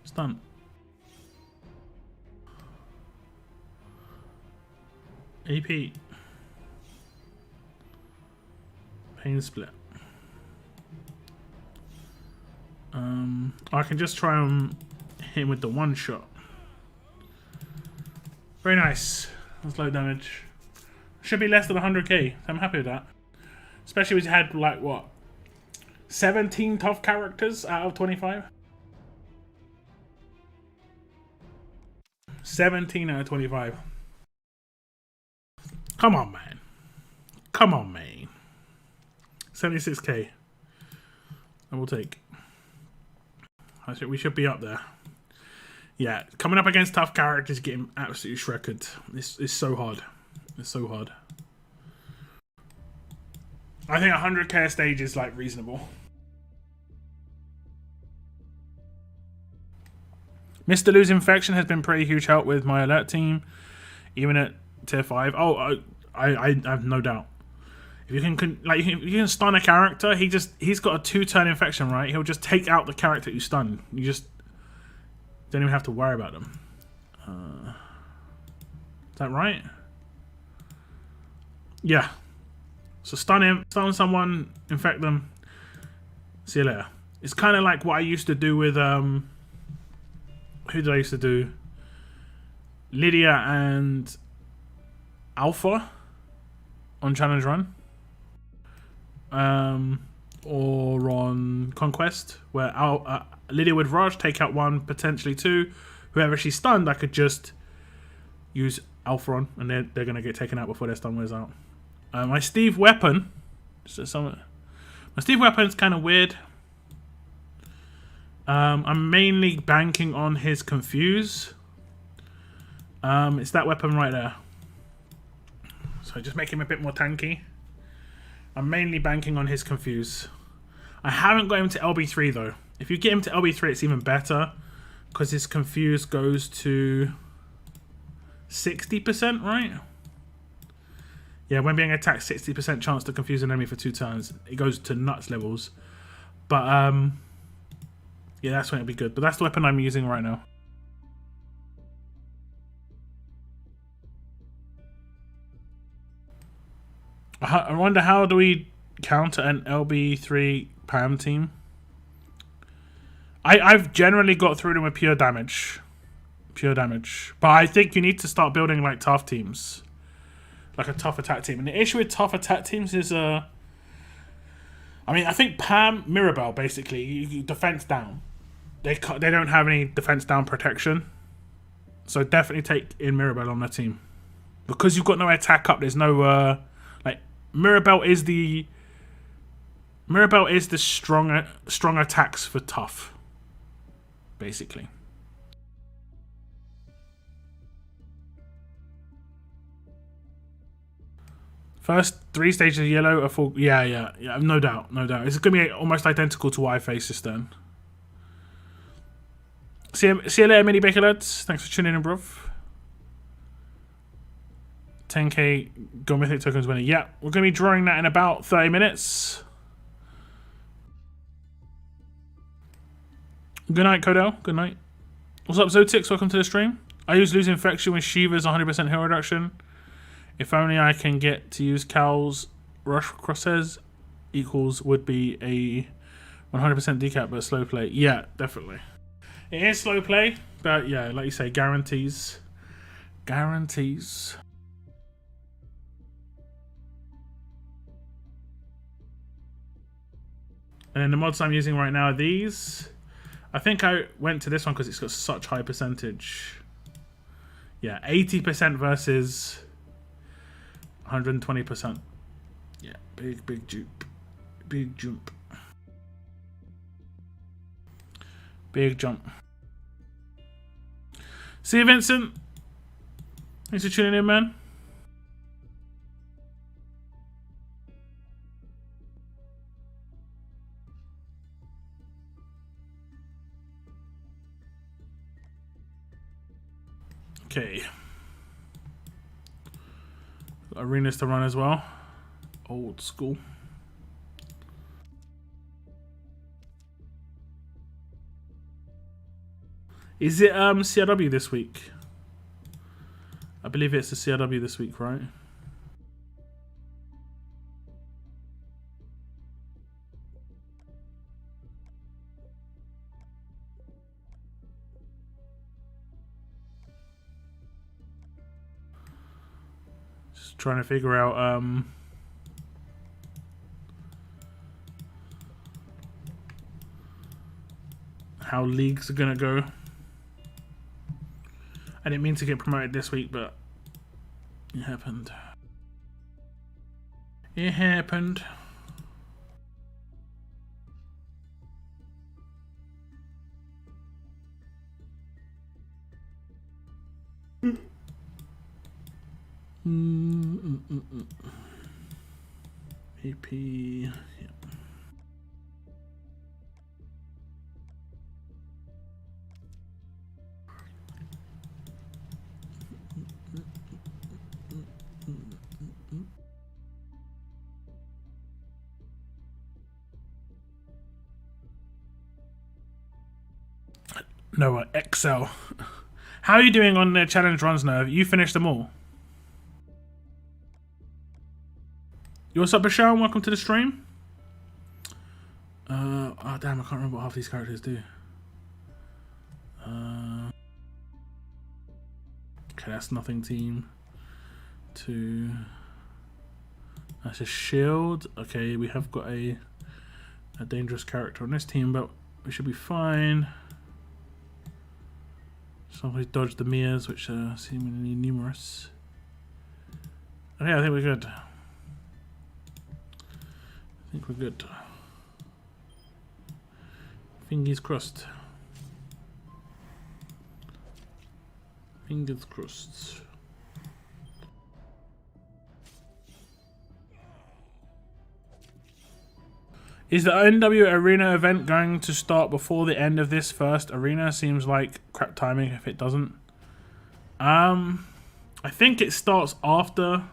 Stun. AP. Pain split. I can just try and hit him with the one shot. Very nice. That's low damage. Should be less than 100k. I'm happy with that. Especially when you had like what? 17 tough characters out of 25? 17 out of 25. Come on, man. Come on, man. 76k. I will take. We should be up there. Yeah, coming up against tough characters, getting absolutely shredded. It's so hard. It's so hard. I think 100k stage is like reasonable. Mr. Lou's infection has been pretty huge help with my alert team, even at tier 5. Oh, I have no doubt. If you can stun a character, he's got a 2-turn infection, right? He'll just take out the character you stun. You just don't even have to worry about them. Is that right? Yeah. So stun him, stun someone, infect them. See you later. It's kind of like what I used to do with who did I used to do? Lydia and Alpha on Challenge Run. Or on Conquest, where Lydia would rush, take out 1, potentially 2. Whoever she stunned, I could just use Alpha on, and they're going to get taken out before their stun wears out. My Steve weapon, my Steve weapon's kind of weird. I'm mainly banking on his Confuse. It's that weapon right there. So just make him a bit more tanky. I'm mainly banking on his Confuse. I haven't got him to LB3 though. If you get him to LB3, it's even better, because his Confuse goes to 60%, right? Yeah, when being attacked, 60% chance to confuse an enemy for 2 turns. It goes to nuts levels. But, yeah, that's when it'll be good. But that's the weapon I'm using right now. I wonder, how do we counter an LB3 Pam team? I've generally got through them with pure damage. Pure damage. But I think you need to start building like tough teams. Like a tough attack team. And the issue with tough attack teams is I mean, I think Pam, Mirabelle, basically, you defense down. They don't have any defense down protection. So definitely take in Mirabelle on their team. Because you've got no attack up, there's no like Mirabelle is the strong attacks for tough. Basically. First 3 stages of yellow are full. Yeah, no doubt. It's going to be almost identical to what I faced just then. See you later, mini baker lads. Thanks for tuning in, bruv. 10k Go Mythic tokens winning. Yeah, we're going to be drawing that in about 30 minutes. Good night, Codell. Good night. What's up, Zotix? Welcome to the stream. I use Lose Infection with Shiva's 100% heal reduction. If only I can get to use Cal's Rush Crosshairs equals would be a 100% decap, but slow play. Yeah, definitely. It is slow play, but yeah, like you say, guarantees. Guarantees. And then the mods I'm using right now are these. I think I went to this one because it's got such high percentage. Yeah, 80% versus 120%. Yeah, big jump. Big jump. Big jump. See you, Vincent. Thanks for tuning in, man. Okay. Arenas to run as well. Old school. Is it CRW this week? I believe it's the CRW this week, right? Just trying to figure out how leagues are gonna go. I didn't mean to get promoted this week, but it happened. It happened. AP. Yeah. No, Excel. How are you doing on the challenge runs now? You finished them all? What's up, Bashar? Welcome to the stream. Oh damn, I can't remember what half these characters do. Okay, that's nothing team. 2. That's a shield. Okay, we have got a dangerous character on this team, but we should be fine. Somebody dodged the mirrors, which are seemingly numerous. Okay, I think we're good. Fingers crossed. Fingers crossed. Is the NW Arena event going to start before the end of this first arena? Seems like crap timing if it doesn't. I think it starts after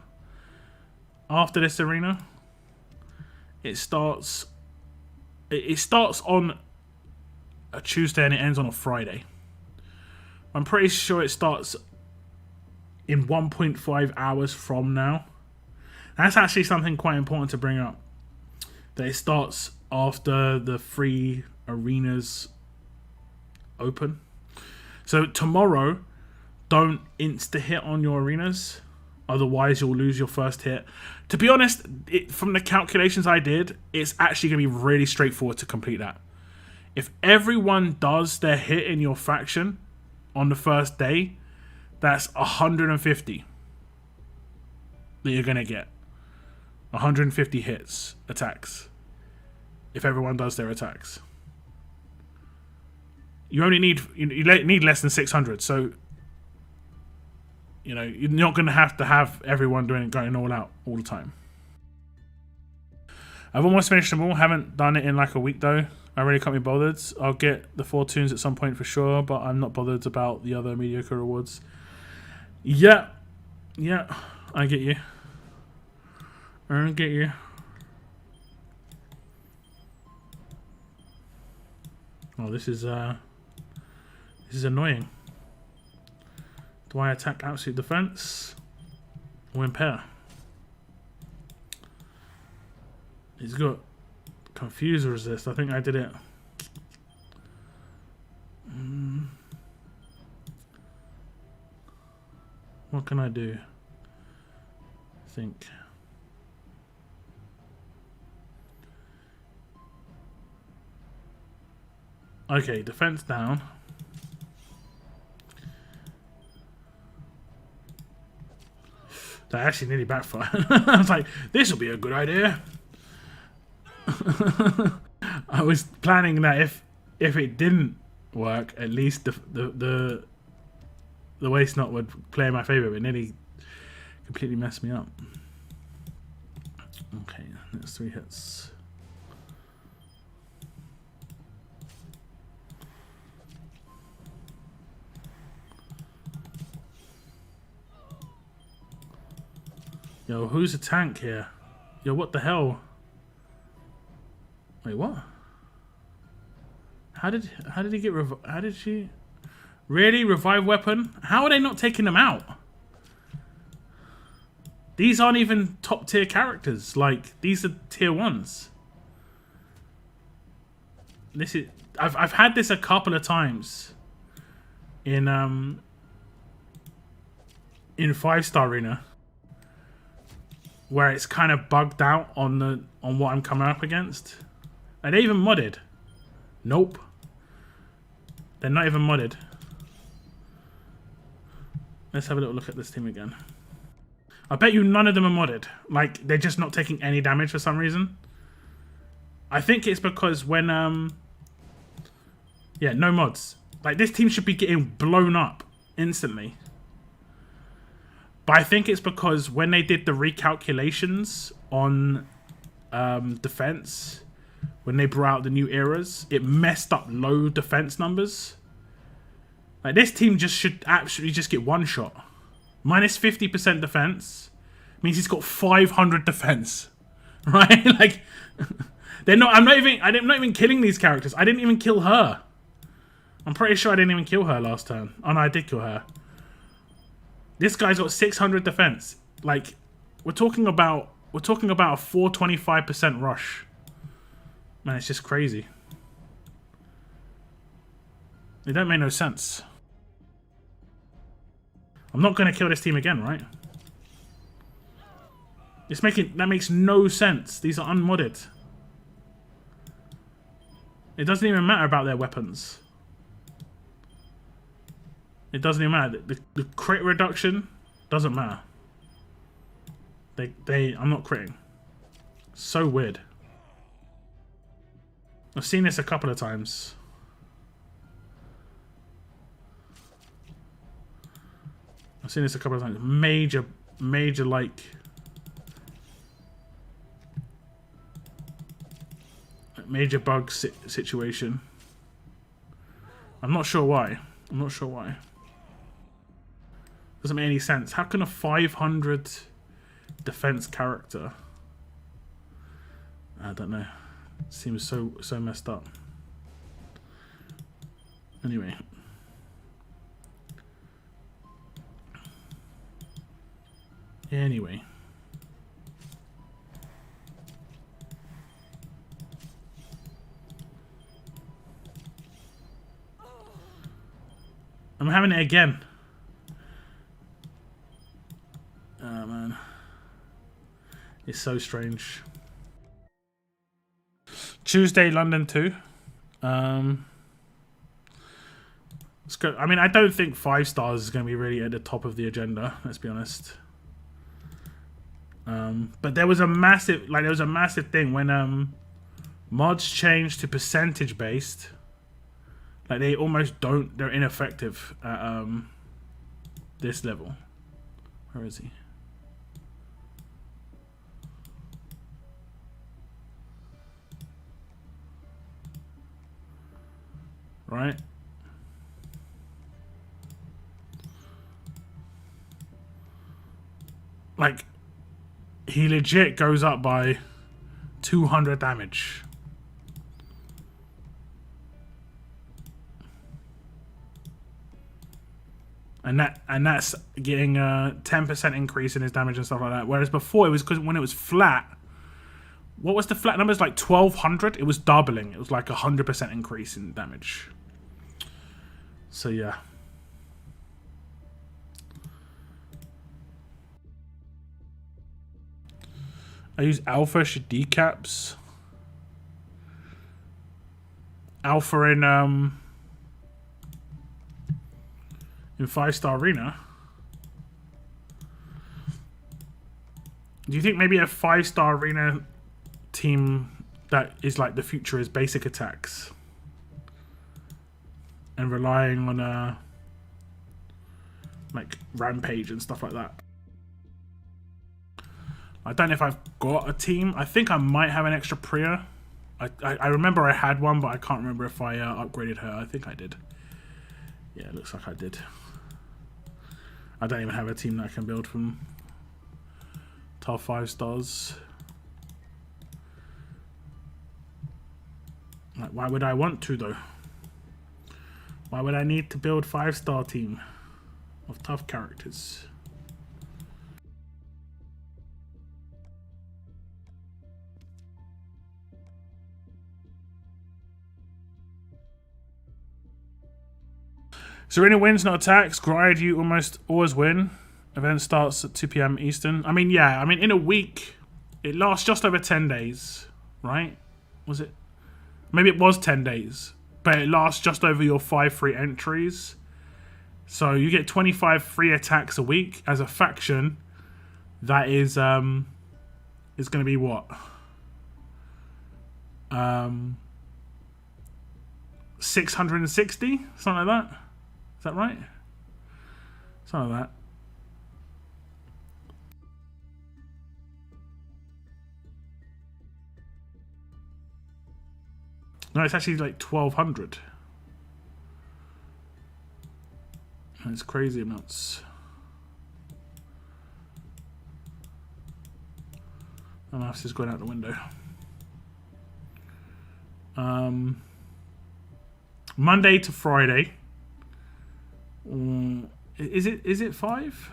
this arena. It starts on a Tuesday and it ends on a Friday. I'm pretty sure it starts in 1.5 hours from now. That's actually something quite important to bring up. That it starts after the 3 arenas open. So tomorrow don't insta hit on your arenas. Otherwise, you'll lose your first hit. To be honest, from the calculations I did, it's actually going to be really straightforward to complete that. If everyone does their hit in your faction on the first day, that's 150 that you're going to get. 150 hits, attacks. If everyone does their attacks. You only need, you need less than 600, so you know, you're not going to have everyone going all out all the time. I've almost finished them all. Haven't done it in like a week though. I really can't be bothered. I'll get the 4 tunes at some point for sure, but I'm not bothered about the other mediocre rewards. Yeah, I get you. I get you. Oh, this is annoying. Do I attack absolute defense or impair? He's got confuse resist. I think I did it. What can I do? I think. Okay, defense down. That actually nearly backfired. I was like, this will be a good idea. I was planning that if it didn't work, at least the waste knot would play in my favour, but it nearly completely messed me up. Okay, that's 3 hits. Yo, who's a tank here? Yo, what the hell? Wait, what? How did he get how did she really revive weapon? How are they not taking them out? These aren't even top tier characters. Like, these are tier 1s. This is I've had this a couple of times in 5-star arena, where it's kind of bugged out on what I'm coming up against. Are they even modded? Nope. They're not even modded. Let's have a little look at this team again. I bet you none of them are modded. Like, they're just not taking any damage for some reason. I think it's because when yeah, no mods. Like, this team should be getting blown up instantly. But I think it's because when they did the recalculations on defense, when they brought out the new eras, it messed up low defense numbers. Like, this team just should absolutely just get one shot. Minus 50% defense means he's got 500 defense, right? Like, they're not. I'm not even killing these characters. I didn't even kill her. I'm pretty sure I didn't even kill her last turn. Oh no, I did kill her. This guy's got 600 defense. Like, we're talking about a 425% rush. Man, it's just crazy. It don't make no sense. I'm not gonna kill this team again, right? That makes no sense. These are unmodded. It doesn't even matter about their weapons. It doesn't even matter. The crit reduction doesn't matter. I'm not critting. So weird. I've seen this a couple of times. Major like major bug situation. I'm not sure why. Doesn't make any sense. How can a 500 defense character? I don't know. Seems so messed up. Anyway. I'm having it again. It's so strange. Tuesday, London 2. Let's go. I mean, I don't think 5 stars is going to be really at the top of the agenda. Let's be honest. But there was a massive, thing when mods changed to percentage based. Like they almost don't. They're ineffective at this level. Where is he? Right. Like, he legit goes up by 200 damage. And that's getting a 10% increase in his damage and stuff like that. Whereas before, it was because when it was flat, what was the flat numbers? Like 1200? It was doubling. It was like 100% increase in damage. So yeah. I use alpha decaps. Alpha in 5-star arena. Do you think maybe a 5-star arena team that is like the future is basic attacks and relying on like rampage and stuff like that? I don't know if I've got a team. I think I might have an extra Priya. I remember I had one, but I can't remember if I upgraded her. I think I did. Yeah, it looks like I did. I don't even have a team that I can build from top 5 stars. Like, why would I want to though? Why would I need to build 5-star team of tough characters? So arena wins, not attacks. Grind, you almost always win. Event starts at 2 PM Eastern. I mean, yeah. I mean, in a week, it lasts just over 10 days, right? Was it? Maybe it was 10 days. But it lasts just over your 5 free entries. So you get 25 free attacks a week as a faction. That is going to be what? 660? Something like that? Is that right? Something like that. No, it's actually like 1200. It's crazy amounts. My mouse is going out the window. Monday to Friday. Is it 5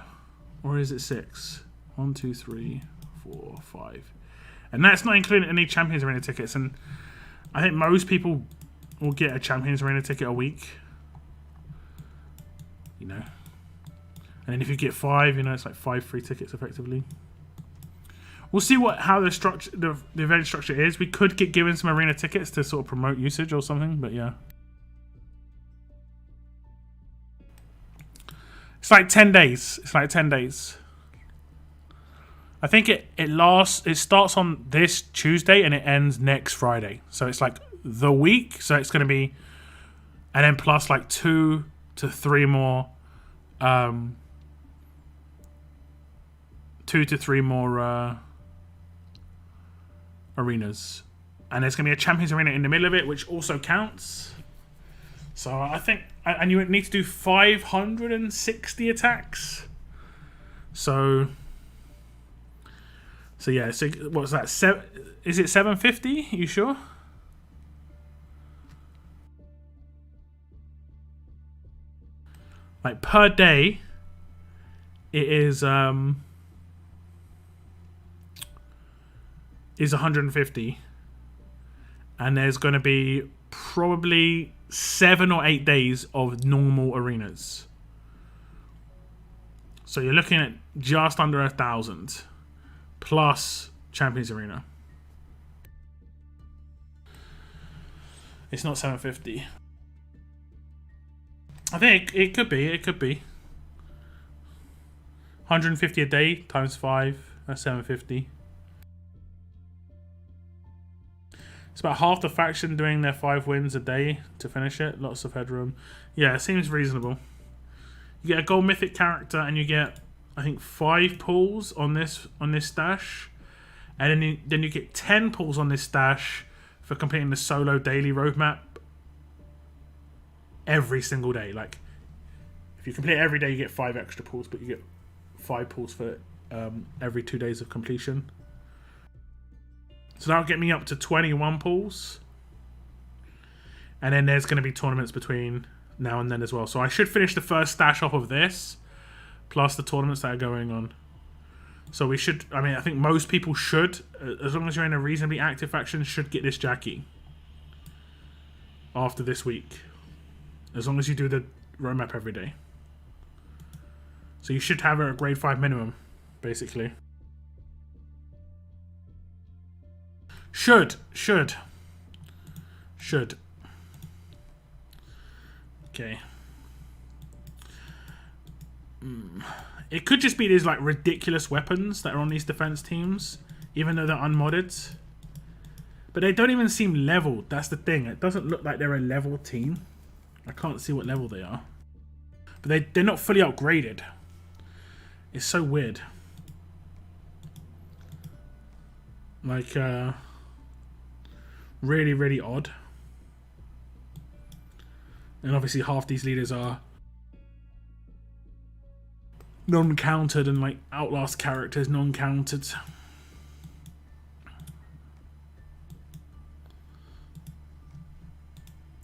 or is it 6? 1, 2, 3, 4, 5, and that's not including any Champions Arena tickets. And I think most people will get a Champions Arena ticket a week. You know, and then if you get 5, you know, it's like 5 free tickets effectively. We'll see how the structure, the event structure is. We could get given some arena tickets to sort of promote usage or something, but yeah. It's like 10 days. It's like 10 days. I think it starts on this Tuesday and it ends next Friday. So it's like the week. So it's going to be, and then plus like 2 to 3 more, 2 to 3 more arenas. And there's going to be a Champions Arena in the middle of it, which also counts. So I think, and you need to do 560 attacks. So yeah. So what's that? Is it 750? You sure? Like per day, it is 150, and there's going to be probably 7 or 8 days of normal arenas. So you're looking at just under 1,000 plus Champions Arena. It's not 750. I think it could be. It could be. 150 a day times 5. That's 750. It's about half the faction doing their 5 wins a day to finish it. Lots of headroom. Yeah, it seems reasonable. You get a gold mythic character and you get, I think, 5 pulls on this stash, and then you get 10 pulls on this stash for completing the solo daily roadmap every single day. Like, if you complete it every day, you get 5 extra pulls, but you get 5 pulls for every 2 days of completion. So that'll get me up to 21 pulls. And then there's going to be tournaments between now and then as well. So I should finish the first stash off of this, plus the tournaments that are going on. So we should, I mean, I think most people should, as long as you're in a reasonably active faction, should get this Jacki after this week. As long as you do the roadmap every day. So you should have her at grade 5 minimum, basically. Should. Okay. It could just be these like ridiculous weapons that are on these defense teams, even though they're unmodded. But they don't even seem leveled. That's the thing. It doesn't look like they're a level team. I can't see what level they are. But they're not fully upgraded. It's so weird. Like, really, really odd. And obviously half these leaders are non-countered, and like Outlast characters non-countered.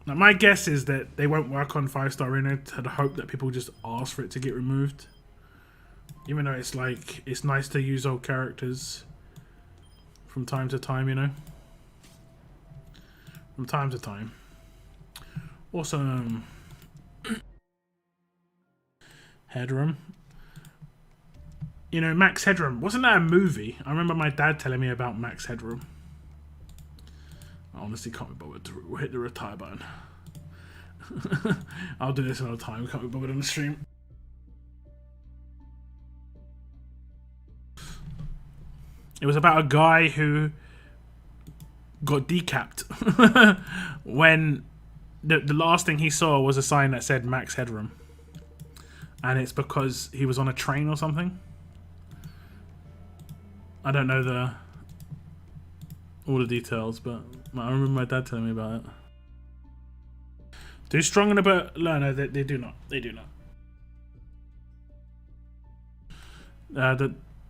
Now my guess is that they won't work on 5-star arena to the hope that people just ask for it to get removed. Even though it's like, it's nice to use old characters from time to time, you know? From time to time. Also, Headroom. You know, Max Headroom. Wasn't that a movie? I remember my dad telling me about Max Headroom. I honestly can't be bothered to hit the retire button. I'll do this another time. Can't be bothered on the stream. It was about a guy who got decapped when the last thing he saw was a sign that said Max Headroom. And it's because he was on a train or something. I don't know all the details, but I remember my dad telling me about it. Do strong and about no, they do not. They do not.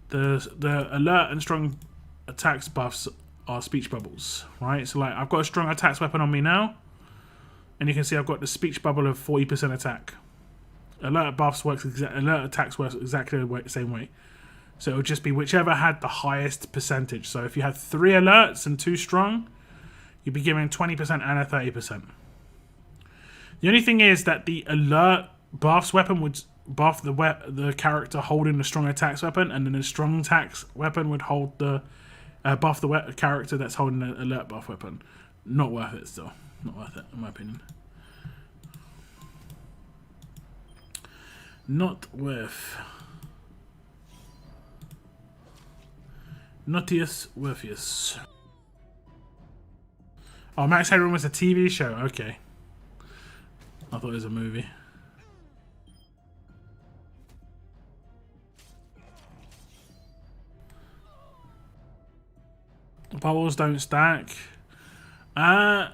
The alert and strong attacks buffs are speech bubbles, right? So like I've got a strong attacks weapon on me now, and you can see I've got the speech bubble of 40% attack. Alert buffs alert attacks works exactly the same way. So it would just be whichever had the highest percentage. So if you had 3 alerts and 2 strong, you'd be giving 20% and a 30%. The only thing is that the alert buffs weapon would buff the character holding the strong attacks weapon, and then the strong attacks weapon would hold the buff the character that's holding the alert buff weapon. Not worth it still. Not worth it, in my opinion. Not worth. Nuttius worthius. Oh, Max Headroom was a TV show. Okay. I thought it was a movie. Bubbles don't stack. I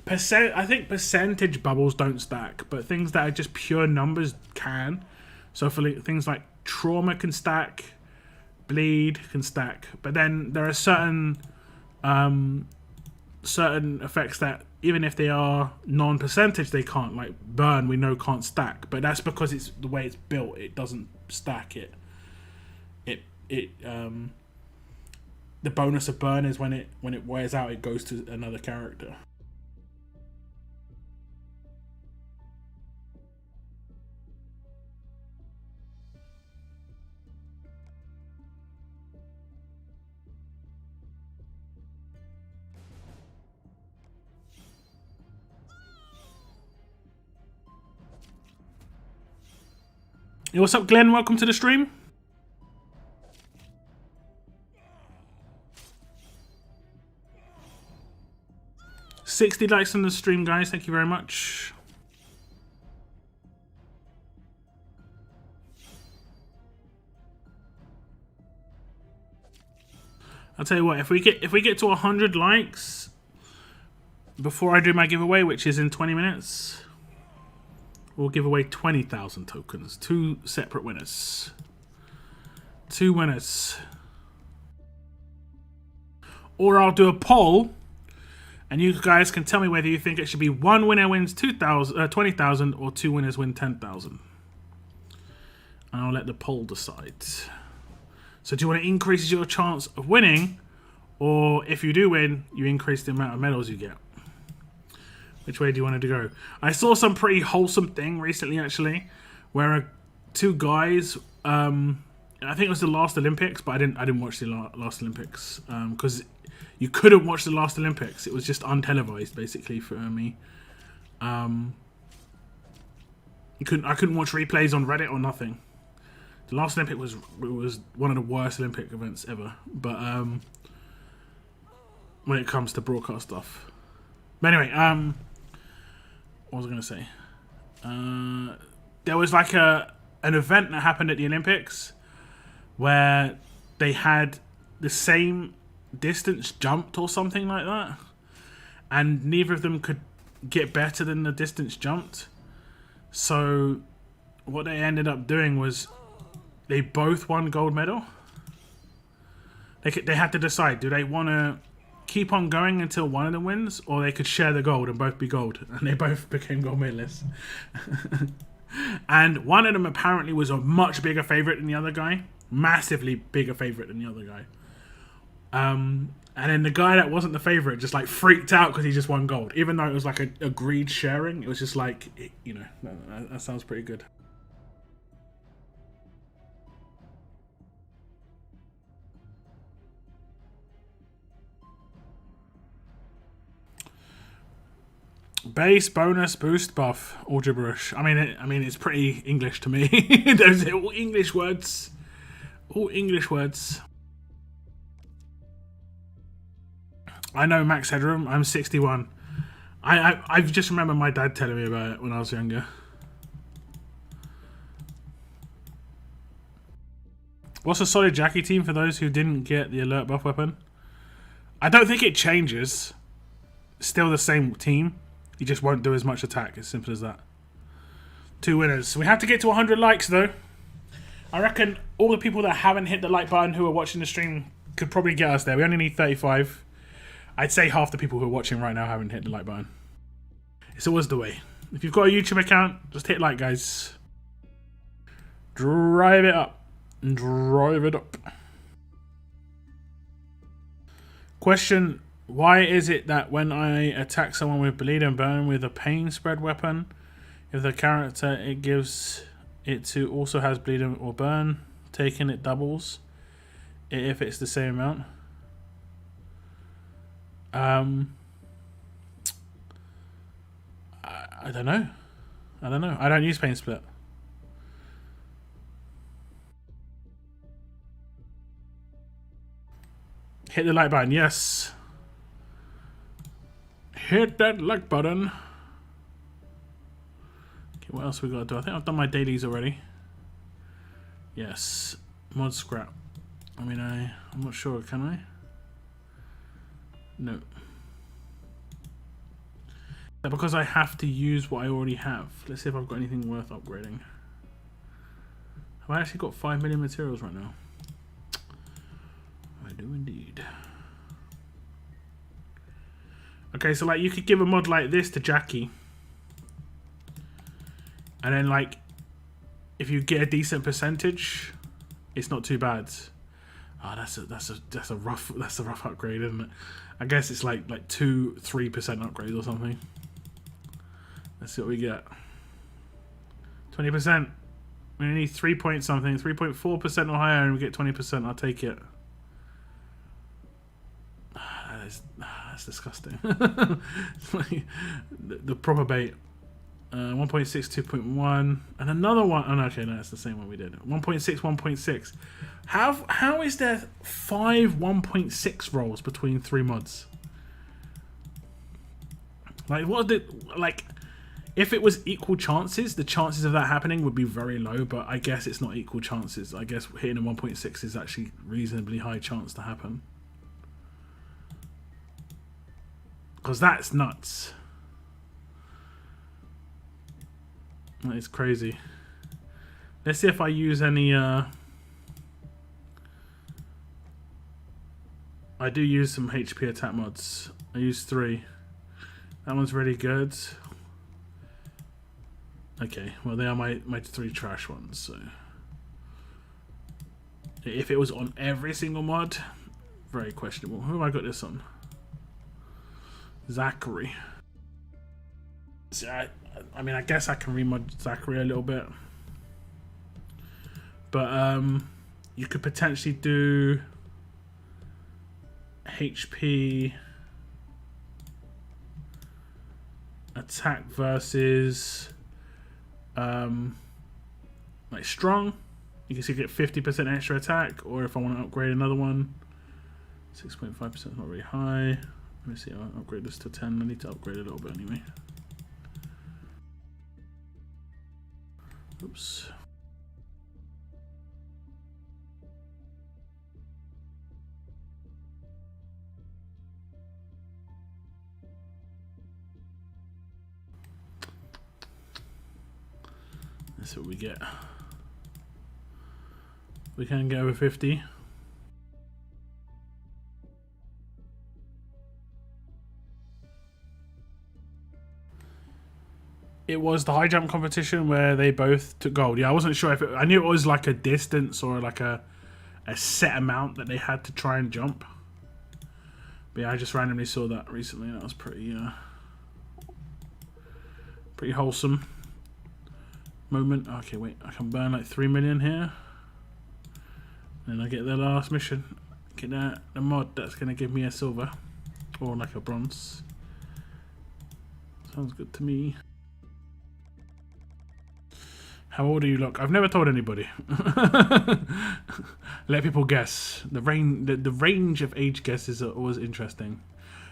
think percentage bubbles don't stack, but things that are just pure numbers can. So for things like trauma can stack, bleed can stack, but then there are certain effects that even if they are non-percentage, they can't. Like burn, we know can't stack, but that's because it's the way it's built. It doesn't stack it. The bonus of burn is when it wears out, it goes to another character. Hey, what's up, Glenn? Welcome to the stream. $60 likes on the stream, guys. Thank you very much. I'll tell you what, if we get to 100 likes before I do my giveaway, which is in 20 minutes, we'll give away 20,000 tokens. 2 separate winners. 2 winners. Or I'll do a poll, and you guys can tell me whether you think it should be 1 winner wins 20,000 or 2 winners win 10,000. And I'll let the poll decide. So do you want to increase your chance of winning, or if you do win, you increase the amount of medals you get? Which way do you want to go? I saw some pretty wholesome thing recently, actually, where 2 guys, I think it was the last Olympics, but I didn't watch the last Olympics because you couldn't watch the last Olympics. It was just untelevised, basically, for me. I couldn't watch replays on Reddit or nothing. The last Olympic was one of the worst Olympic events ever. But when it comes to broadcast stuff. But anyway, what was I going to say? There was like an event that happened at the Olympics where they had the same distance jumped or something like that, and neither of them could get better than the distance jumped. So what they ended up doing was they both won gold medal. They had to decide, do they want to keep on going until one of them wins, or they could share the gold and both be gold, and they both became gold medalists. And one of them apparently was a much bigger favorite than the other guy, massively bigger favorite than the other guy. And then the guy that wasn't the favorite just like freaked out because he just won gold, even though it was like a agreed sharing. It was just like, you know, that sounds pretty good. Base, bonus, boost, buff, all gibberish. I mean, it's pretty English to me. Those are all English words. All English words. I know max headroom. I'm 61. I just remember my dad telling me about it when I was younger. What's a solid Jacki team for those who didn't get the alert buff weapon? I don't think it changes. Still the same team. You just won't do as much attack. As simple as that. 2 winners. We have to get to 100 likes though. I reckon all the people that haven't hit the like button who are watching the stream could probably get us there. We only need 35. I'd say half the people who are watching right now haven't hit the like button. It's always the way. If you've got a YouTube account, just hit like, guys. Drive it up. Drive it up. Question: why is it that when I attack someone with bleed and burn with a pain spread weapon, if the character it gives it to also has bleed or burn, taking it doubles if it's the same amount? I don't know. I don't know. I don't use pain split. Hit the like button, yes. Hit that like button. Okay, what else we got to do? I think I've done my dailies already. Yes. Mod scrap. I mean, I'm not sure, can I? No. Because I have to use what I already have. Let's see if I've got anything worth upgrading. Have I actually got 5 million materials right now? I do indeed. Okay, so like you could give a mod like this to Jacki, and then like if you get a decent percentage, it's not too bad. Oh, that's a rough upgrade, isn't it? I guess it's like 2-3% upgrade or something. Let's see what we get. 20%. We need 3 point something, 3.4% or higher, and we get 20%. I'll take it. That's disgusting. The proper bait. 1.6, 2.1, and another one. Oh no, okay, no, it's the same one we did. 1.6, 1.6. How is there 5 1.6 rolls between 3 mods? Like, what did, like, if it was equal chances, the chances of that happening would be very low, but I guess it's not equal chances. I guess hitting a 1.6 is actually reasonably high chance to happen. Because that's nuts. That is crazy. Let's see if I use any, I do use some HP attack mods. I use 3. That one's really good. Okay, well they are my 3 trash ones, so. If it was on every single mod, very questionable. Who have I got this on? Zachary. See, I mean, I guess I can remod Zachary a little bit. But, you could potentially do HP attack versus like strong. You can see you get 50% extra attack, or if I want to upgrade another one, 6.5% not really high. Let me see, I'll upgrade this to 10. I need to upgrade a little bit anyway. Oops. That's what we get. We can get over 50. It was the high jump competition where they both took gold. Yeah, I wasn't sure if I knew it was like a distance or like a set amount that they had to try and jump. But yeah, I just randomly saw that recently. That was pretty wholesome moment. Okay, wait, I can burn like 3 million here. And I get the last mission. Get that, the mod that's gonna give me a silver. Or like a bronze. Sounds good to me. How old do you look? I've never told anybody. Let people guess. The range of age guesses are always interesting.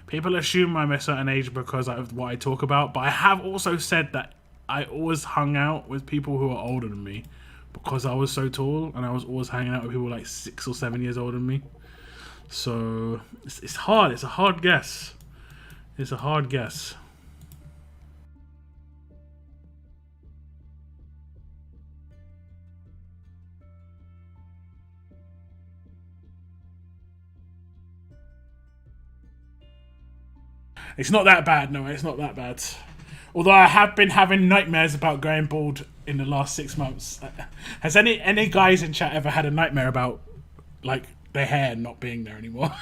People assume I'm a certain age because of what I talk about, but I have also said that I always hung out with people who are older than me because I was so tall, and I was always hanging out with people like 6 or 7 years older than me. So it's hard. It's a hard guess. It's a hard guess. It's not that bad, no, it's not that bad. Although I have been having nightmares about going bald in the last 6 months. Has any guys in chat ever had a nightmare about, like, their hair not being there anymore?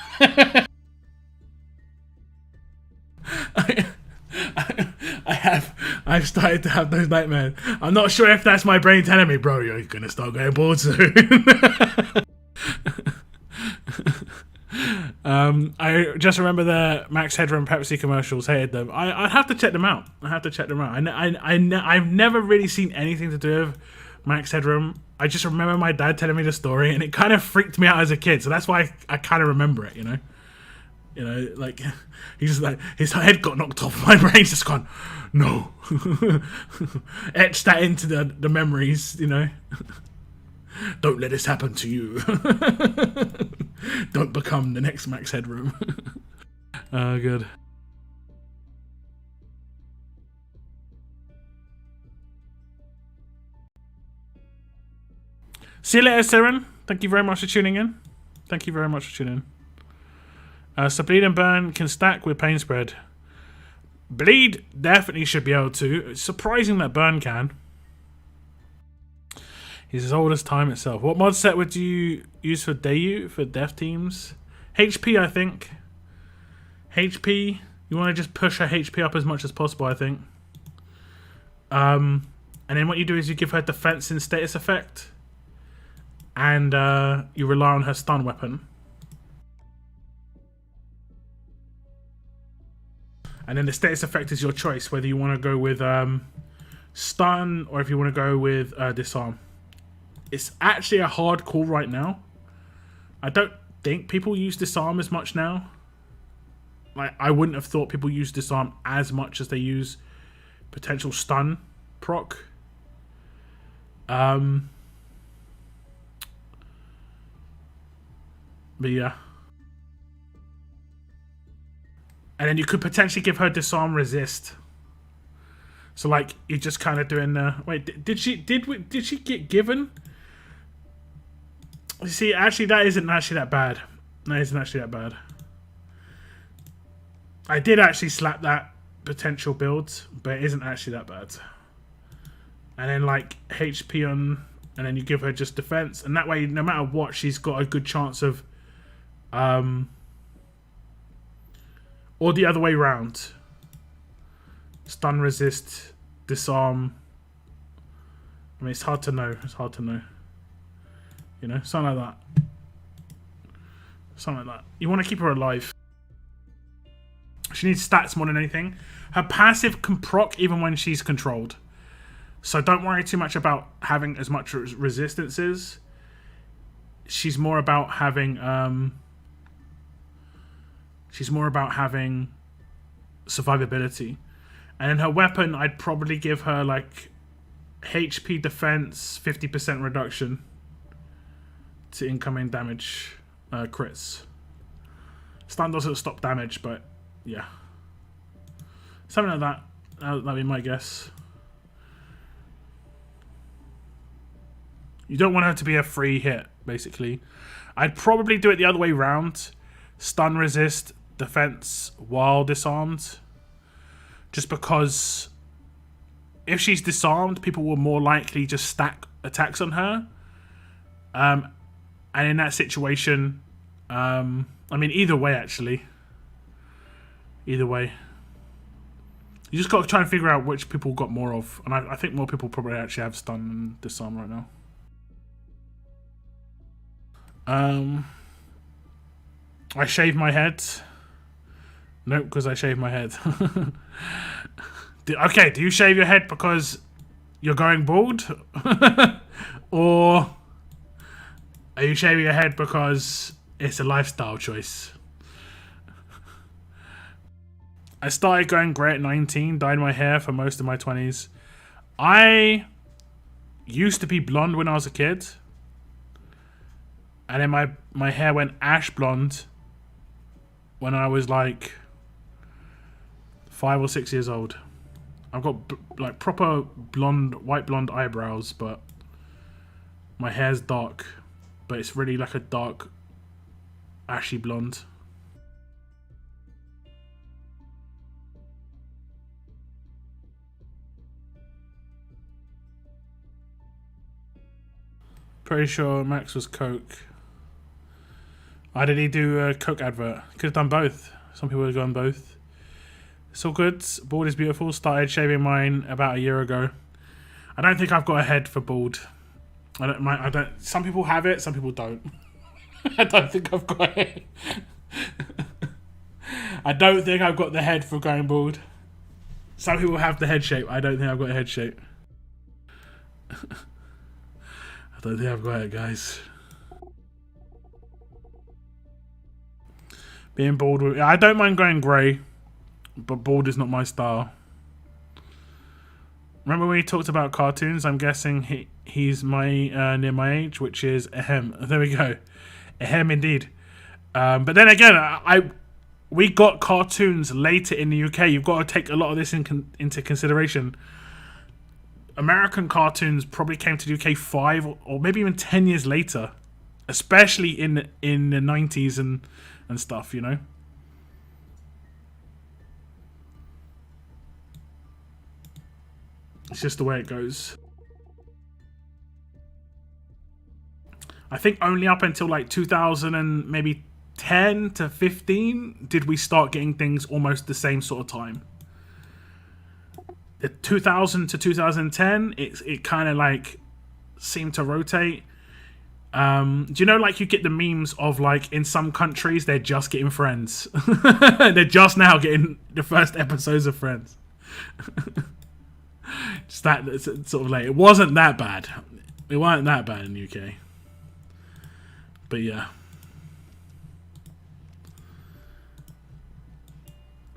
I've started to have those nightmares. I'm not sure if that's my brain telling me, bro, you're gonna start going bald soon. I just remember the Max Headroom Pepsi commercials. Hated them. I'd have to check them out. I've never really seen anything to do with Max Headroom. I just remember my dad telling me the story, and it kind of freaked me out as a kid. So that's why I kind of remember it. You know, like he's like his head got knocked off. My brain's just gone. No, etch that into the memories. You know. Don't let this happen to you. Don't become the next Max Headroom. Oh, good. See you later, Siren. Thank you very much for tuning in. Thank you very much for tuning in. So Bleed and Burn can stack with Pain Spread. Bleed definitely should be able to. It's surprising that Burn can. He's as old as time itself. What mod set would you use for Dayu, for dev teams? HP, I think. HP. You want to just push her HP up as much as possible, I think. And then what you do is you give her defense and status effect. And you rely on her stun weapon. And then the status effect is your choice, whether you want to go with stun, or if you want to go with disarm. It's actually a hard call right now. I don't think people use disarm as much now. Like, I wouldn't have thought people use disarm as much as they use potential stun proc. But yeah. And then you could potentially give her disarm resist. So like you're just kind of doing the wait. Did she get given? You see, actually that isn't actually that bad. That isn't actually that bad. I did actually slap that potential build, but it isn't actually that bad. And then like HP on, and then you give her just defense, and that way, no matter what, she's got a good chance of, or the other way round. Stun, resist, disarm. I mean, it's hard to know. It's hard to know. You know, something like that. Something like that. You want to keep her alive. She needs stats more than anything. Her passive can proc even when she's controlled. So don't worry too much about having as much resistances. She's more about having survivability. And in her weapon, I'd probably give her like HP defense, 50% reduction to incoming damage crits. Stun doesn't stop damage, but yeah. Something like that. That'd be my guess. You don't want her to be a free hit, basically. I'd probably do it the other way round. Stun resist, defense while disarmed. Just because if she's disarmed, people will more likely just stack attacks on her. And in that situation, I mean, either way, actually. Either way. You just got to try and figure out which people got more of. And I think more people probably actually have stun and disarm right now. I shave my head. Nope, because I shave my head. Okay, do you shave your head because you're going bald? Or are you shaving your head because it's a lifestyle choice? I started going grey at 19, dyed my hair for most of my 20s. I used to be blonde when I was a kid. And then my hair went ash blonde when I was like 5 or 6 years old. I've got like proper blonde, white blonde eyebrows, but my hair's dark. But it's really like a dark, ashy blonde. Pretty sure Max was Coke. Why did he do a Coke advert? Could have done both. Some people have gone both. It's all good. Bald is beautiful. Started shaving mine about a year ago. I don't think I've got a head for bald. I don't. Some people have it. Some people don't. I don't think I've got it. I don't think I've got the head for going bald. Some people have the head shape. I don't think I've got a head shape. I don't think I've got it, guys. Being bald, I don't mind going grey, but bald is not my style. Remember when we talked about cartoons? I'm guessing he's my near my age, which is ahem. There we go, ahem indeed. But then again, we got cartoons later in the UK. You've got to take a lot of this into consideration. American cartoons probably came to the UK 5 or maybe even 10 years later, especially in the 90s and stuff, you know. It's just the way it goes. I think only up until like 2000 and maybe 10 to 15 did we start getting things almost the same sort of time. The 2000 to 2010, it kind of like seemed to rotate. Do you know, like, you get the memes of like in some countries they're just getting Friends. They're just now getting the first episodes of Friends. Just that sort of late. It wasn't that bad. It wasn't that bad in the UK. But yeah.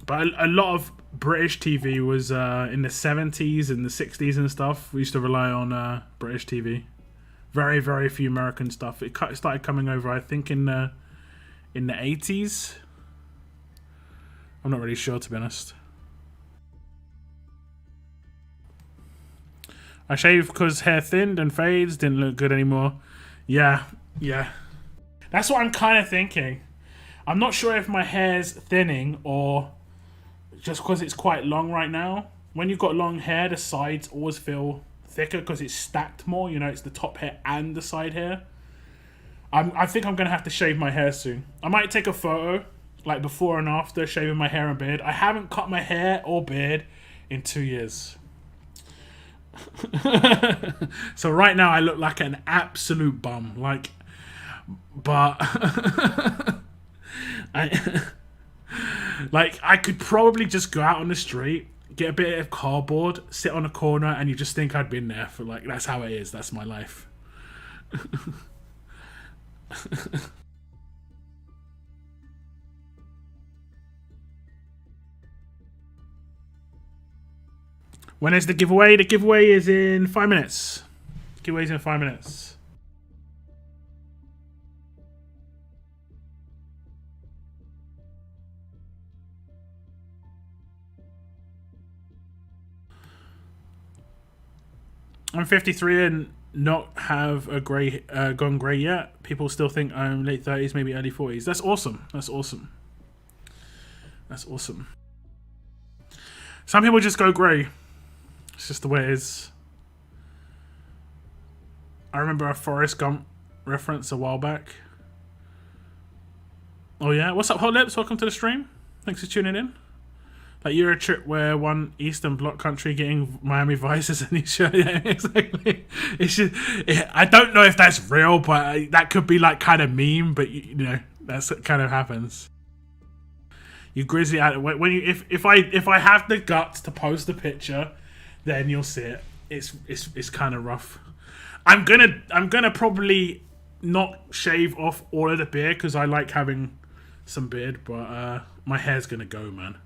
But a lot of British TV was in the 70s and the 60s and stuff. We used to rely on British TV. Very, very few American stuff. It started coming over, I think, in the 80s. I'm not really sure, to be honest. I shaved because hair thinned and fades. Didn't look good anymore. Yeah, yeah. That's what I'm kind of thinking. I'm not sure if my hair's thinning or just because it's quite long right now. When you've got long hair, the sides always feel thicker because it's stacked more. You know, it's the top hair and the side hair. I think I'm going to have to shave my hair soon. I might take a photo, like before and after, shaving my hair and beard. I haven't cut my hair or beard in 2 years. So right now I look like an absolute bum. Like, but I could probably just go out on the street, get a bit of cardboard, sit on a corner, and you just think I'd been there for like, that's how it is. That's my life. When is the giveaway? The giveaway is in 5 minutes. Giveaway's in 5 minutes. I'm 53 and not have a grey, gone grey yet. People still think I'm late 30s, maybe early 40s. That's awesome. That's awesome. That's awesome. Some people just go grey. It's just the way it is. I remember a Forrest Gump reference a while back. Oh yeah, what's up, Hot Lips? Welcome to the stream. Thanks for tuning in. Like Euro trip where one Eastern Bloc country getting Miami Vice as a new show. Yeah, exactly. It's just, I don't know if that's real, but that could be like kind of meme. But you know, that's what kind of happens. You grizzly out when you if I have the guts to post the picture, then you'll see it. It's kind of rough. I'm gonna probably not shave off all of the beard because I like having some beard, but my hair's gonna go, man.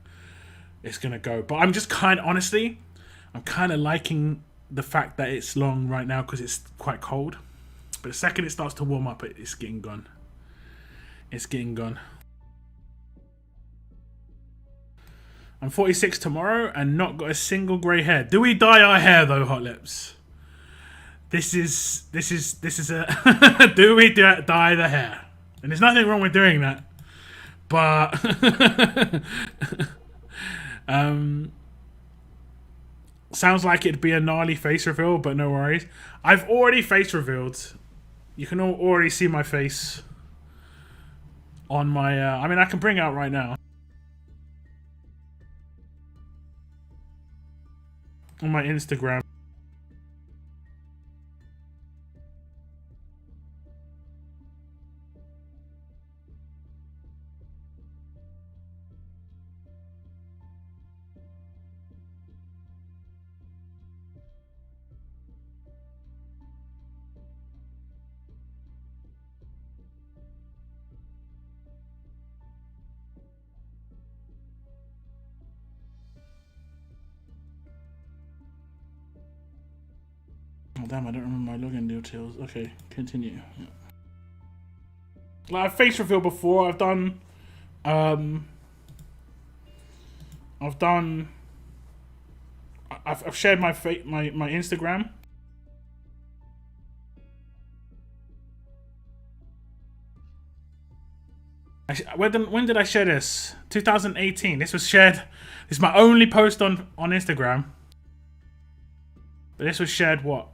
It's gonna go. But I'm just honestly, I'm kind of liking the fact that it's long right now because it's quite cold. But the second it starts to warm up, it's getting gone. It's getting gone. I'm 46 tomorrow and not got a single grey hair. Do we dye our hair though, Hot Lips? This is a do we dye the hair? And there's nothing wrong with doing that. But sounds like it'd be a gnarly face reveal, but no worries. I've already face revealed. You can already see my face on my I mean, I can bring it out right now. On my Instagram. Oh, damn, I don't remember my login details. Okay, continue. Yeah. Like, I've face reveal before. I've done I've shared my my Instagram. When did I share this? 2018. This was shared. This is my only post on Instagram. But this was shared what?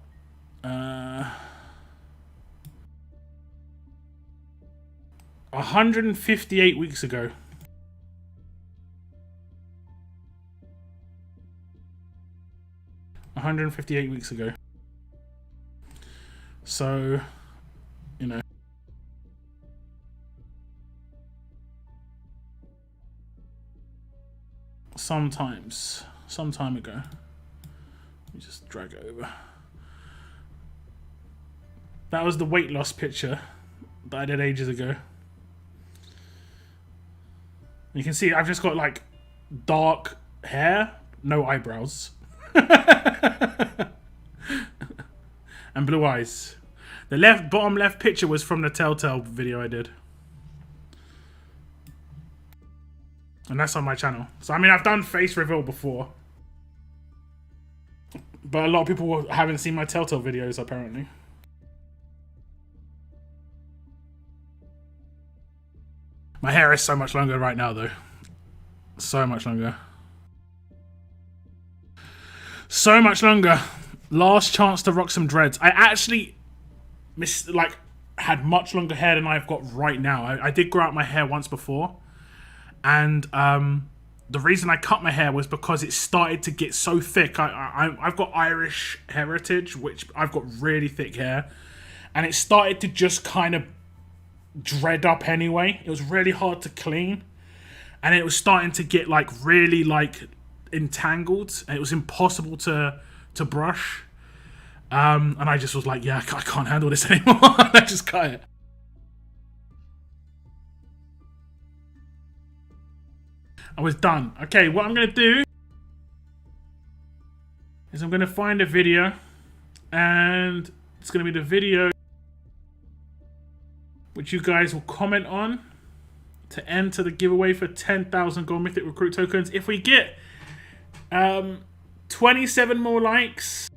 158 weeks ago. So, you know. Some time ago. Let me just drag it over. That was the weight loss picture that I did ages ago. You can see I've just got like dark hair, no eyebrows. And blue eyes. The bottom left picture was from the Telltale video I did. And that's on my channel. So I mean, I've done face reveal before. But a lot of people haven't seen my Telltale videos apparently. My hair is so much longer right now though. So much longer. So much longer. Last chance to rock some dreads. I actually had much longer hair than I've got right now. I did grow out my hair once before. And the reason I cut my hair was because it started to get so thick. I've got Irish heritage, which I've got really thick hair. And it started to just kind of dread up anyway. It was really hard to clean. And it was starting to get like really like entangled. And it was impossible to brush. And I just was like, yeah, I can't handle this anymore. I just cut it. I was done. Okay, what I'm going to do is I'm going to find a video. And it's going to be the video which you guys will comment on to enter the giveaway for 10,000 Gold Mythic Recruit tokens. If we get 27 more likes,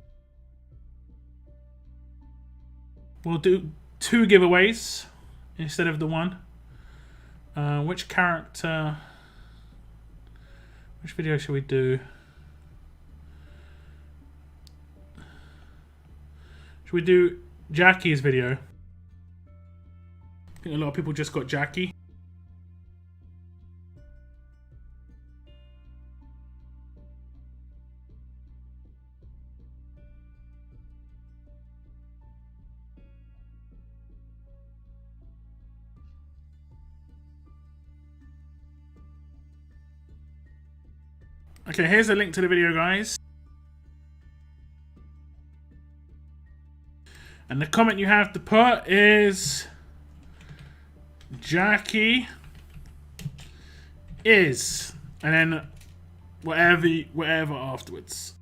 we'll do 2 giveaways instead of the 1. Which character... Which video should we do? Should we do Jacki's video? I think a lot of people just got Jacki. Okay, here's a link to the video, guys. And the comment you have to put is Jacki is, and then whatever afterwards.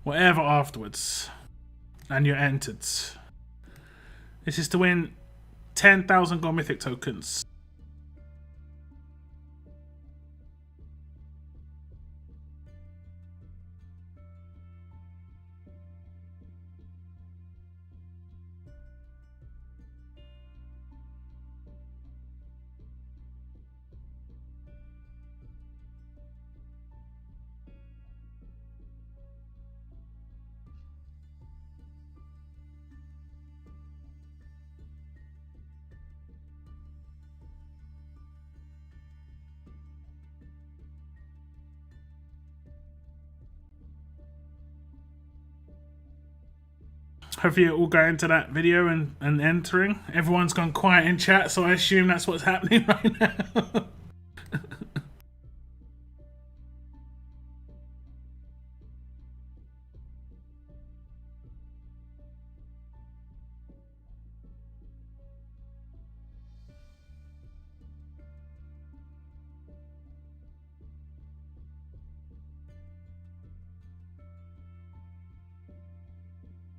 Whatever afterwards. And you're entered. This is to win 10,000 Gold Mythic tokens. Hopefully it will go into that video and entering. Everyone's gone quiet in chat, so I assume that's what's happening right now.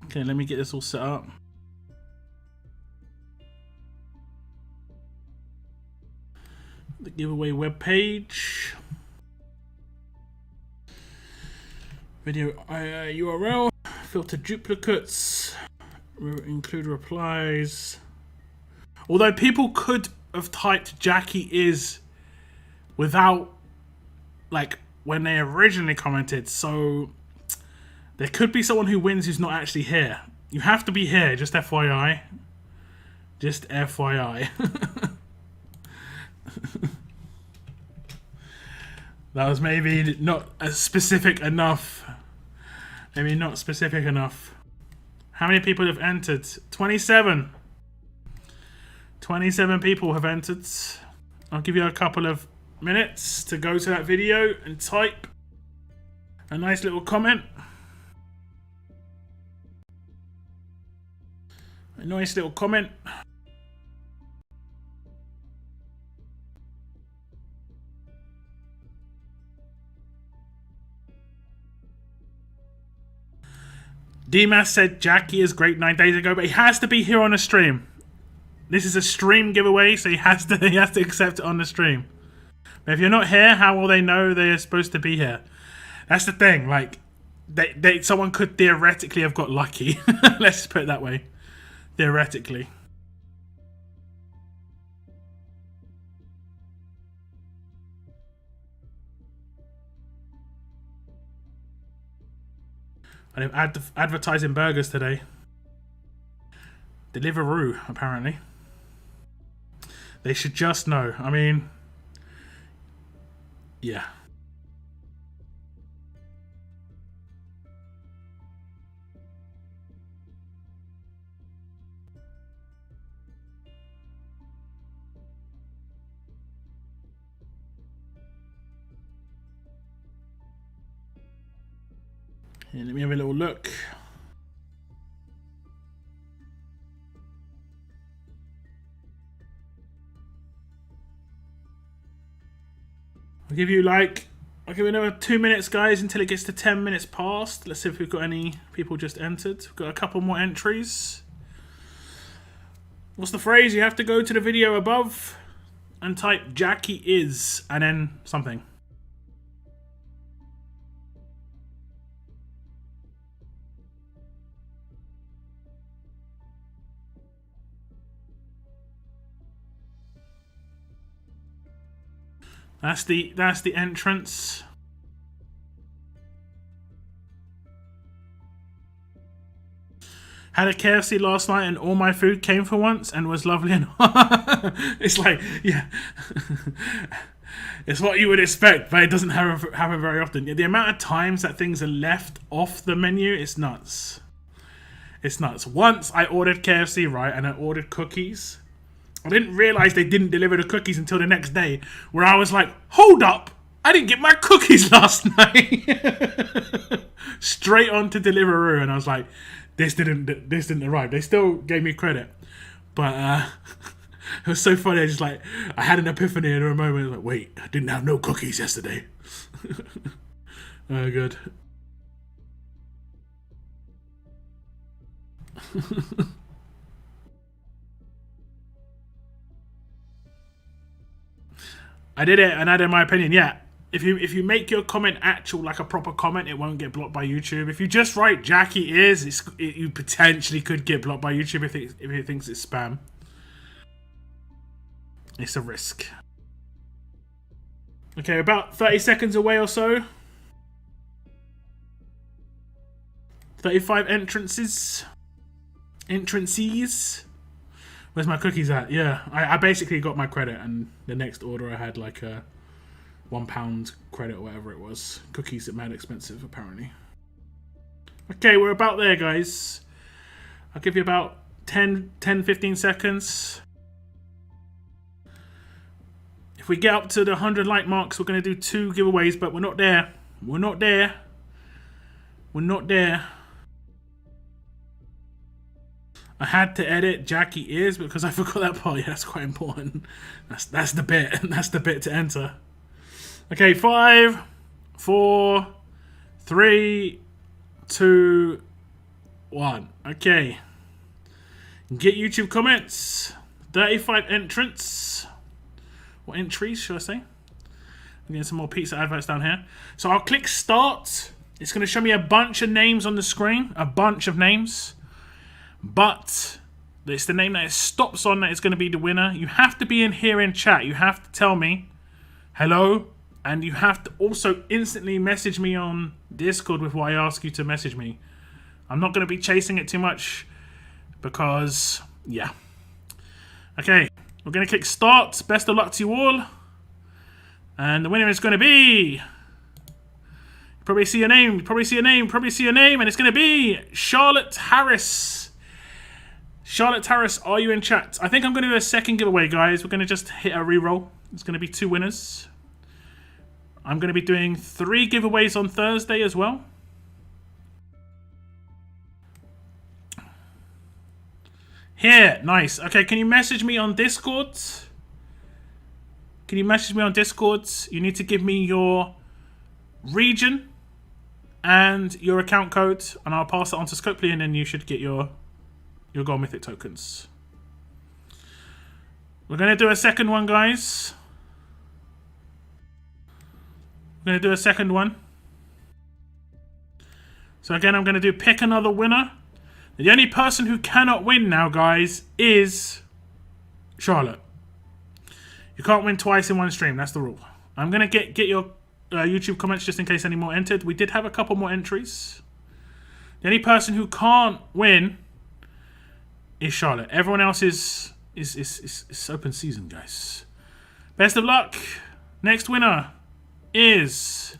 Okay, let me get this all set up. The giveaway webpage. Video URL. Filter duplicates. Include replies. Although people could have typed Jacki is without, like, when they originally commented, so there could be someone who wins who's not actually here. You have to be here, just FYI. Just FYI. That was maybe not specific enough. Maybe not specific enough. How many people have entered? 27. 27 people have entered. I'll give you a couple of minutes to go to that video and type a nice little comment. A nice little comment. Dimas said Jacki is great 9 days ago, but he has to be here on the stream. This is a stream giveaway, so he has to accept it on the stream. But if you're not here, how will they know they're supposed to be here? That's the thing. Like, someone could theoretically have got lucky. Let's just put it that way. Theoretically. I'm advertising burgers today. Deliveroo, apparently. They should just know. I mean, yeah. Here, let me have a little look. I'll give you another 2 minutes, guys, until it gets to 10 minutes past. Let's see if we've got any people just entered. We've got a couple more entries. What's the phrase? You have to go to the video above and type Jacki is and then something. That's the entrance. Had a KFC last night and all my food came for once and was lovely and it's like, yeah. It's what you would expect, but it doesn't happen very often. The amount of times that things are left off the menu is nuts. It's nuts. Once I ordered KFC, right, and I ordered cookies. I didn't realise they didn't deliver the cookies until the next day, where I was like, hold up, I didn't get my cookies last night. Straight on to Deliveroo, and I was like, this didn't arrive. They still gave me credit, but it was so funny. I had an epiphany in a moment. I was like, wait, I didn't have no cookies yesterday. Oh, good. I did it, and in my opinion, yeah. If you make your comment actual, like a proper comment, it won't get blocked by YouTube. If you just write Jacki is, you potentially could get blocked by YouTube if it thinks it's spam. It's a risk. Okay, about 30 seconds away or so. 35 entrances. Where's my cookies at? Yeah, I basically got my credit, and the next order I had like a £1 credit or whatever it was. Cookies are mad expensive, apparently. Okay, we're about there, guys. I'll give you about 10-15 seconds. If we get up to the 100 like marks, we're going to do 2 giveaways, but we're not there. We're not there. We're not there. I had to edit Jacki is because I forgot that part. Yeah, that's quite important. That's the bit. That's the bit to enter. Okay, 5, 4, 3, 2, 1. Okay. Get YouTube comments. 35 entrants. What entries should I say? I'm getting some more pizza adverts down here. So I'll click start. It's going to show me a bunch of names on the screen. A bunch of names. But it's the name that it stops on that is going to be the winner. You have to be in here in chat. You have to tell me hello. And you have to also instantly message me on Discord with what I ask you to message me. I'm not going to be chasing it too much because, yeah. Okay, we're going to click start. Best of luck to you all. And the winner is going to be... Probably see your name, and it's going to be Charlotte Harris. Charlotte Terrace, are you in chat? I think I'm going to do a second giveaway, guys. We're going to just hit a reroll. It's going to be 2 winners. I'm going to be doing 3 giveaways on Thursday as well. Here, nice. Okay, can you message me on Discord? Can you message me on Discord? You need to give me your region and your account code, and I'll pass it on to Scopely, and then you should get your gold mythic tokens. We're going to do a second one, guys. We're going to do a second one. So again, I'm going to do pick another winner. The only person who cannot win now, guys, is Charlotte. You can't win twice in one stream. That's the rule. I'm going to get your YouTube comments just in case any more entered. We did have a couple more entries. The only person who can't win is Charlotte. Everyone else is open season, guys. Best of luck. Next winner is...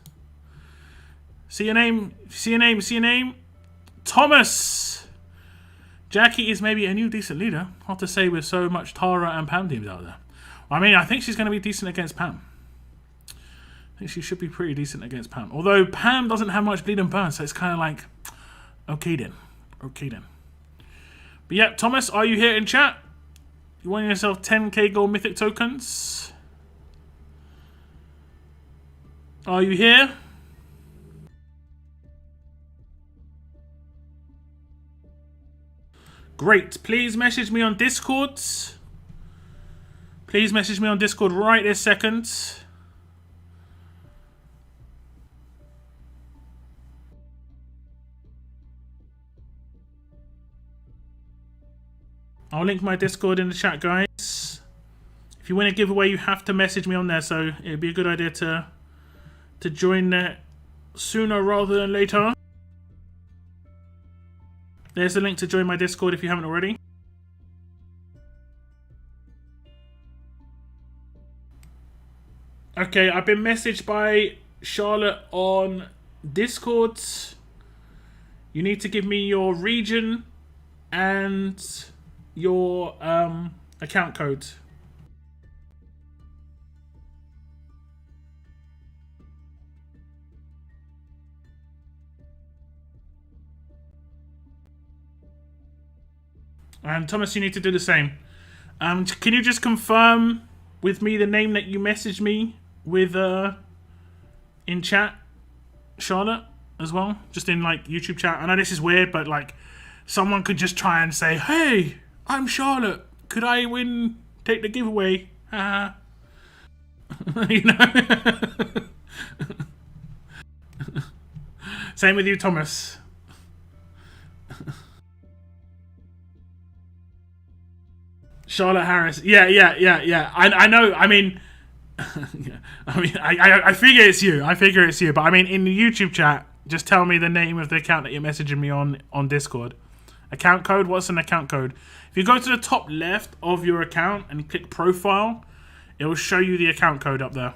See your name. See your name. See your name. Thomas. Jacki is maybe a new decent leader. Hard to say with so much Tara and Pam teams out there. I mean, I think she's going to be decent against Pam. I think she should be pretty decent against Pam. Although Pam doesn't have much bleed and burn, so it's kind of like, okay then. Okay then. But yeah, Thomas, are you here in chat? You want yourself 10k gold mythic tokens? Are you here? Great. Please message me on Discord. Please message me on Discord right this second. I'll link my Discord in the chat, guys. If you win a giveaway, you have to message me on there, so it'd be a good idea to join that sooner rather than later. There's the link to join my Discord if you haven't already. Okay, I've been messaged by Charlotte on Discord. You need to give me your region and your account code. And Thomas, you need to do the same. Can you just confirm with me the name that you messaged me with in chat, Charlotte, as well? Just in like YouTube chat. I know this is weird, but like someone could just try and say, "Hey, I'm Charlotte. Could I take the giveaway?" You know. Same with you, Thomas. Charlotte Harris. Yeah. I know. I mean, I figure it's you. But I mean, in the YouTube chat, just tell me the name of the account that you're messaging me on Discord. Account code. What's an account code? If you go to the top left of your account and you click profile, it will show you the account code up there.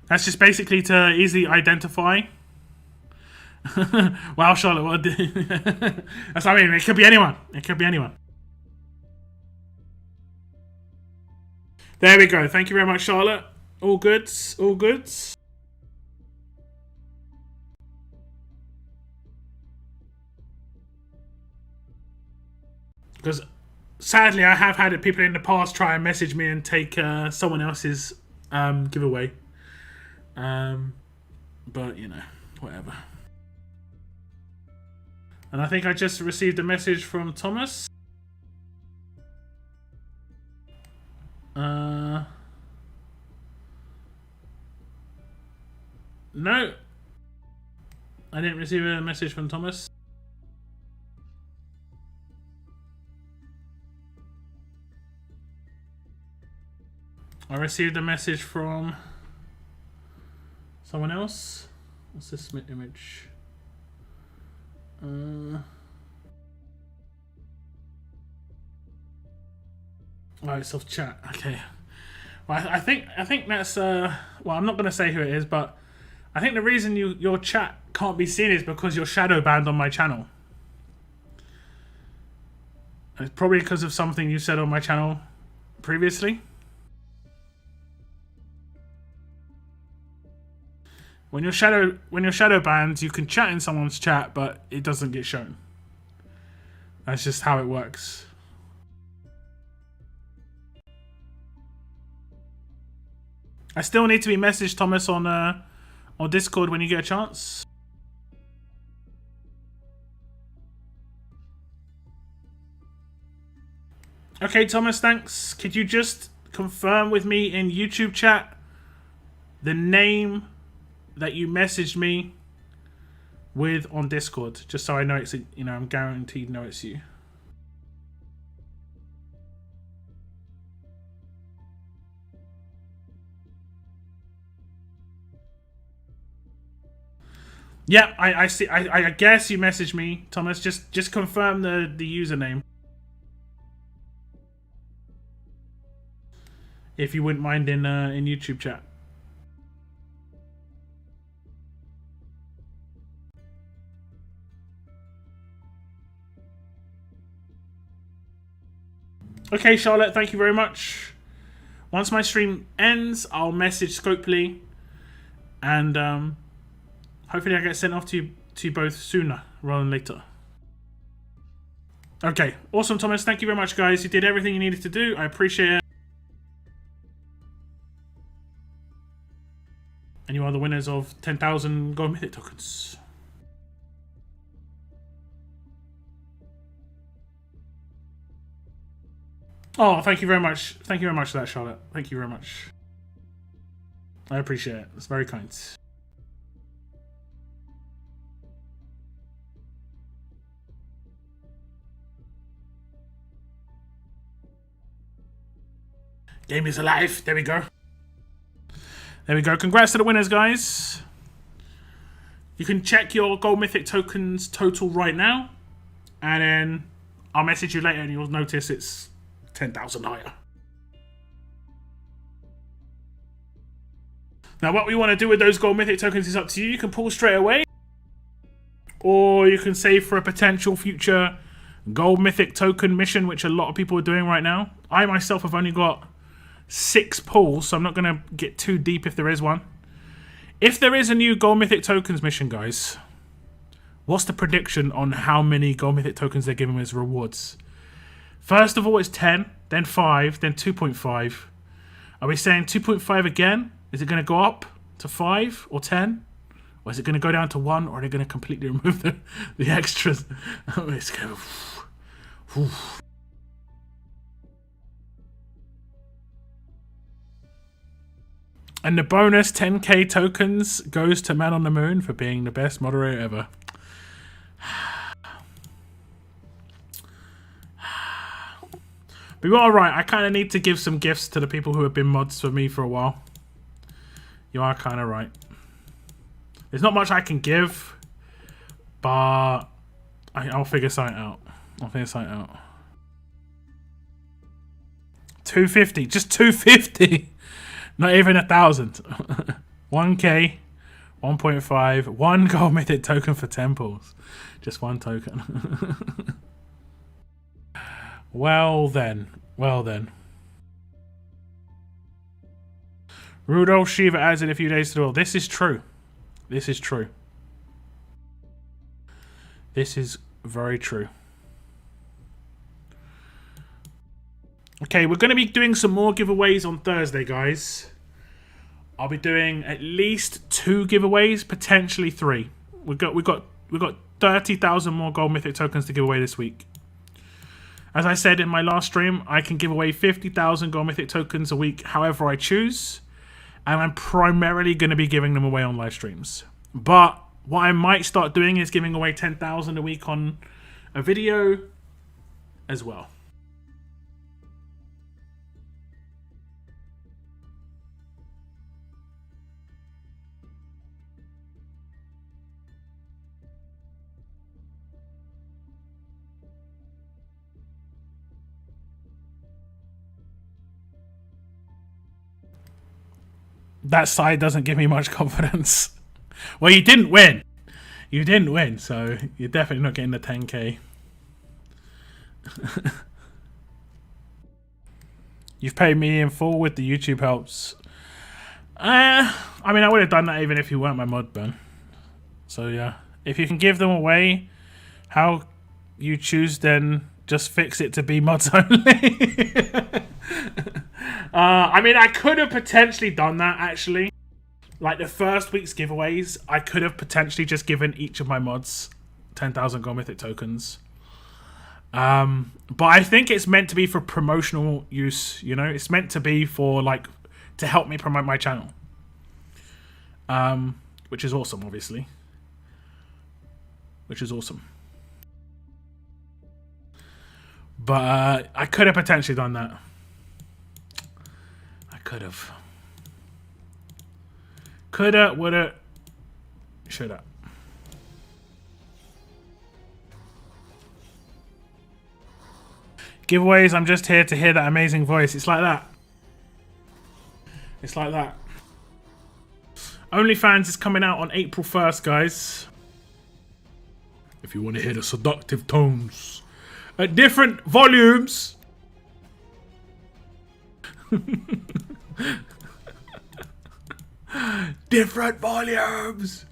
That's just basically to easily identify. Wow, Charlotte. What? That's what I mean. It could be anyone. There we go. Thank you very much, Charlotte. All good. Because sadly, I have had people in the past try and message me and take someone else's giveaway. But, you know, whatever. And I think I just received a message from Thomas. No. I didn't receive a message from Thomas. I received a message from someone else. What's this image? Oh, it's off chat. Okay. Well, I think that's well, I'm not gonna say who it is, but I think the reason your chat can't be seen is because you're shadow banned on my channel. It's probably because of something you said on my channel previously. When you're shadow banned, you can chat in someone's chat, but it doesn't get shown. That's just how it works. I still need to be messaged, Thomas, on Discord when you get a chance. Okay, Thomas, thanks. Could you just confirm with me in YouTube chat the name that you messaged me with on Discord, just so I know it's, you know, I'm guaranteed know it's you. Yeah, I see. I guess you messaged me, Thomas. Just confirm the username, if you wouldn't mind in YouTube chat. Okay, Charlotte, thank you very much. Once my stream ends, I'll message Scopely, and hopefully I get sent off to you both sooner rather than later. Okay, awesome, Thomas. Thank you very much, guys. You did everything you needed to do. I appreciate it. And you are the winners of 10,000 Gold Mythic tokens. Oh, thank you very much. Thank you very much for that, Charlotte. Thank you very much. I appreciate it. It's very kind. Game is alive. There we go. There we go. Congrats to the winners, guys. You can check your Gold Mythic tokens total right now. And then I'll message you later and you'll notice it's 10,000 higher. Now, what we want to do with those Gold Mythic tokens is up to you. You can pull straight away, or you can save for a potential future Gold Mythic token mission, which a lot of people are doing right now. I myself have only got 6 pulls, so I'm not going to get too deep if there is one. If there is a new Gold Mythic tokens mission, guys, what's the prediction on how many Gold Mythic tokens they're giving as rewards? First of all, it's 10, then 5, then 2.5. Are we saying 2.5 again? Is it going to go up to 5 or 10? Or is it going to go down to 1? Or are they going to completely remove the extras? Let's go. And the bonus 10k tokens goes to Man on the Moon for being the best moderator ever. But you are right, I kind of need to give some gifts to the people who have been mods for me for a while. You are kind of right. There's not much I can give, but I'll figure something out. I'll figure something out. 250, just 250. Not even 1,000. 1k, 1.5, 1 Gold Mythic token for temples. Just 1 token. Well then. Well then. Rudolph Shiva adds in a few days to the world. This is true. This is true. This is very true. Okay, we're going to be doing some more giveaways on Thursday, guys. I'll be doing at least 2 giveaways, potentially 3. We've got 30,000 more Gold Mythic tokens to give away this week. As I said in my last stream, I can give away 50,000 Gold Mythic tokens a week however I choose. And I'm primarily going to be giving them away on live streams. But what I might start doing is giving away 10,000 a week on a video as well. That side doesn't give me much confidence. Well, you didn't win. You didn't win, so you're definitely not getting the 10k. You've paid me in full with the YouTube helps. I mean, I would have done that even if you weren't my mod, Ben. So yeah, if you can give them away, how you choose, then just fix it to be mods only. I mean, I could have potentially done that actually. Like the first week's giveaways, I could have potentially just given each of my mods 10,000 gold mythic tokens. But I think it's meant to be for promotional use, you know? It's meant to be for, like, to help me promote my channel. Which is awesome, obviously. Which is awesome. But I could have potentially done that. I could have. Coulda, woulda, shoulda. Giveaways, I'm just here to hear that amazing voice. It's like that. It's like that. OnlyFans is coming out on April 1st, guys. If you want to hear the seductive tones at different volumes. Different volumes.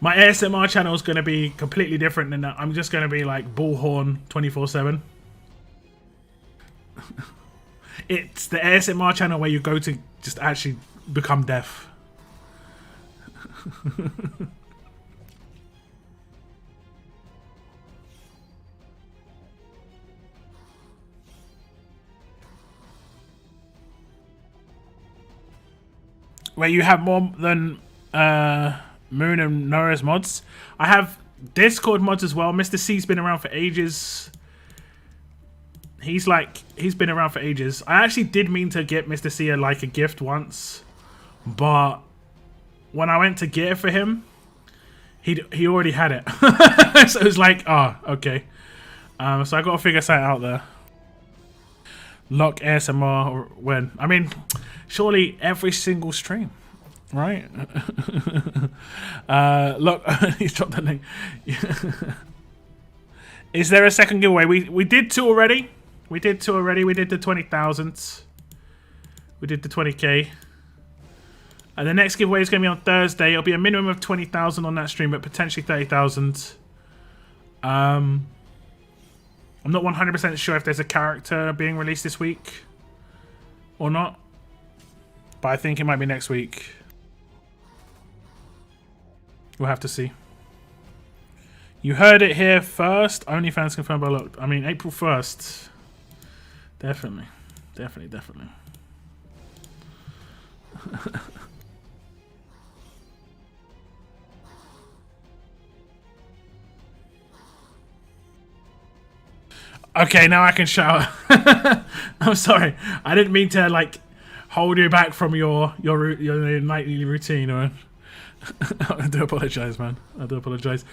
My ASMR channel is going to be completely different than that. I'm just going to be like bullhorn 24/7. It's the ASMR channel where you go to just actually become deaf. Where you have more than Moon and Nora's mods. I have Discord mods as well. Mr. C's been around for ages. He's been around for ages. I actually did mean to get Mr. C a gift once, but when I went to get it for him, he already had it. So it was like, oh, okay. So I got to figure something out there. Lock ASMR when? I mean, surely every single stream, right? Look, he's dropped that link. Is there a second giveaway? We did two already. We did two already. We did the 20,000. We did the 20k. And the next giveaway is going to be on Thursday. It'll be a minimum of 20,000 on that stream, but potentially 30,000. I'm not 100% sure if there's a character being released this week or not, but I think it might be next week. We'll have to see. You heard it here first. OnlyFans confirmed by Look. I mean, April 1st. Definitely. Definitely. Okay, now I can shout. I'm sorry. I didn't mean to hold you back from your nightly routine. Or I do apologize, man. I do apologize.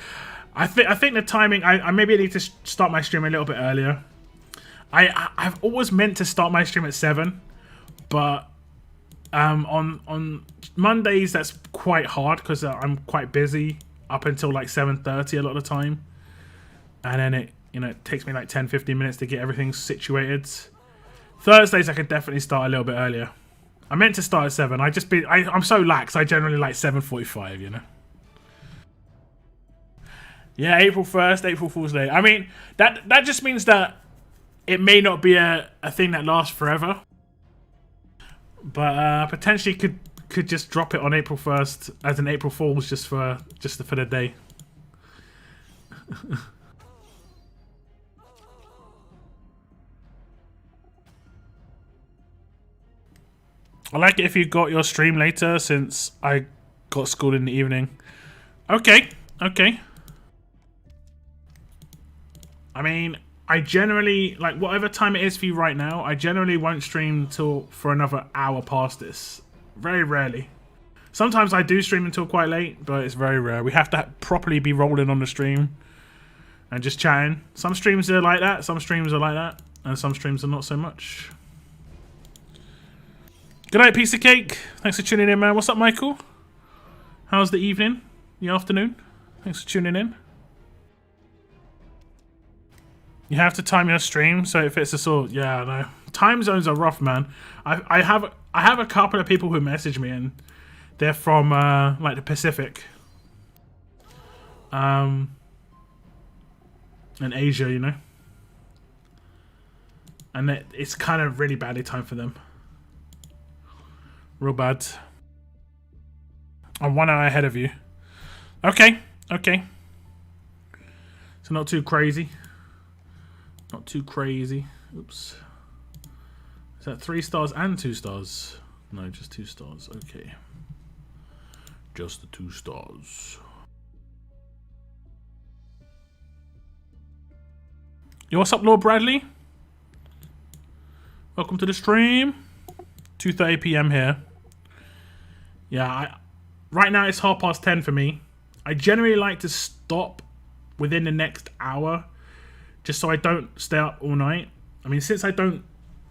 I think the timing. I maybe need to start my stream a little bit earlier. I've always meant to start my stream at 7, but on Mondays that's quite hard because I'm quite busy up until 7:30 a lot of the time, and then it takes me 10-15 minutes to get everything situated. Thursdays I could definitely start a little bit earlier. I meant to start at 7. I'm so lax. I generally like 7:45. Yeah, April 1st, April Fool's Day. I mean, that just means that it may not be a thing that lasts forever, but potentially could just drop it on April 1st as an April Fool's just for the day. I like it if you got your stream later since I got school in the evening. Okay. I mean, I generally, whatever time it is for you right now, I generally won't stream for another hour past this. Very rarely. Sometimes I do stream until quite late, but it's very rare. We have to properly be rolling on the stream and just chatting. Some streams are like that, some streams are like that, and some streams are not so much. Good night, piece of cake. Thanks for tuning in, man. What's up, Michael? How's the evening? The afternoon? Thanks for tuning in. You have to time your stream so it fits the sort. Yeah, I know. Time zones are rough, man. I have a couple of people who message me and they're from like the Pacific, and Asia, you know, and it's kind of really badly timed for them. Real bad. I'm 1 hour ahead of you. Okay, okay. So not too crazy. Not too crazy. Oops. Is that 3 stars and 2 stars? No, just 2 stars. Okay. Just the 2 stars. Yo, what's up, Lord Bradley? Welcome to the stream. 2:30 p.m. here. Yeah, right now it's 10:30 for me. I generally like to stop within the next hour, just so I don't stay up all night. I mean, since I don't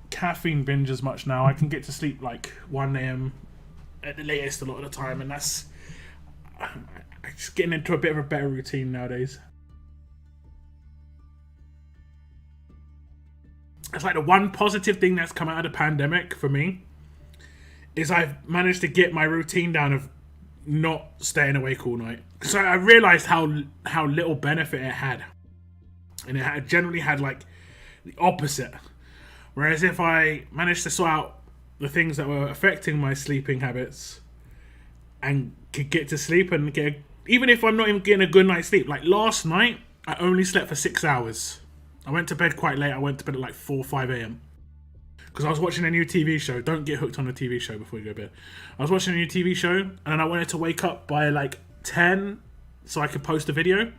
caffeine binge as much now, I can get to sleep like 1 a.m. at the latest a lot of the time, and that's I'm just getting into a bit of a better routine nowadays. It's like the one positive thing that's come out of the pandemic for me is I've managed to get my routine down of not staying awake all night. So I realized how little benefit it had. And it generally had like the opposite. Whereas if I managed to sort out the things that were affecting my sleeping habits and could get to sleep and even if I'm not even getting a good night's sleep, like last night, I only slept for 6 hours. I went to bed quite late. I went to bed at like 4 or 5 a.m. because I was watching a new TV show. Don't get hooked on a TV show before you go to bed. I was watching a new TV show and then I wanted to wake up by like 10 so I could post a video.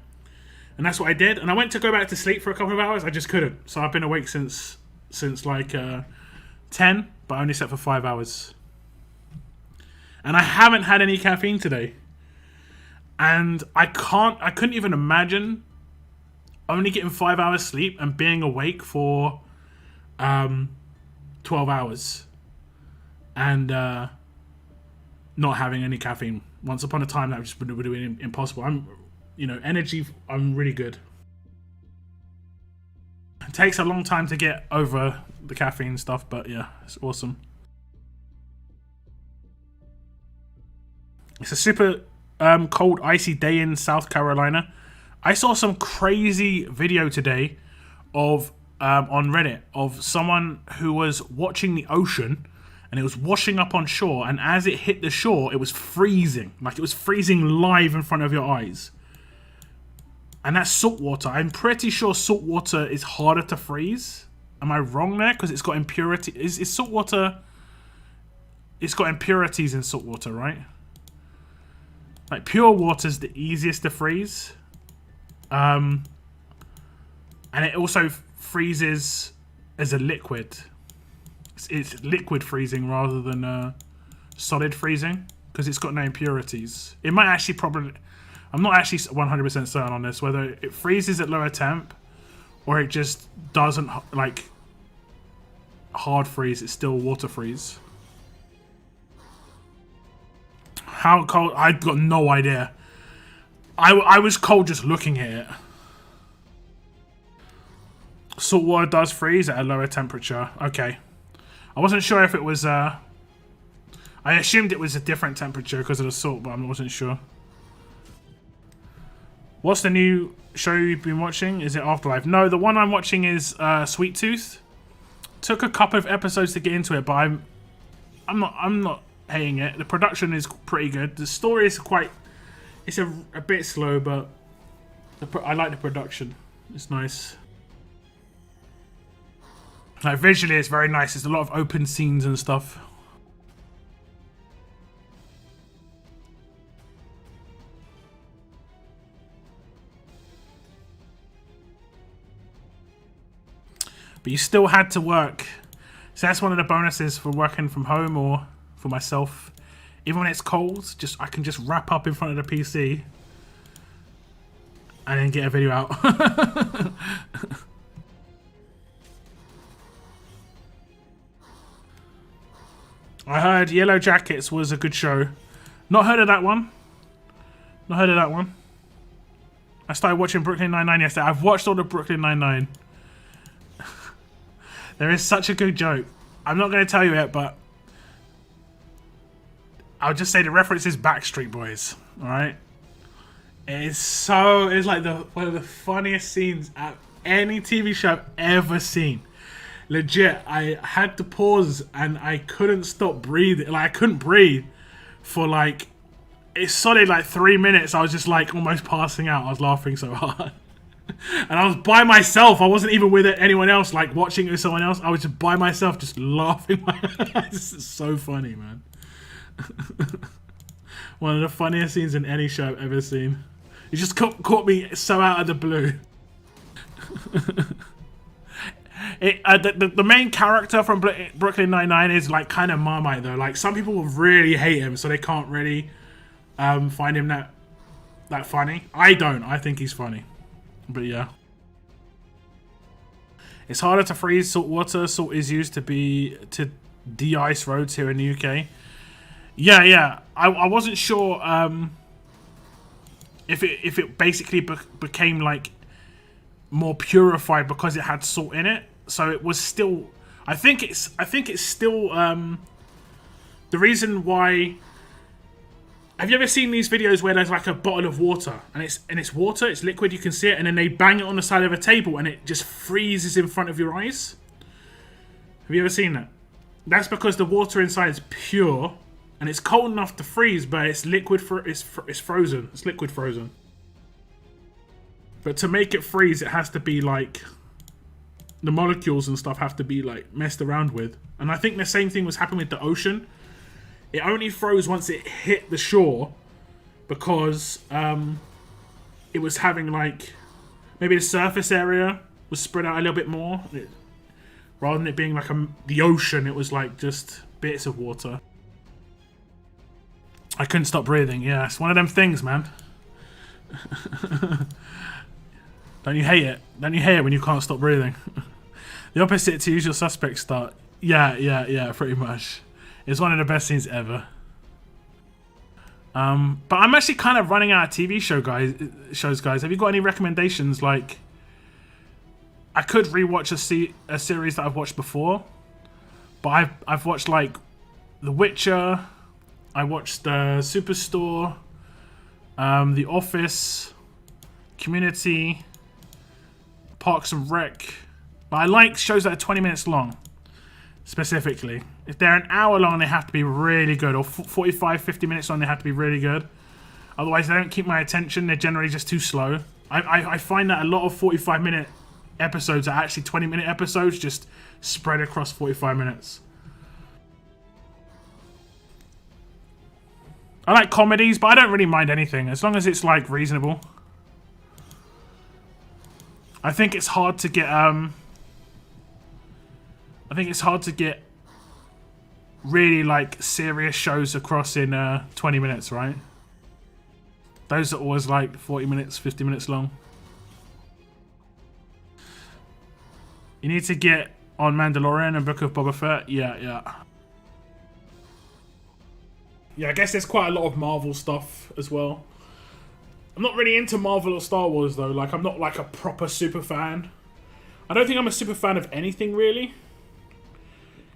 And that's what I did. And I went to go back to sleep for a couple of hours. I just couldn't. So I've been awake since like 10, but I only slept for 5 hours. And I haven't had any caffeine today. And I couldn't even imagine only getting 5 hours sleep and being awake for 12 hours and not having any caffeine. Once upon a time, that just would have been impossible. Energy, I'm really good. It takes a long time to get over the caffeine stuff, but yeah, it's awesome. It's a super cold, icy day in South Carolina. I saw some crazy video today of on Reddit of someone who was watching the ocean and it was washing up on shore, and as it hit the shore, it was freezing. Like it was freezing live in front of your eyes. And that's salt water. I'm pretty sure salt water is harder to freeze. Am I wrong there? Because it's got impurity. Is salt water... It's got impurities in salt water, right? Like pure water is the easiest to freeze. And it also freezes as a liquid. It's liquid freezing rather than solid freezing because it's got no impurities. It might actually probably... I'm not actually 100% certain on this, whether it freezes at lower temp or it just doesn't, like, hard freeze. It's still water freeze. How cold? I've got no idea. I was cold just looking at it. Salt water does freeze at a lower temperature. Okay. I wasn't sure if it was... I assumed it was a different temperature because of the salt, but I wasn't sure. What's the new show you've been watching? Is it Afterlife? No, the one I'm watching is Sweet Tooth. Took a couple of episodes to get into it, but I'm not hating it. The production is pretty good. The story is it's a bit slow, but I like the production. It's nice. Like visually, it's very nice. There's a lot of open scenes and stuff. But you still had to work. So that's one of the bonuses for working from home or for myself. Even when it's cold, I can just wrap up in front of the PC and then get a video out. I heard Yellow Jackets was a good show. Not heard of that one. Not heard of that one. I started watching Brooklyn Nine-Nine yesterday. I've watched all the Brooklyn Nine-Nine. There is such a good joke. I'm not going to tell you it, but I'll just say the reference is Backstreet Boys. All right. It's like one of the funniest scenes at any TV show I've ever seen. Legit, I had to pause and I couldn't stop breathing. Like, I couldn't breathe for like, it's solid like 3 minutes. I was just like almost passing out. I was laughing so hard. And I was by myself. I wasn't even with anyone else, like watching it with someone else. I was just by myself, just laughing. This is so funny, man. One of the funniest scenes in any show I've ever seen. You just caught me so out of the blue. The main character from Brooklyn Nine-Nine is like kind of Marmite though. Like some people will really hate him, so they can't really find him that funny. I don't. I think he's funny. But yeah. It's harder to freeze salt water. Salt is used to de-ice roads here in the UK. Yeah. I wasn't sure if it basically became like more purified because it had salt in it. So it was still. I think it's still the reason why. Have you ever seen these videos where there's like a bottle of water and it's water, it's liquid, you can see it, and then they bang it on the side of a table and it just freezes in front of your eyes? Have you ever seen that? That's because the water inside is pure and it's cold enough to freeze, but it's liquid it's frozen. It's liquid frozen. But to make it freeze, it has to be like the molecules and stuff have to be like messed around with. And I think the same thing was happening with the ocean. It only froze once it hit the shore because it was having like maybe the surface area was spread out a little bit more. Rather than it being like the ocean, it was like just bits of water. I couldn't stop breathing. Yeah, it's one of them things, man. Don't you hate it? Don't you hate it when you can't stop breathing? The opposite to Usual Suspects start. Yeah, pretty much. It's one of the best scenes ever. But I'm actually kind of running out of TV shows, guys. Have you got any recommendations? Like, I could rewatch a series that I've watched before, but I've watched like The Witcher. I watched Superstore, The Office, Community, Parks and Rec. But I like shows that are 20 minutes long, specifically. If they're an hour long, they have to be really good. Or 45, 50 minutes long, they have to be really good. Otherwise, they don't keep my attention. They're generally just too slow. I find that a lot of 45-minute episodes are actually 20-minute episodes, just spread across 45 minutes. I like comedies, but I don't really mind anything, as long as it's, like, reasonable. I think it's hard to get, really like serious shows across in 20 minutes, right? Those are always like 40 minutes, 50 minutes long. You need to get on Mandalorian and Book of Boba Fett. Yeah, I guess there's quite a lot of Marvel stuff as well. I'm not really into Marvel or Star Wars though. Like, I'm not like a proper super fan. I don't think I'm a super fan of anything really.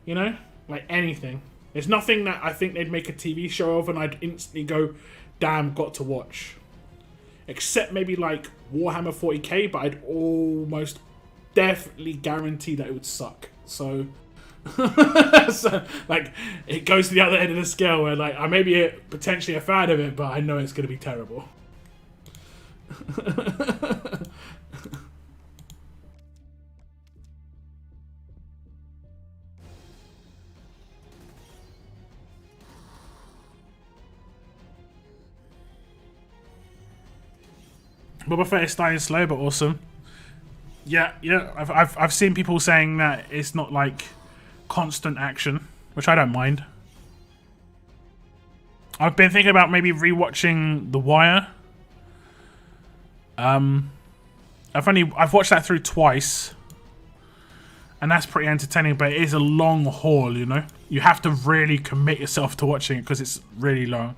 You know? Like anything. There's nothing that I think they'd make a TV show of and I'd instantly go, damn, got to watch. Except maybe like Warhammer 40k, but I'd almost definitely guarantee that it would suck. So, so like, it goes to the other end of the scale where like, I may be potentially a fan of it, but I know it's going to be terrible. Boba Fett is starting slow but awesome. Yeah. I've seen people saying that it's not like constant action, which I don't mind. I've been thinking about maybe rewatching The Wire. I've watched that through twice, and that's pretty entertaining. But it is a long haul, you know. You have to really commit yourself to watching it because it's really long.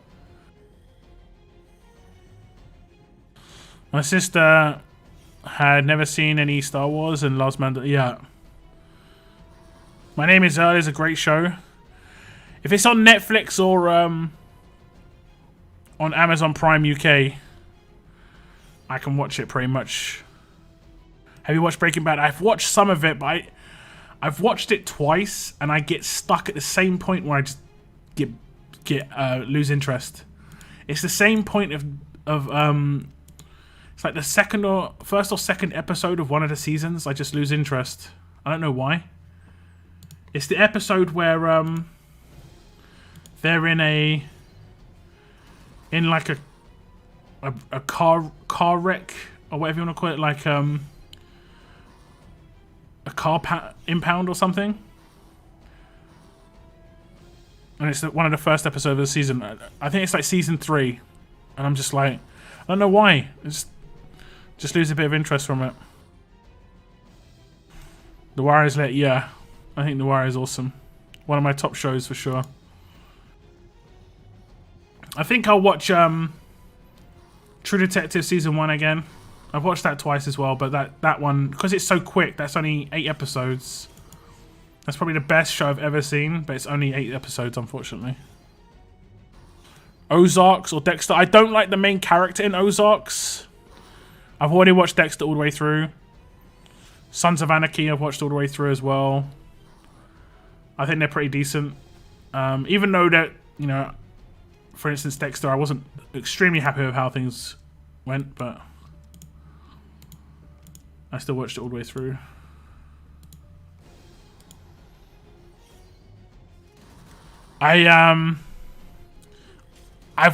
My sister had never seen any Star Wars and loves Mandalorian. My Name is Earl is a great show. If it's on Netflix or on Amazon Prime UK, I can watch it pretty much. Have you watched Breaking Bad? I've watched some of it, but I've watched it twice, and I get stuck at the same point where I just lose interest. It's the same point of it's like the first or second episode of one of the seasons. I just lose interest. I don't know why. It's the episode where they're in like a car wreck or whatever you want to call it, like a car impound or something. And it's one of the first episodes of the season. I think it's like season 3, and I'm just like, I don't know why. Just lose a bit of interest from it. The Wire is lit, yeah. I think The Wire is awesome. One of my top shows for sure. I think I'll watch True Detective season 1 again. I've watched that twice as well, but that one, because it's so quick, that's only 8 episodes. That's probably the best show I've ever seen, but it's only 8 episodes, unfortunately. Ozarks or Dexter. I don't like the main character in Ozarks. I've already watched Dexter all the way through. Sons of Anarchy I've watched all the way through as well. I think they're pretty decent. Even though that, you know, for instance, Dexter, I wasn't extremely happy with how things went, but I still watched it all the way through. I've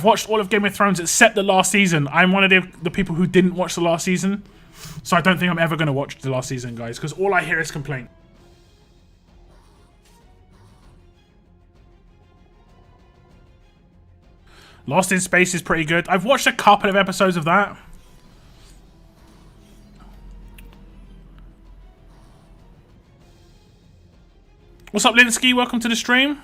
watched all of Game of Thrones except the last season. I'm one of the people who didn't watch the last season, so I don't think I'm ever going to watch the last season, guys, because all I hear is complaint. Lost in Space is pretty good. I've watched a couple of episodes of that. What's up, Linsky? Welcome to the stream.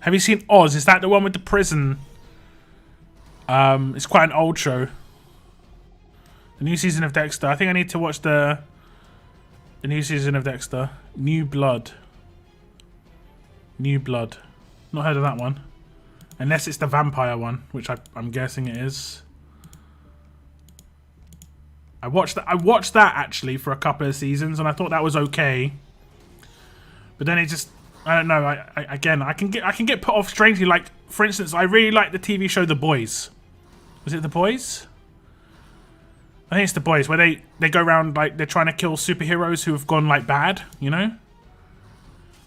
Have you seen Oz? Is that the one with the prison? It's quite an old show. The new season of Dexter. I think I need to watch the new season of Dexter. New Blood. New Blood. Not heard of that one. Unless it's the vampire one, which I'm guessing it is. I watched that actually for a couple of seasons, and I thought that was okay. But then it just, I don't know. I can get put off strangely. Like, for instance, I really like the TV show The Boys. Was it The Boys? I think it's The Boys, where they go around like they're trying to kill superheroes who have gone like bad, you know.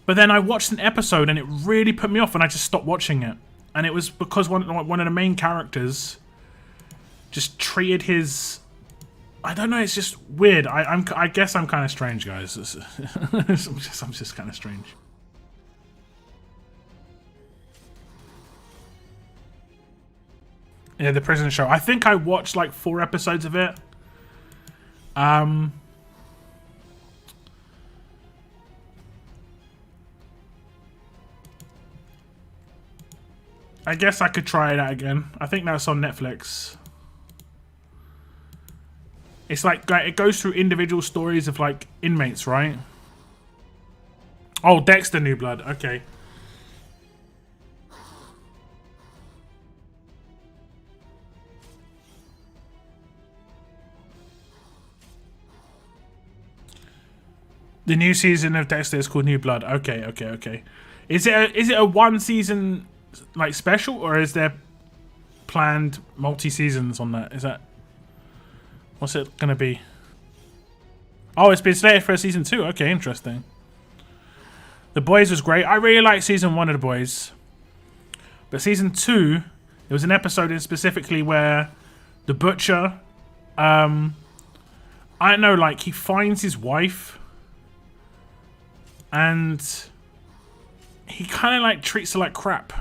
But then I watched an episode and it really put me off, and I just stopped watching it. And it was because one of the main characters just treated his, I don't know, it's just weird. I guess I'm kind of strange, guys. I'm just kind of strange. Yeah, the prison show. I think I watched like 4 episodes of it. I guess I could try that again. I think that's on Netflix. It's like, it goes through individual stories of like inmates, right? Oh, Dexter New Blood. Okay. The new season of Dexter is called New Blood. Okay, okay, okay. Is it a 1 season like special, or is there planned multi-seasons on that? Is that, what's it gonna be? Oh, it's been slated for a season 2. Okay, interesting. The Boys was great. I really liked season 1 of The Boys, but season 2, there was an episode in specifically where the butcher, I don't know, like he finds his wife, and he kind of like treats her like crap,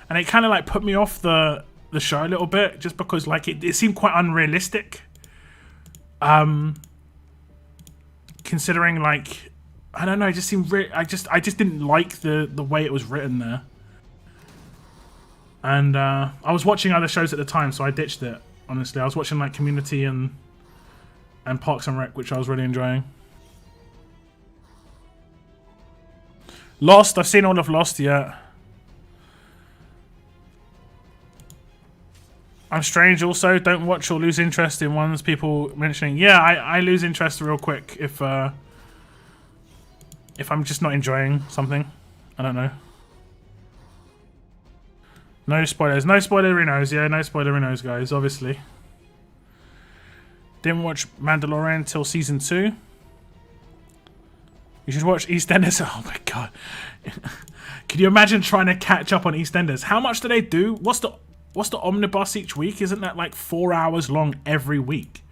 and it kind of like put me off the show a little bit, just because like it seemed quite unrealistic, considering like, I don't know, it just seemed I just didn't like the way it was written there, and I was watching other shows at the time, so I ditched it. honestly. I was watching like Community and Parks and Rec, which I was really enjoying. Lost, I've seen all of Lost, yeah. I'm Strange also, don't watch or lose interest in ones people mentioning. Yeah, I lose interest real quick if I'm just not enjoying something. I don't know. No spoilers. No spoilerinos, yeah, no spoilerinos, guys, obviously. Didn't watch Mandalorian till season 2. You should watch EastEnders. Oh my god. Can you imagine trying to catch up on EastEnders? How much do they do? What's the omnibus each week? Isn't that like 4 hours long every week?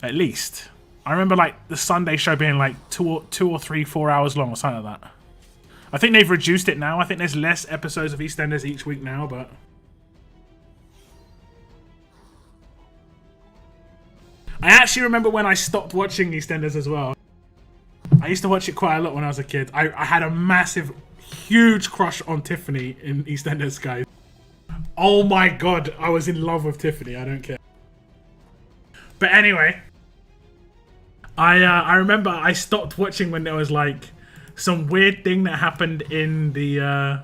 At least. I remember like the Sunday show being like 2 or 3, 4 hours long or something like that. I think they've reduced it now. I think there's less episodes of EastEnders each week now, but... I actually remember when I stopped watching EastEnders as well. I used to watch it quite a lot when I was a kid. I had a massive, huge crush on Tiffany in EastEnders, guys. Oh my god, I was in love with Tiffany, I don't care. But anyway, I remember I stopped watching when there was like some weird thing that happened in the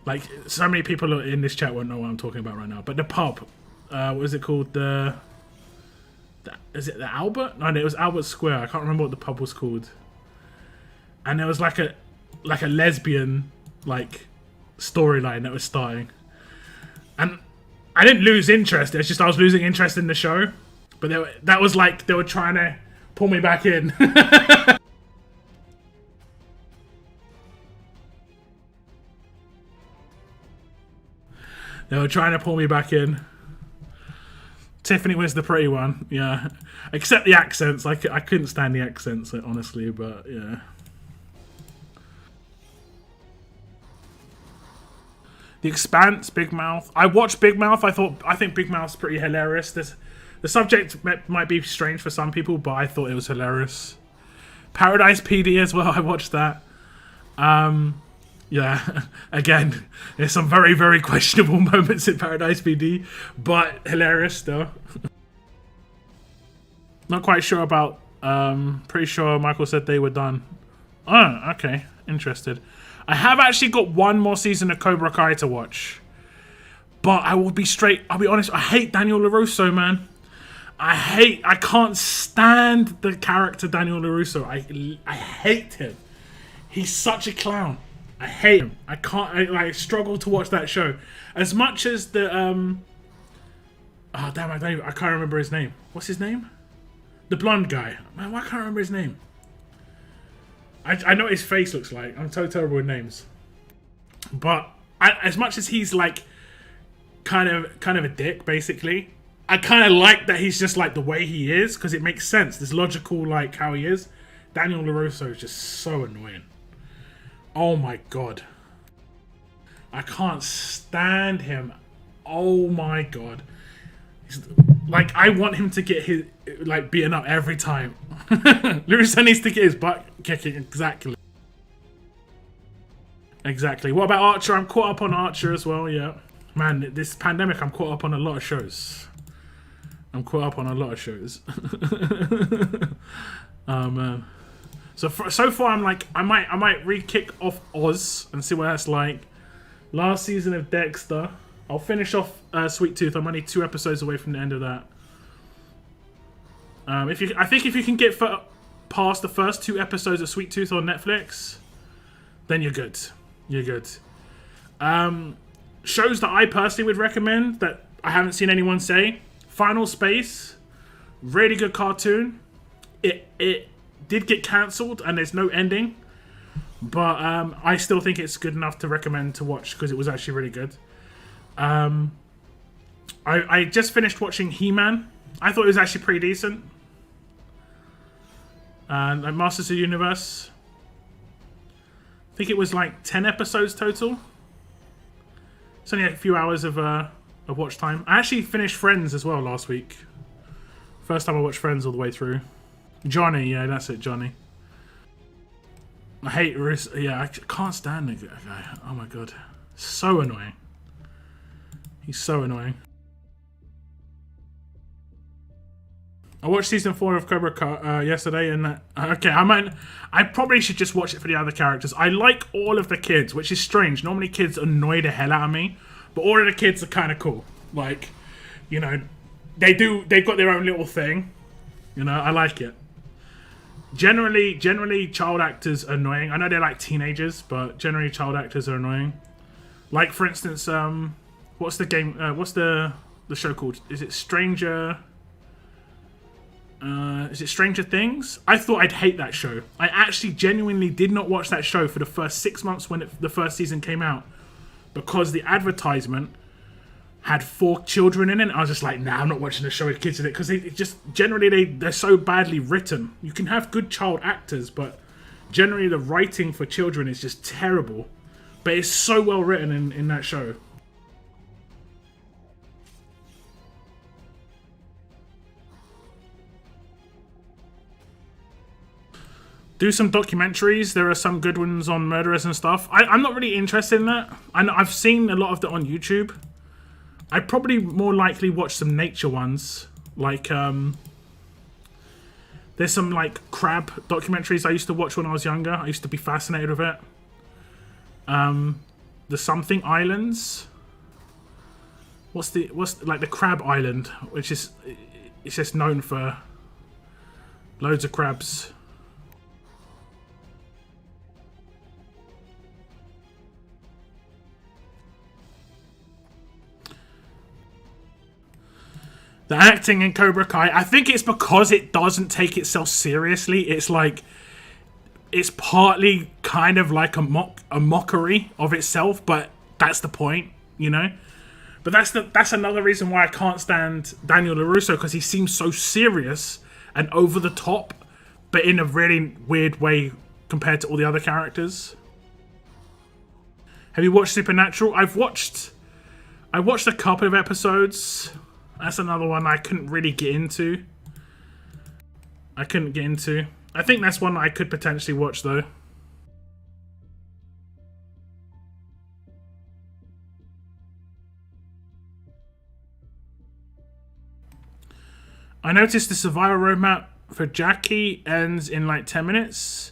like so many people in this chat won't know what I'm talking about right now. But the pub, what was it called? Is it the Albert? No, it was Albert Square. I can't remember what the pub was called. And there was like a lesbian like storyline that was starting. And I didn't lose interest. It's just I was losing interest in the show. But that was like they were trying to pull me back in. They were trying to pull me back in. Tiffany was the pretty one, yeah. Except the accents. I couldn't stand the accents, honestly, but yeah. The Expanse, Big Mouth. I watched Big Mouth. I think Big Mouth's pretty hilarious. The subject might be strange for some people, but I thought it was hilarious. Paradise PD as well. I watched that. Yeah, again, there's some very, very questionable moments in Paradise PD, but hilarious still. Not quite sure about, pretty sure Michael said they were done. Oh, okay, interested. I have actually got one more season of Cobra Kai to watch. But I'll be honest, I hate Daniel LaRusso, man. I can't stand the character Daniel LaRusso. I hate him. He's such a clown. I hate him. I struggle to watch that show. As much as the, oh damn, I can't remember his name. What's his name? The blonde guy. Man, why can't I remember his name? I know what his face looks like. I'm so terrible with names. But, as much as he's like, kind of a dick, basically, I kind of like that he's just like the way he is, because it makes sense. There's logical, like, how he is. Daniel LaRusso is just so annoying. Oh my god. I can't stand him. Oh my god. Like, I want him to get his, like, beaten up every time. LaRusso needs to get his butt kicking, exactly. Exactly. What about Archer? I'm caught up on Archer as well, yeah. Man, this pandemic, I'm caught up on a lot of shows. Oh, man. So far, I'm like, I might re-kick off Oz and see what that's like. Last season of Dexter. I'll finish off Sweet Tooth. I'm only 2 episodes away from the end of that. I think if you can get past the first 2 episodes of Sweet Tooth on Netflix, then you're good. You're good. Shows that I personally would recommend that I haven't seen anyone say. Final Space. Really good cartoon. It did get cancelled and there's no ending. But I still think it's good enough to recommend to watch because it was actually really good. I just finished watching He-Man. I thought it was actually pretty decent. And Masters of the Universe. I think it was like 10 episodes total. It's only a few hours of watch time. I actually finished Friends as well last week. First time I watched Friends all the way through. Johnny, yeah, that's it, Johnny. I hate Russo. Yeah, I can't stand the guy. Oh my god. So annoying. He's so annoying. I watched season 4 of Cobra Kai yesterday, and okay, I probably should just watch it for the other characters. I like all of the kids, which is strange. Normally, kids annoy the hell out of me, but all of the kids are kind of cool. Like, you know, they've got their own little thing. You know, I like it. Generally, child actors are annoying. I know they're like teenagers, but generally, child actors are annoying. Like, for instance, what's the game? What's the show called? Is it Stranger? Is it Stranger Things? I thought I'd hate that show. I actually genuinely did not watch that show for the first 6 months when the first season came out, because the advertisement had 4 children in it. I was just like, nah, I'm not watching the show with kids in it, because they're so badly written. You can have good child actors, but generally the writing for children is just terrible. But it's so well written in that show. Do some documentaries. There are some good ones on murderers and stuff. I'm not really interested in that. I've seen a lot of that on YouTube. I'd probably more likely watch some nature ones. Like, there's some, like, crab documentaries I used to watch when I was younger. I used to be fascinated with it. The Something Islands. What's like the Crab Island, which is, it's just known for loads of crabs. The acting in Cobra Kai, I think it's because it doesn't take itself seriously. It's like, it's partly kind of like a mockery of itself, but that's the point, you know? But that's another reason why I can't stand Daniel LaRusso, because he seems so serious and over the top, but in a really weird way compared to all the other characters. Have you watched Supernatural? I watched a couple of episodes. That's another one I couldn't really get into. I think that's one I could potentially watch, though. I noticed the survival roadmap for Jacki ends in like 10 minutes,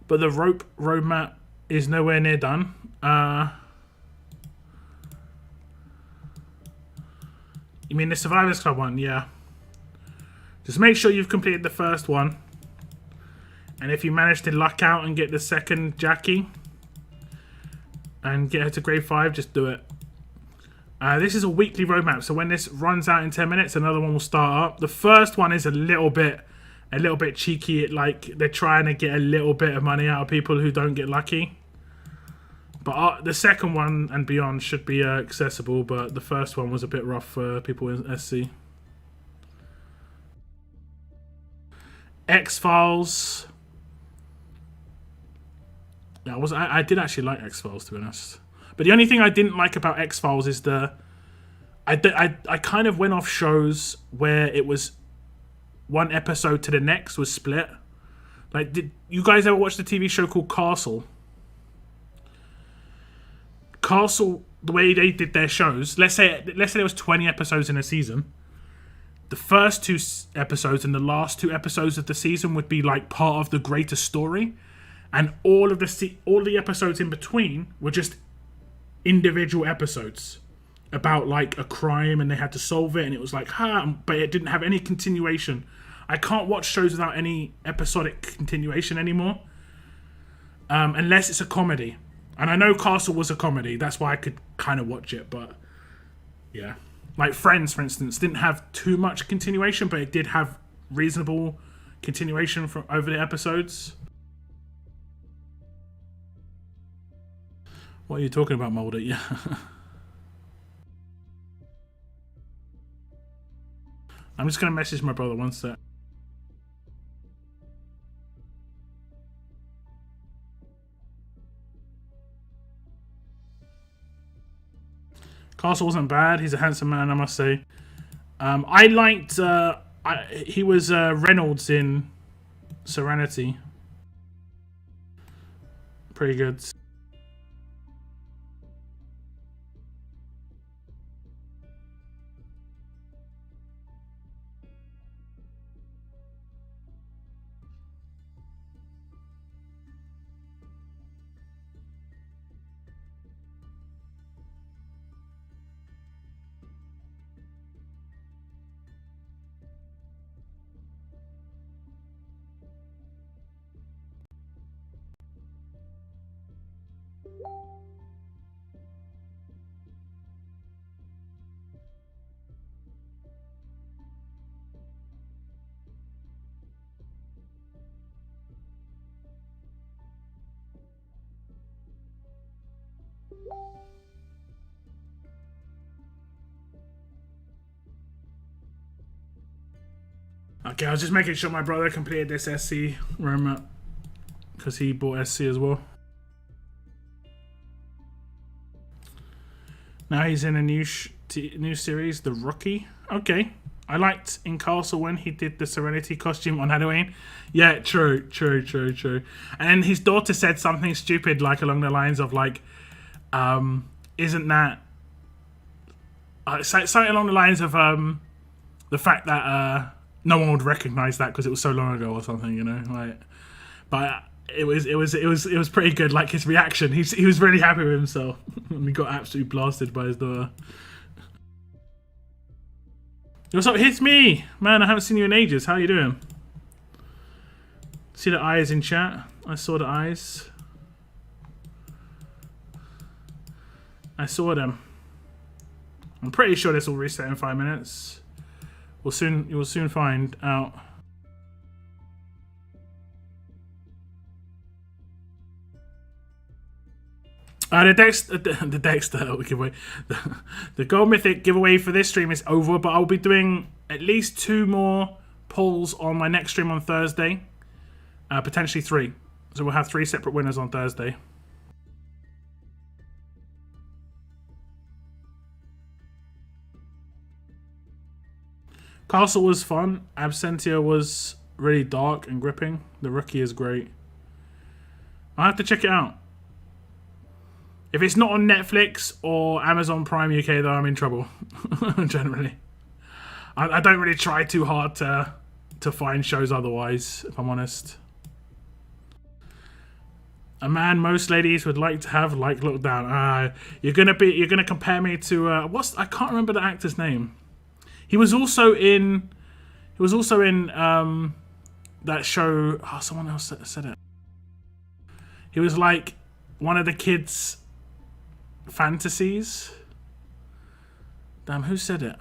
but the rope roadmap is nowhere near done. You mean the Survivors Club one? Yeah. Just make sure you've completed the first one. And if you manage to luck out and get the second Jacki and get her to grade 5, just do it. This is a weekly roadmap, so when this runs out in 10 minutes, another one will start up. The first one is a little bit cheeky. Like, they're trying to get a little bit of money out of people who don't get lucky. But the second one and beyond should be accessible, but the first one was a bit rough for people in SC. X-Files. Yeah, I did actually like X-Files, to be honest. But the only thing I didn't like about X-Files is I kind of went off shows where it was one episode to the next was split. Like, did you guys ever watch the TV show called Castle? Castle, the way they did their shows, let's say there was 20 episodes in a season. The first 2 episodes and the last 2 episodes of the season would be like part of the greater story, and all the episodes in between were just individual episodes about like a crime, and they had to solve it, and it was like, but it didn't have any continuation. I can't watch shows without any episodic continuation anymore, unless it's a comedy. And I know Castle was a comedy, that's why I could kind of watch it, but yeah. Like Friends, for instance, didn't have too much continuation, but it did have reasonable continuation from over the episodes. What are you talking about, Mulder? Yeah. I'm just going to message my brother one sec. Castle wasn't bad. He's a handsome man, I must say. I liked... he was Reynolds in Serenity. Pretty good. Okay, I was just making sure my brother completed this SC roadmap because he bought SC as well. Now he's in a new series, The Rookie. Okay. I liked in Castle when he did the Serenity costume on Halloween. Yeah, true. And then his daughter said something stupid, like along the lines of like, isn't that... something along the lines of the fact that no one would recognize that because it was so long ago or something, you know. Like, but it was pretty good. Like his reaction, he was really happy with himself. And he got absolutely blasted by his daughter. What's up? It's me, man. I haven't seen you in ages. How you doing? See the eyes in chat? I saw the eyes. I saw them. I'm pretty sure this will reset in 5 minutes. You will soon find out. The Dexter giveaway. The Gold Mythic giveaway for this stream is over, but I'll be doing at least 2 more polls on my next stream on Thursday. Potentially 3. So we'll have 3 separate winners on Thursday. Castle was fun. Absentia was really dark and gripping. The Rookie is great. I'll have to check it out. If it's not on Netflix or Amazon Prime UK, though, I'm in trouble. Generally. I don't really try too hard to find shows otherwise, if I'm honest. A man most ladies would like to have, like, look down. You're gonna compare me to I can't remember the actor's name. He was also in that show. Oh, someone else said it. He was like one of the kids' fantasies. Damn, who said it?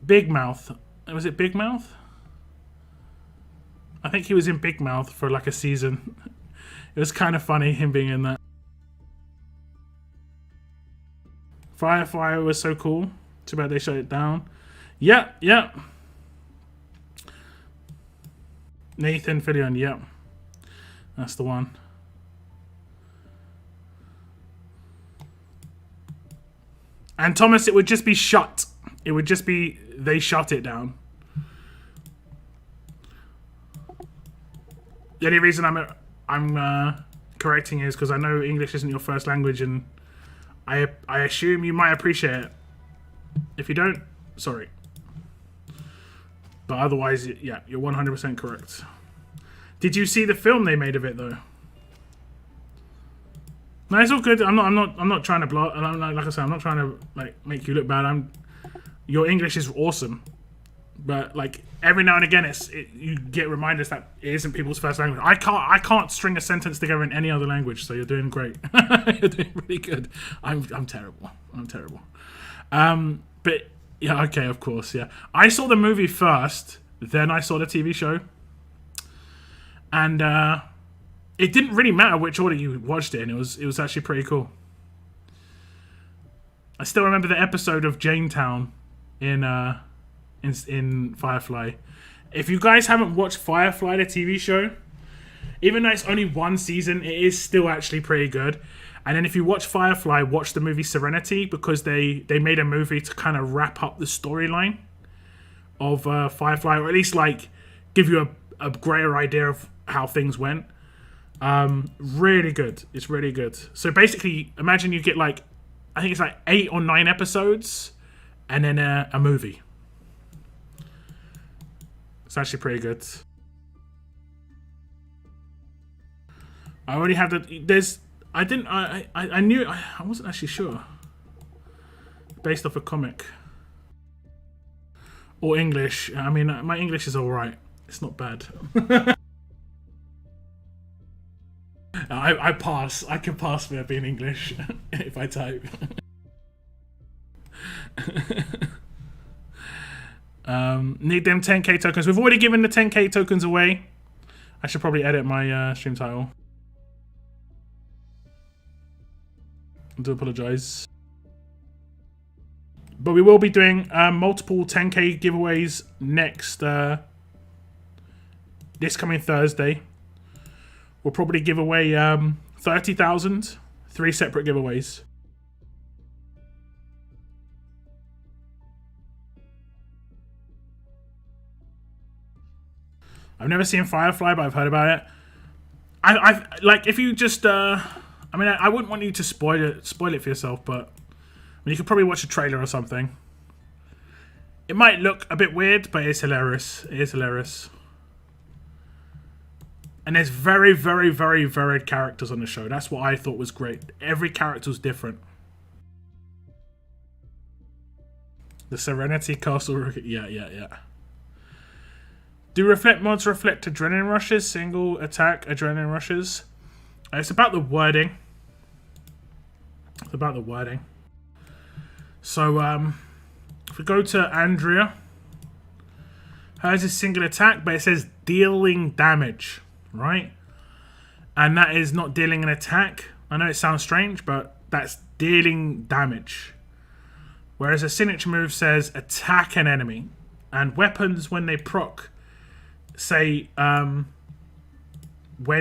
Big Mouth. Was it Big Mouth? I think he was in Big Mouth for like a season. It was kind of funny, him being in that. Firefly was so cool. Too bad they shut it down. Yep. Nathan Fillion, yep. That's the one. And Thomas, it would just be shut. It would just be, they shut it down. The only reason I'm correcting is because I know English isn't your first language, and I assume you might appreciate it. If you don't, sorry. But otherwise, yeah, you're 100% correct. Did you see the film they made of it though? No, it's all good. I'm not trying to blow. Like I said, I'm not trying to like make you look bad. Your English is awesome, but like every now and again, you get reminders that it isn't people's first language. I can't string a sentence together in any other language. So you're doing great. You're doing really good. I'm terrible. But yeah, okay, of course, yeah. I saw the movie first, then I saw the TV show, and it didn't really matter which order you watched it in. It was actually pretty cool. I still remember the episode of Janetown in Firefly. If you guys haven't watched Firefly, the TV show, even though it's only 1 season, it is still actually pretty good. And then if you watch Firefly, watch the movie Serenity, because they made a movie to kind of wrap up the storyline of Firefly, or at least like give you a greater idea of how things went. Really good. It's really good. So basically, imagine you get like, I think it's like 8 or 9 episodes, and then a movie. It's actually pretty good. I already have the. I knew. I wasn't actually sure. Based off a comic. Or English. I mean, my English is alright. It's not bad. I pass. I can pass for being English if I type. Need them 10k tokens. We've already given the 10k tokens away. I should probably edit my stream title. I do apologise. But we will be doing multiple 10k giveaways next this coming Thursday. We'll probably give away 30,000, 3 separate giveaways. I've never seen Firefly, but I've heard about it. I like, if you just I mean, I wouldn't want you to spoil it for yourself, but I mean, you could probably watch a trailer or something. It might look a bit weird, but it's hilarious. It is hilarious. And there's very, very, very varied characters on the show. That's what I thought was great. Every character was different. The Serenity Castle. Yeah. Do Reflect mods reflect adrenaline rushes? Single attack adrenaline rushes? It's about the wording. It's about the wording. So, if we go to Andrea, hers is single attack, but it says dealing damage, right? And that is not dealing an attack. I know it sounds strange, but that's dealing damage. Whereas a signature move says attack an enemy. And weapons, when they proc, say when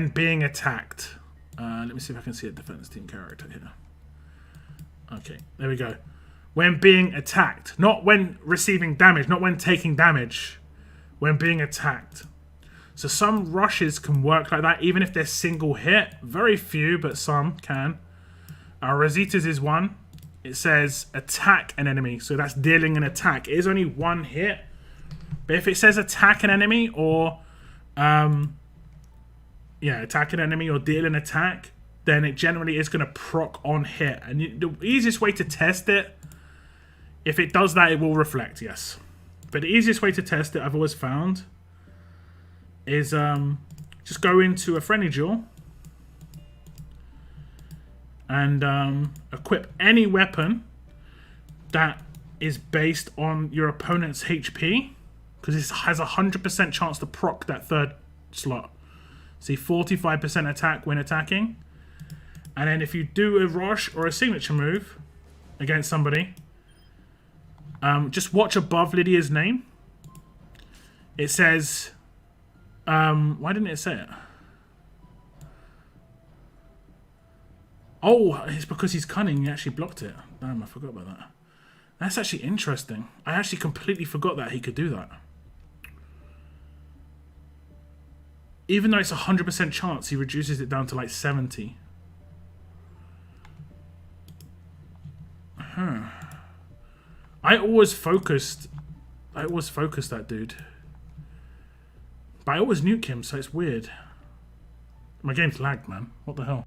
being attacked. Let me see if I can see a defense team character here. Okay, there we go. When being attacked, not when receiving damage, not when taking damage, when being attacked. So some rushes can work like that, even if they're single hit. Very few, but some can. Rosita's is one. It says attack an enemy, so that's dealing an attack. It is only one hit. But if it says attack an enemy or, attack an enemy or deal an attack, then it generally is going to proc on hit. And the easiest way to test it, if it does that, it will reflect, yes. But the easiest way to test it, I've always found, is just go into a friendly duel and equip any weapon that is based on your opponent's HP. Because it has a 100% chance to proc that third slot. See, 45% attack when attacking. And then if you do a rush or a signature move against somebody, just watch above Lydia's name. It says, why didn't it say it? Oh, it's because he's cunning. He actually blocked it. Damn, I forgot about that. That's actually interesting. I actually completely forgot that he could do that. Even though it's a 100% chance, he reduces it down to like 70. I always focused that dude. But I always nuke him, so it's weird. My game's lagged, man. What the hell?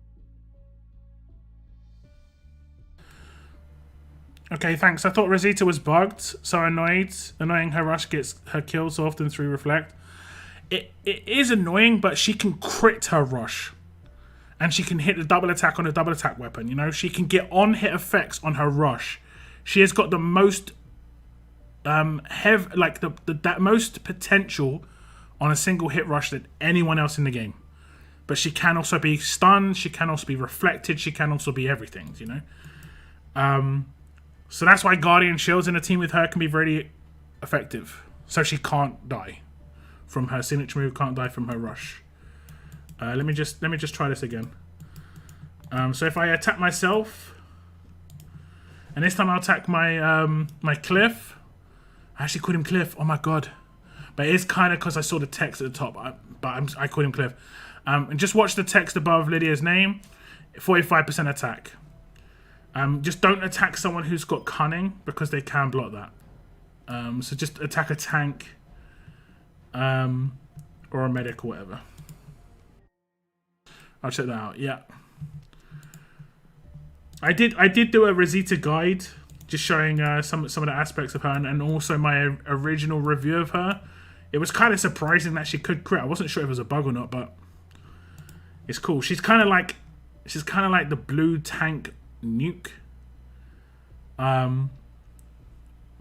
Okay, thanks. I thought Rosita was bugged, so annoying her rush gets her kills so often through Reflect. It is annoying, but she can crit her rush. And she can hit the double attack on a double attack weapon, you know? She can get on-hit effects on her rush. She has got the most that most potential on a single hit rush than anyone else in the game. But she can also be stunned, she can also be reflected, she can also be everything, you know? So that's why Guardian Shields in a team with her can be very effective. So she can't die from her signature move, can't die from her rush. Let me just try this again. So if I attack myself, and this time I'll attack my my Cliff. I actually called him Cliff. Oh my god! But it is kind of because I saw the text at the top. I called him Cliff. And just watch the text above Lydia's name. 45% attack. Just don't attack someone who's got cunning because they can block that. So just attack a tank, or a medic or whatever. I'll check that out. Yeah, I did do a Rosita guide, just showing some of the aspects of her, and also my original review of her. It was kind of surprising that she could crit. I wasn't sure if it was a bug or not, but it's cool. She's kind of like the blue tank nuke,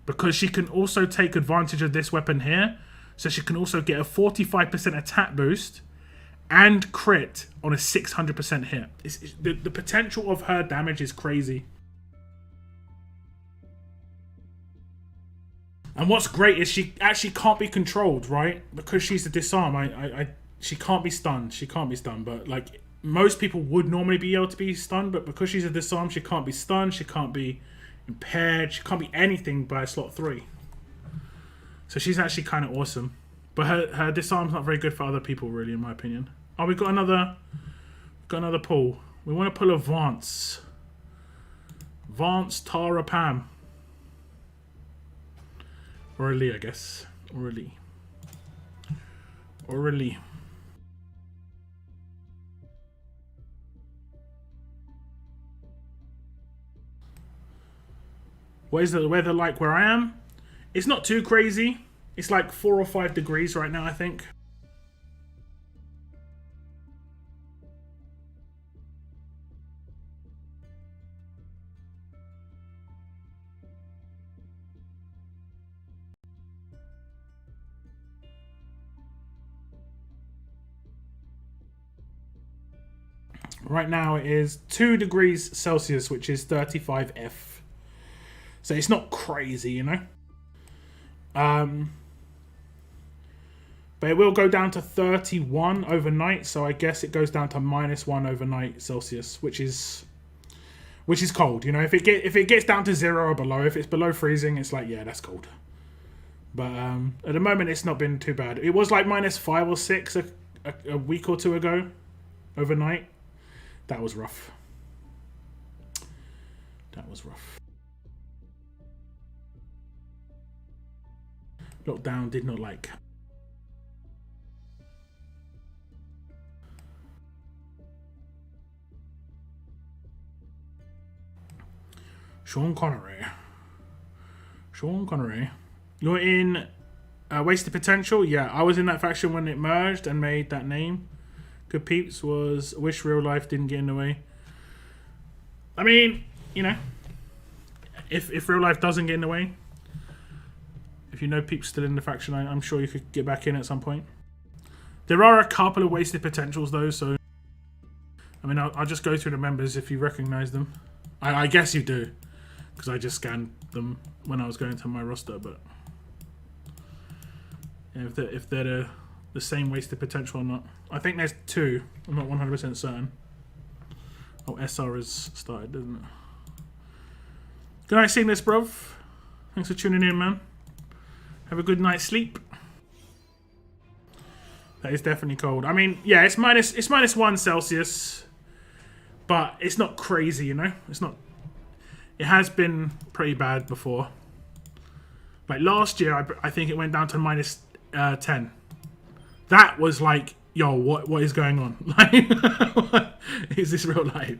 because she can also take advantage of this weapon here. So she can also get a 45% attack boost and crit on a 600% hit. The potential of her damage is crazy. And what's great is she actually can't be controlled, right? Because she's a disarm. She can't be stunned. She can't be stunned. But like most people would normally be able to be stunned, but because she's a disarm, she can't be stunned. She can't be impaired. She can't be anything by slot 3. So she's actually kind of awesome. But her disarm's not very good for other people, really, in my opinion. Oh, we've got another pull. We want to pull a Vance. Vance, Tara, Pam. Or a Lee, I guess. Or a Lee. Or a Lee. What is the weather like where I am? It's not too crazy. It's like 4 or 5 degrees right now, I think. Right now it is 2 degrees Celsius, which is 35 F. So it's not crazy, you know. But it will go down to 31 overnight, so I guess it goes down to -1 overnight Celsius, which is cold. You know, if it gets down to 0 or below, if it's below freezing, it's like, yeah, that's cold. But at the moment, it's not been too bad. It was like -5 or 6 a week or 2 ago, overnight. That was rough. That was rough. Lockdown did not like. Sean Connery. Sean Connery. You're in Wasted Potential? Yeah, I was in that faction when it merged and made that name. Good Peeps was Wish Real Life didn't get in the way. I mean, you know, if real life doesn't get in the way, if you know Peeps still in the faction, I'm sure you could get back in at some point. There are a couple of Wasted Potentials though, so I mean, I'll just go through the members if you recognize them. I guess you do, because I just scanned them when I was going to my roster, but yeah, if they're the same Wasted Potential or not. I think there's 2. I'm not 100% certain. Oh, SR has started, doesn't it? Good night, seeing this, bruv. Thanks for tuning in, man. Have a good night's sleep. That is definitely cold. I mean, yeah, it's -1 Celsius, but it's not crazy, you know. It's not. It has been pretty bad before. Like last year, I think it went down to -10. That was like, yo, what is going on? Like, is this real life?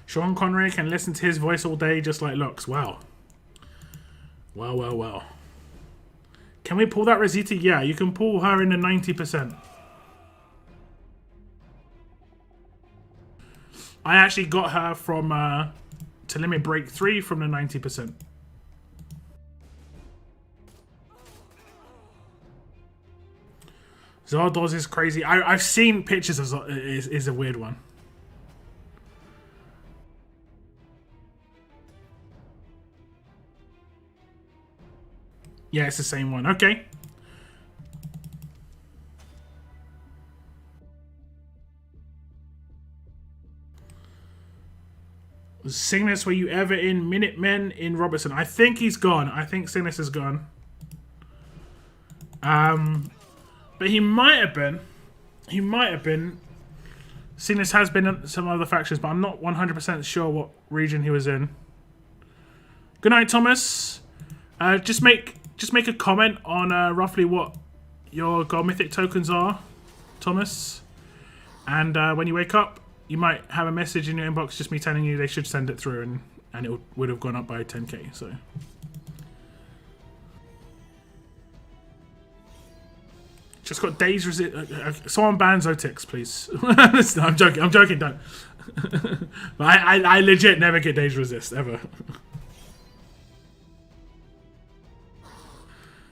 Sean Connery can listen to his voice all day just like Lux. Wow. Well. Can we pull that Rosita? Yeah, you can pull her in the 90%. I actually got her from to Limit Break 3 from the 90%. Zardoz is crazy. I've seen pictures of Zardoz. Is a weird one. Yeah, it's the same one. Okay. Was Cygnus, were you ever in Minutemen in Robertson? I think he's gone. I think Cygnus is gone. But he might have been. He might have been. Cygnus has been in some other factions, but I'm not 100% sure what region he was in. Good night, Thomas. Just make a comment on roughly what your God Mythic tokens are, Thomas. And when you wake up, you might have a message in your inbox, just me telling you they should send it through, and it would have gone up by 10k. So. Just got days resist. Someone ban Zotix, please. No, I'm joking. I'm joking. Don't. But I legit never get days resist ever.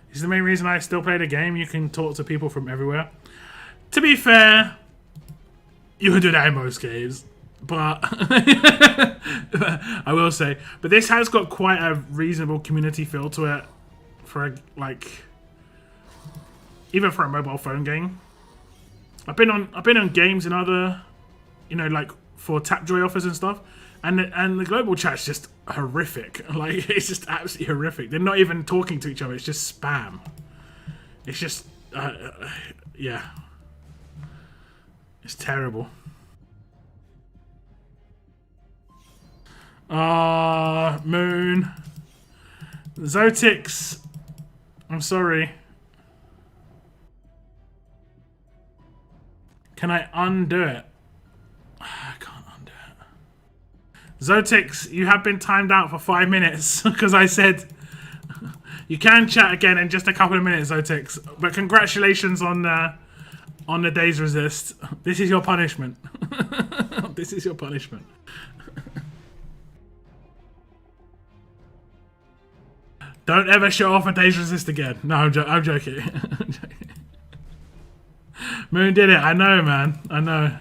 This is the main reason I still play the game. You can talk to people from everywhere. To be fair, You would do that in most games. But I will say, but this has got quite a reasonable community feel to it for a, like, even for a mobile phone game. I've been on games and other, you know, like for Tapjoy offers and stuff, and the global chat's just horrific. Like, it's just absolutely horrific. They're not even talking to each other. It's just spam. It's just yeah, it's terrible. Moon. Zotix. I'm sorry. Can I undo it? I can't undo it. Zotix, you have been timed out for 5 minutes because I said you can chat again in just a couple of minutes, Zotix. But congratulations on the Days Resist. This is your punishment. This is your punishment. Don't ever show off a Days Resist again. No, I'm joking. I'm joking. Moon did it. I know, man. I know.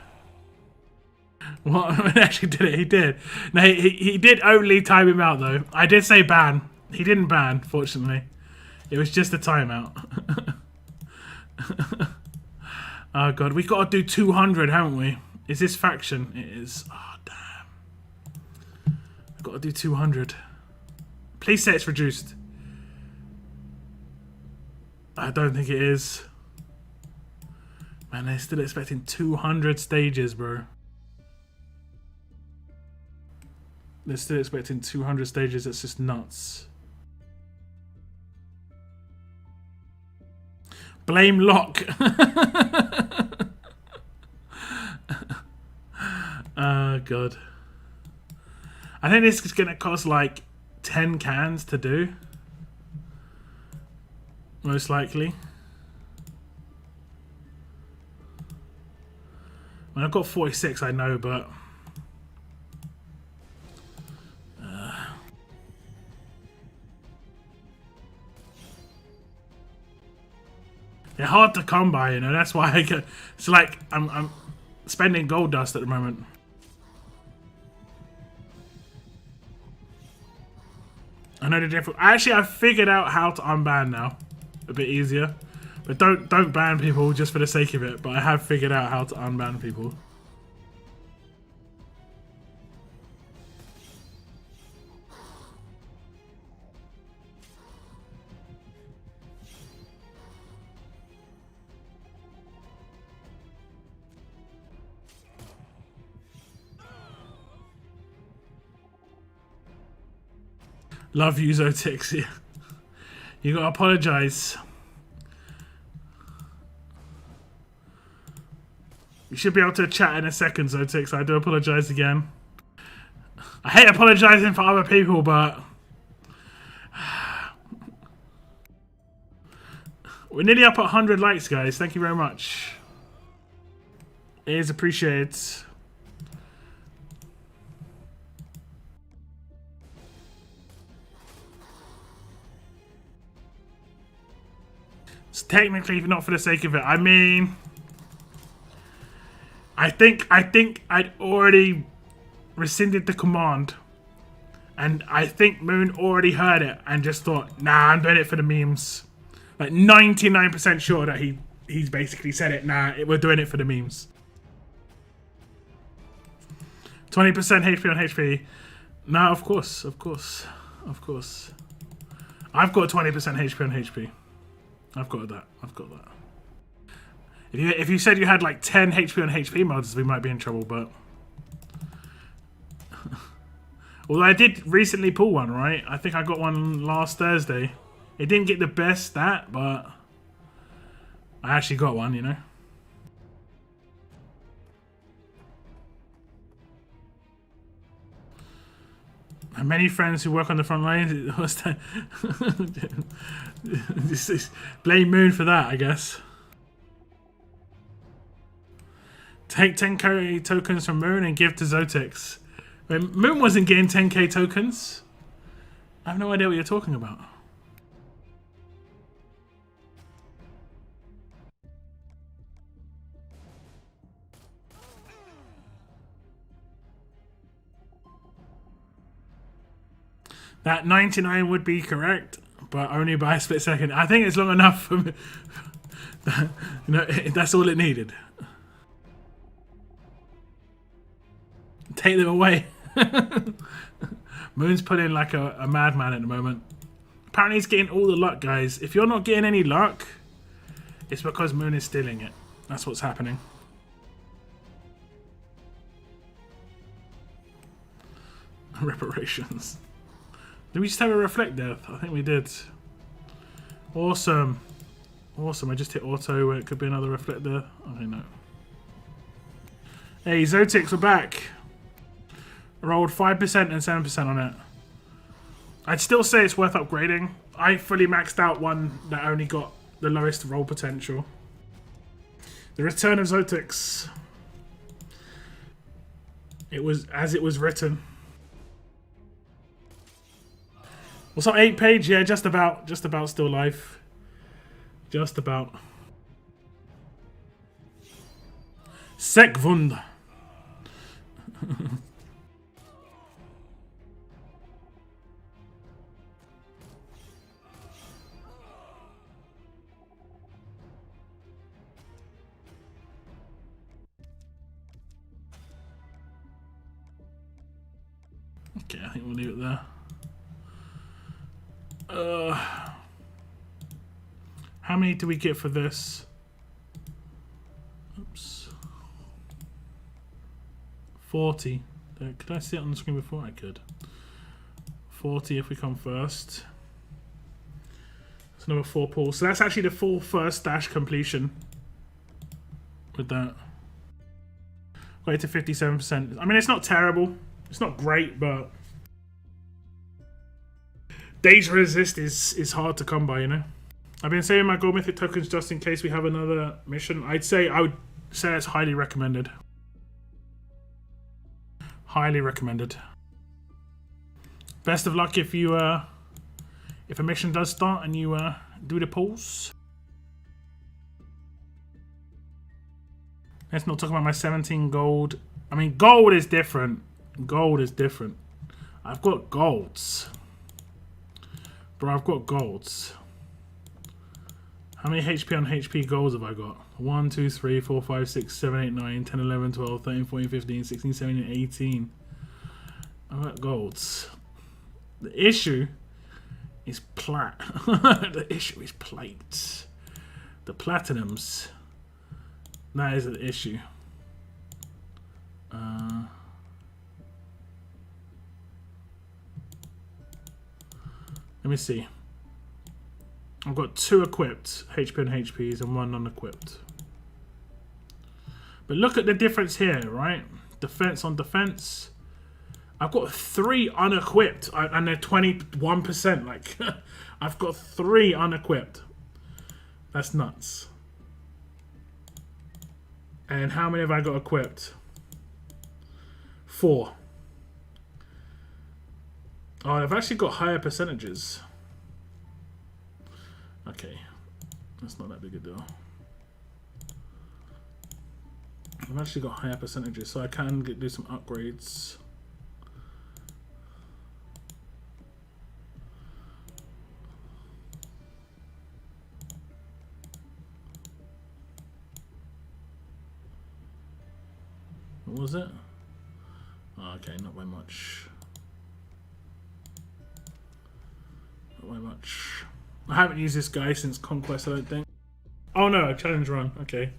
What? Moon actually did it. He did. No, he did only time him out, though. I did say ban. He didn't ban, fortunately. It was just a timeout. Oh, God. We've got to do 200, haven't we? Is this faction? It is. Oh, damn. I've got to do 200. Please say it's reduced. I don't think it is. Man, they're still expecting 200 stages, bro. They're still expecting 200 stages. That's just nuts. Blame Lock. Oh, God. I think this is going to cost like 10 cans to do. Most likely. I mean, I've got 46, I know, but they're hard to come by, you know. That's why I get. It's like I'm spending gold dust at the moment. I know the difference. Actually, I've figured out how to unban now. A bit easier. But don't ban people just for the sake of it. But I have figured out how to unban people. Love you, Zotix. You gotta apologize. You should be able to chat in a second, Zotix. I do apologize again. I hate apologizing for other people, but we're nearly up at 100 likes, guys. Thank you very much. It is appreciated. It's technically not for the sake of it. I mean, I think I'd already rescinded the command, and I think Moon already heard it and just thought, nah, I'm doing it for the memes. Like 99% sure that he's basically said it. Nah, we're doing it for the memes. 20% HP on HP. No, of course. I've got 20% HP on HP. I've got that. If you said you had like 10 HP on HP mods, we might be in trouble, but although I did recently pull one, right? I think I got one last Thursday. It didn't get the best stat, but I actually got one, you know. I have many friends who work on the front lines. Blame Moon for that, I guess. Take 10k tokens from Moon and give to Zotix. Moon wasn't getting 10k tokens. I have no idea what you're talking about. That 99 would be correct, but only by a split second. I think it's long enough for me. You know, that's all it needed. Take them away. Moon's pulling like a madman at the moment. Apparently he's getting all the luck, guys. If you're not getting any luck, it's because Moon is stealing it. That's what's happening. Reparations. Did we just have a reflect death? I think we did. Awesome. Awesome. I just hit auto where it could be another reflect death. Okay, no. Hey, Zotix, we're back. I rolled 5% and 7% on it. I'd still say it's worth upgrading. I fully maxed out one that only got the lowest roll potential. The Return of Zotix. It was as it was written. What's up, 8 page? Yeah, just about still life. Just about. Sekvund. Okay, I think we'll leave it there. How many do we get for this? Oops. 40. Could I see it on the screen before? I could. 40 if we come first. That's another 4 pulls. So that's actually the full first dash completion with that. Got it to 57%. I mean, it's not terrible. It's not great, but Days Resist is hard to come by, you know? I've been saving my gold mythic tokens just in case we have another mission. I would say it's highly recommended. Highly recommended. Best of luck if you if a mission does start and you do the pulls. Let's not talk about my 17 gold. I mean, gold is different. Gold is different. I've got golds. Bro, I've got golds. How many HP on HP golds have I got? 1, 2, 3, 4, 5, 6, 7, 8, 9, 10, 11, 12, 13, 14, 15, 16, 17, 18. I've got golds. The issue is plat. The issue is plate. The platinums. That is the issue. Let me see. I've got 2 equipped HP and HPs and 1 non-equipped. But look at the difference here, right? Defense on defense. I've got 3 unequipped and they're 21%. Like, I've got 3 unequipped. That's nuts. And how many have I got equipped? 4. Oh, I've actually got higher percentages. Okay, that's not that big a deal. I've actually got higher percentages, so I can do some upgrades. What was it? Oh, okay, not by much. Not by much. I haven't used this guy since Conquest, I don't think. Oh no, challenge run. Okay.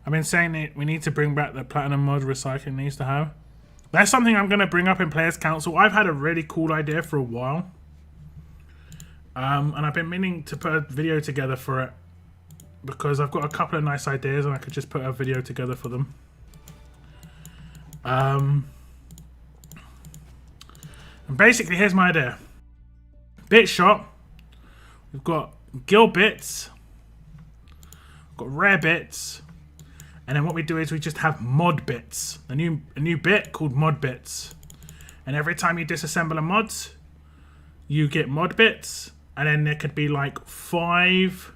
I've been saying that we need to bring back the platinum mod recycling needs to have. That's something I'm going to bring up in Players Council. I've had a really cool idea for a while. And I've been meaning to put a video together for it. because I've got a couple of nice ideas and I could just put a video together for them. And basically, here's my idea. Bit shop. We've got guild bits. We've got rare bits. And then what we do is we just have mod bits. A new bit called mod bits. And every time you disassemble a mod, you get mod bits. And then there could be like 5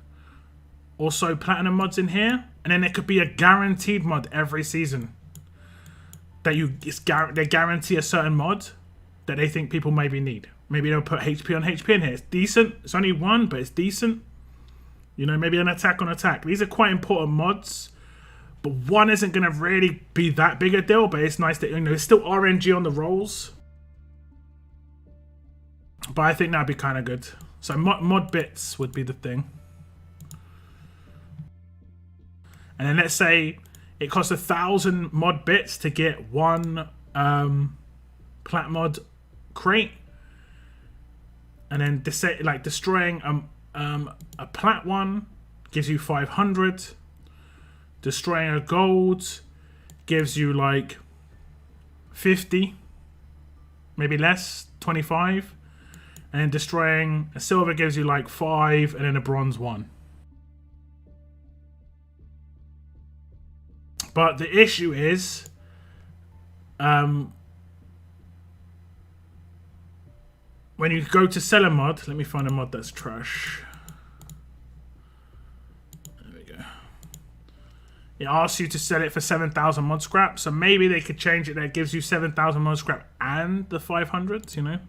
or so platinum mods in here. And then there could be a guaranteed mod every season. That they guarantee a certain mod that they think people maybe need. Maybe they'll put HP on HP in here. It's decent. It's only 1, but it's decent. You know, maybe an attack on attack. These are quite important mods. But 1 isn't going to really be that big a deal. But it's nice that, you know, it's still RNG on the rolls. But I think that'd be kind of good. So mod bits would be the thing. And then let's say it costs 1,000 mod bits to get 1 plat mod crate. And then destroying a plat one gives you 500. Destroying a gold gives you like 50. Maybe less, 25. And then destroying a silver gives you like 5, and then a bronze 1. But the issue is, when you go to sell a mod, let me find a mod that's trash. There we go. It asks you to sell it for 7,000 mod scrap, so maybe they could change it that gives you 7,000 mod scrap and the 500s, you know?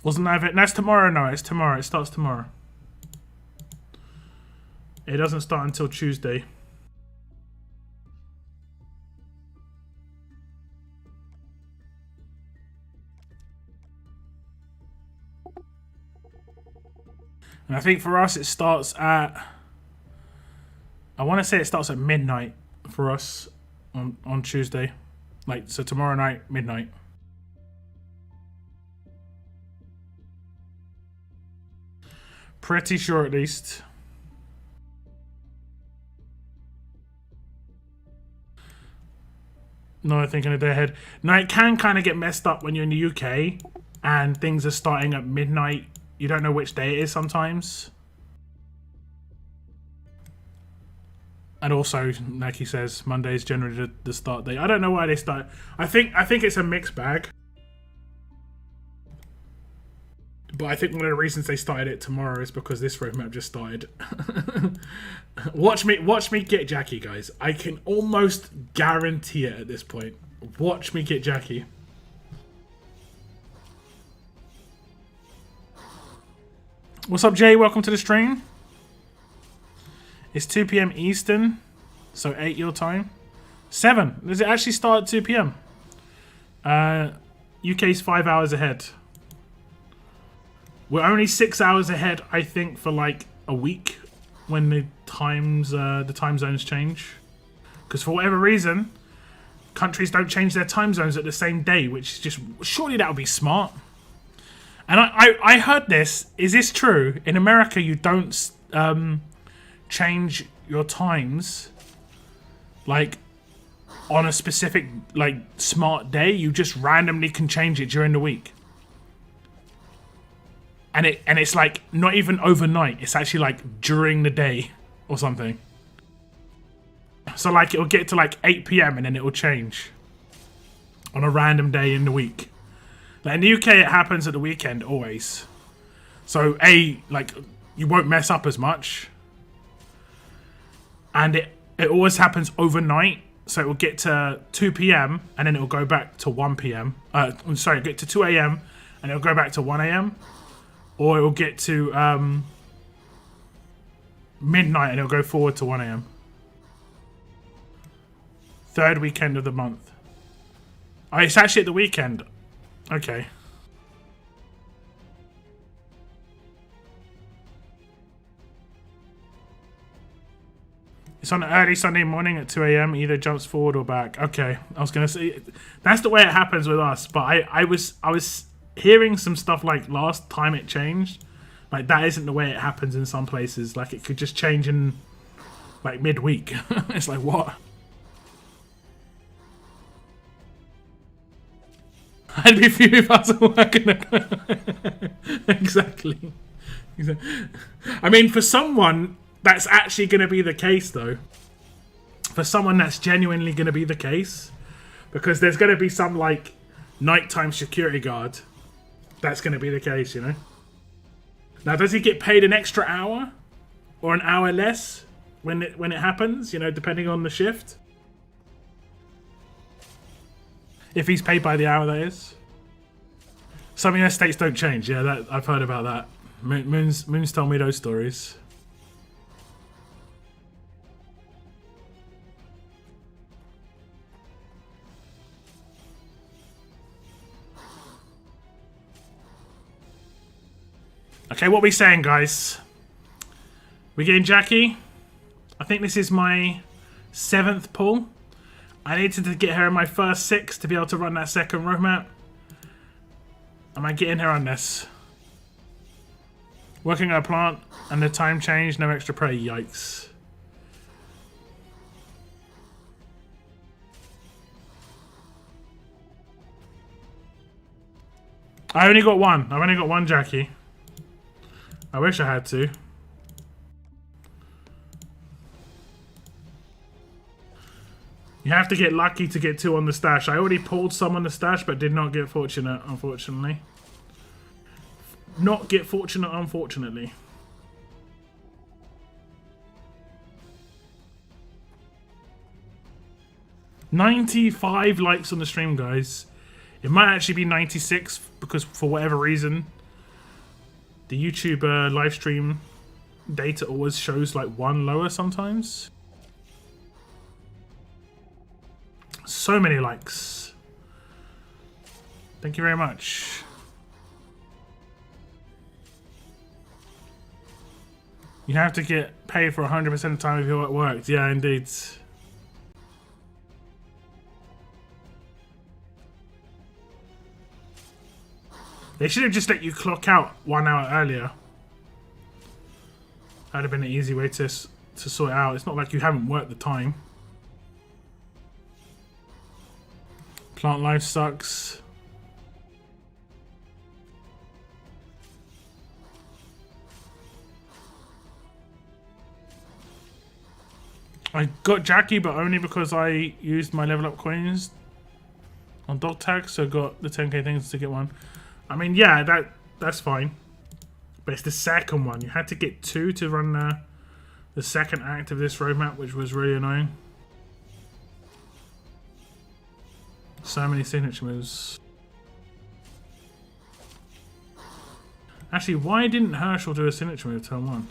Wasn't that it? That's tomorrow. No, it's tomorrow. It starts tomorrow. It doesn't start until Tuesday. And I think for us it starts at, I want to say it starts at midnight for us on Tuesday. Like, so tomorrow night, midnight. Pretty sure, at least. No, I think in a day ahead. Now, it can kind of get messed up when you're in the UK and things are starting at midnight. You don't know which day it is sometimes. And also, like he says, Monday is generally the start date. I don't know why they start. I think it's a mixed bag. But I think one of the reasons they started it tomorrow is because this roadmap just started. Watch me get Jacki, guys. I can almost guarantee it at this point. Watch me get Jacki. What's up, Jay? Welcome to the stream. It's 2 PM Eastern, so 8 your time. 7. Does it actually start at 2 PM? UK's 5 hours ahead. We're only 6 hours ahead, I think, for like a week when the time zones change. Because for whatever reason, countries don't change their time zones at the same day, which is just, surely that would be smart. And I heard this. Is this true? In America, you don't change your times like on a specific like smart day. You just randomly can change it during the week. And it's like not even overnight. It's actually like during the day or something. So like it'll get to like 8 PM and then it will change on a random day in the week. Like in the UK, it happens at the weekend always. So like you won't mess up as much. And it always happens overnight. So it will get to 2 PM and then it will go back to 1 PM. Sorry, get to 2 AM and it'll go back to 1 AM. Or it will get to midnight and it'll go forward to 1 AM. 3rd weekend of the month. Oh, it's actually at the weekend. Okay. It's early Sunday morning at 2 a.m. either jumps forward or back. Okay, I was gonna say that's the way it happens with us. But I was hearing some stuff like last time it changed. Like that isn't the way it happens in some places. Like it could just change in like midweek. It's like what? I'd be fuming if I wasn't working. Exactly. I mean, for someone that's actually going to be the case, though. For someone that's genuinely going to be the case, because there's going to be some like nighttime security guard. That's going to be the case, you know. Now, does he get paid an extra hour or an hour less when it happens? You know, depending on the shift. If he's paid by the hour, that is. Some United States don't change. Yeah, that I've heard about that. Moon's told me those stories. Okay, what are we saying, guys? We getting Jacki? I think this is my 7th pull. I needed to get her in my first 6 to be able to run that second roadmap. Am I getting her on this? Working at a plant and the time change, no extra pay. Yikes. I only got one. I've only got one Jacki. I wish I had two. You have to get lucky to get 2 on the stash. I already pulled some on the stash, but did not get fortunate, unfortunately. Not get fortunate, unfortunately. $95 likes on the stream, guys. It might actually be 96 because for whatever reason, the YouTube live stream data always shows like 1 lower sometimes. So many likes. Thank you very much. You have to get paid for 100% of the time if you're at work. Yeah, indeed. They should have just let you clock out 1 hour earlier. That'd have been an easy way to sort it out. It's not like you haven't worked the time. Plant life sucks. I got Jacki, but only because I used my level up coins on dog tags, so got the 10k things to get one. I mean, yeah, that's fine. But it's the second one. You had to get 2 to run the second act of this roadmap, which was really annoying. So many signature moves. Actually, why didn't Herschel do a signature move turn 1?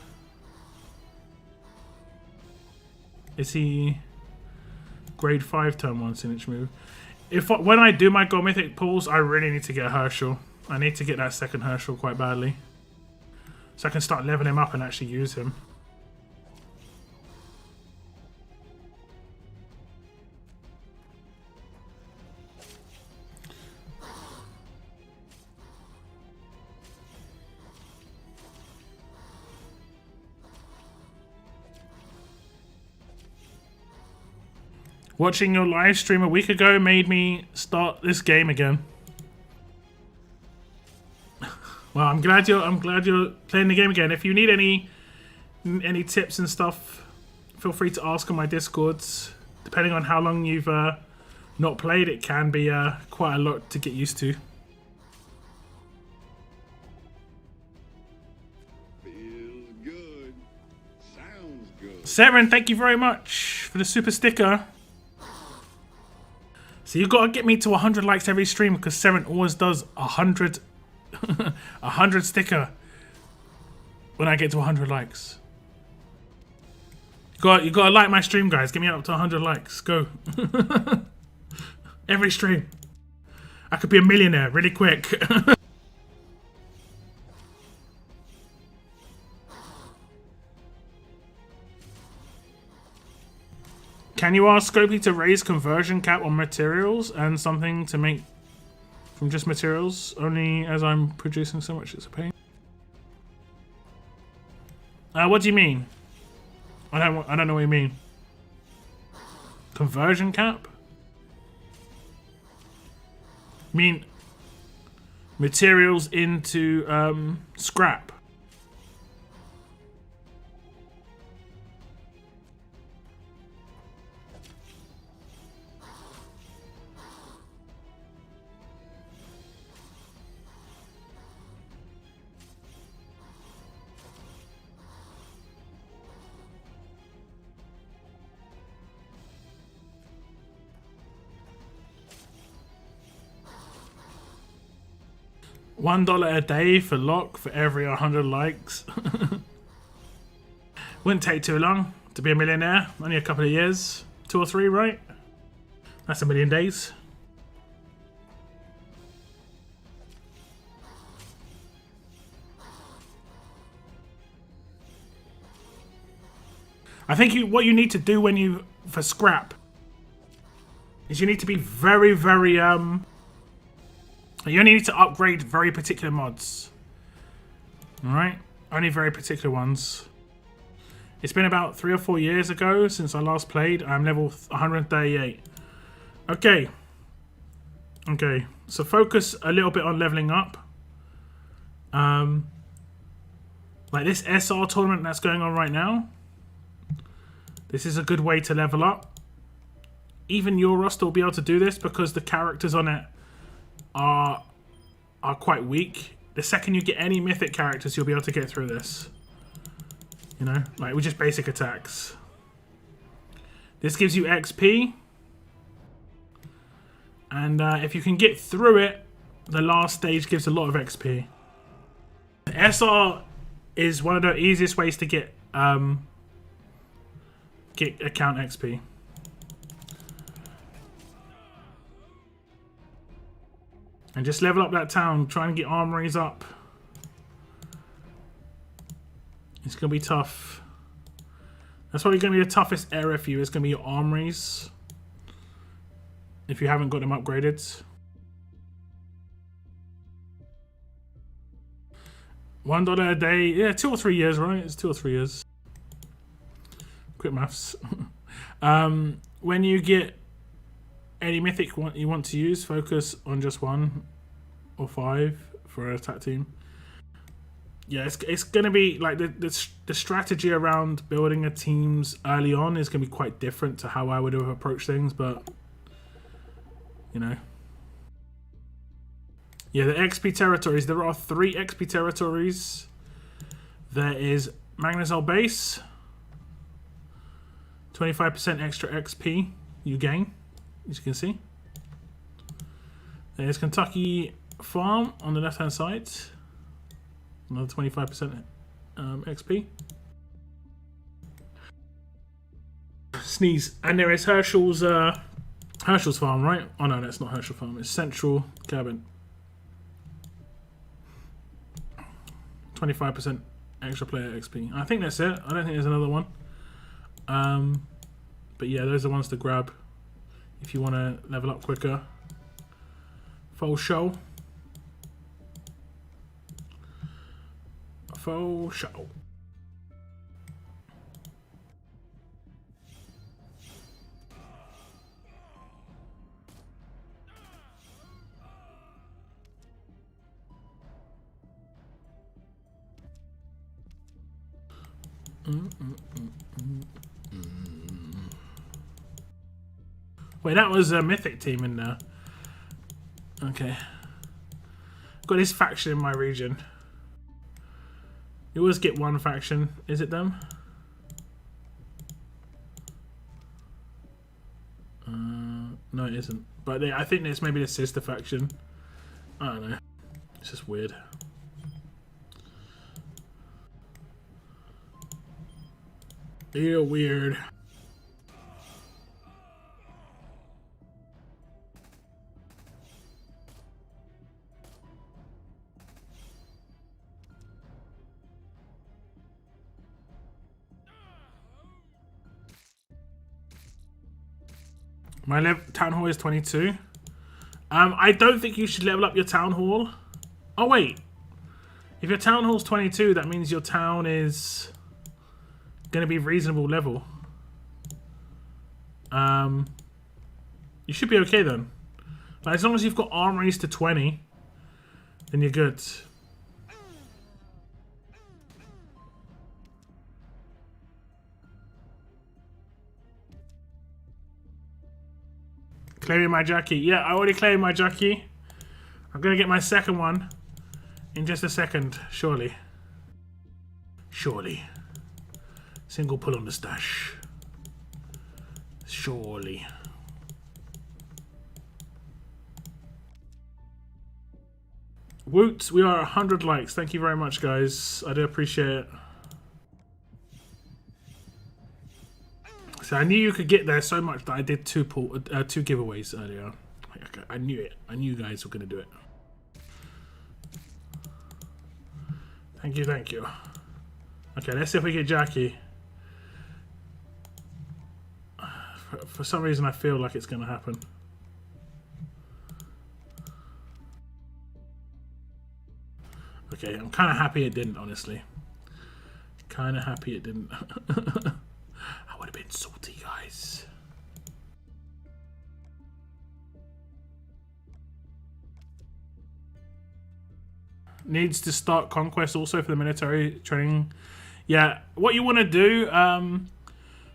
Is he grade 5 turn 1 signature move? When I do my gold mythic pulls, I really need to get Herschel. I need to get that second Herschel quite badly. So I can start leveling him up and actually use him. Watching your live stream a week ago made me start this game again. Well, I'm glad you're playing the game again. If you need any tips and stuff, feel free to ask on my Discords. Depending on how long you've not played, it can be quite a lot to get used to. Feels good. Sounds good. Seren, thank you very much for the super sticker. So you've got to get me to 100 likes every stream because Seren always does 100 100 sticker when I get to 100 likes. You got to like my stream, guys. Get me up to 100 likes. Go. Every stream. I could be a millionaire really quick. Can you ask Scopely to raise conversion cap on materials and something to make from just materials? Only as I'm producing so much, it's a pain. What do you mean? I don't know what you mean. Conversion cap? Mean materials into scrap. $1 a day for lock for every 100 likes. Wouldn't take too long to be a millionaire. Only a couple of years. 2 or 3, right? That's a million days. I think what you need to do for scrap is you need to be very, very you only need to upgrade very particular mods. Alright? Only very particular ones. It's been about 3 or 4 years ago since I last played. I'm level 138. Okay. Okay. So focus a little bit on leveling up. Like this SR tournament that's going on right now. This is a good way to level up. Even your roster will be able to do this because the characters on it are quite weak. The second you get any mythic characters, you'll be able to get through this. You know, like with just basic attacks. This gives you XP. And if you can get through it, the last stage gives a lot of XP. SR is one of the easiest ways to get account XP. And just level up that town. Try and get armories up. It's going to be tough. That's probably going to be the toughest area for you. It's going to be your armories. If you haven't got them upgraded. $1 a day. Yeah, 2 or 3 years, right? It's 2 or 3 years. Quick maths. When you get any mythic you want to use, focus on just 1 or 5 for an attack team. Yeah, it's going to be like the strategy around building a teams early on is going to be quite different to how I would have approached things, but you know. Yeah, the XP territories. There are 3 XP territories. There is Magnusol Base. 25% extra XP you gain, as you can see. There's Kentucky Farm on the left-hand side. Another 25% XP. Sneeze. And there is Herschel's Farm, right? Oh no, that's not Herschel Farm. It's Central Cabin. 25% extra player XP. I think that's it. I don't think there's another one. But yeah, those are the ones to grab if you want to level up quicker. Full show. Full show. Wait, that was a mythic team in there. Okay. Got this faction in my region. You always get one faction. Is it them? No, it isn't. But I think it's maybe the sister faction. I don't know. It's just weird. Real weird. My town hall is 22. I don't think you should level up your town hall. Oh, wait. If your town hall's 22, that means your town is going to be reasonable level. You should be okay then. Like, as long as you've got armories to 20, then you're good. Claiming my Jacki. Yeah, I already claimed my Jacki. I'm going to get my second one in just a second, surely. Surely. Single pull on the stash. Surely. Woot, we are 100 likes. Thank you very much, guys. I do appreciate it. So I knew you could get there so much that I did two giveaways earlier. I knew it. I knew you guys were going to do it. Thank you, thank you. Okay, let's see if we get Jacki. For some reason, I feel like it's going to happen. Okay, I'm kind of happy it didn't, honestly. Kind of happy it didn't. I would have been salty, guys. Needs to start Conquest also for the military training. Yeah, what you want to do,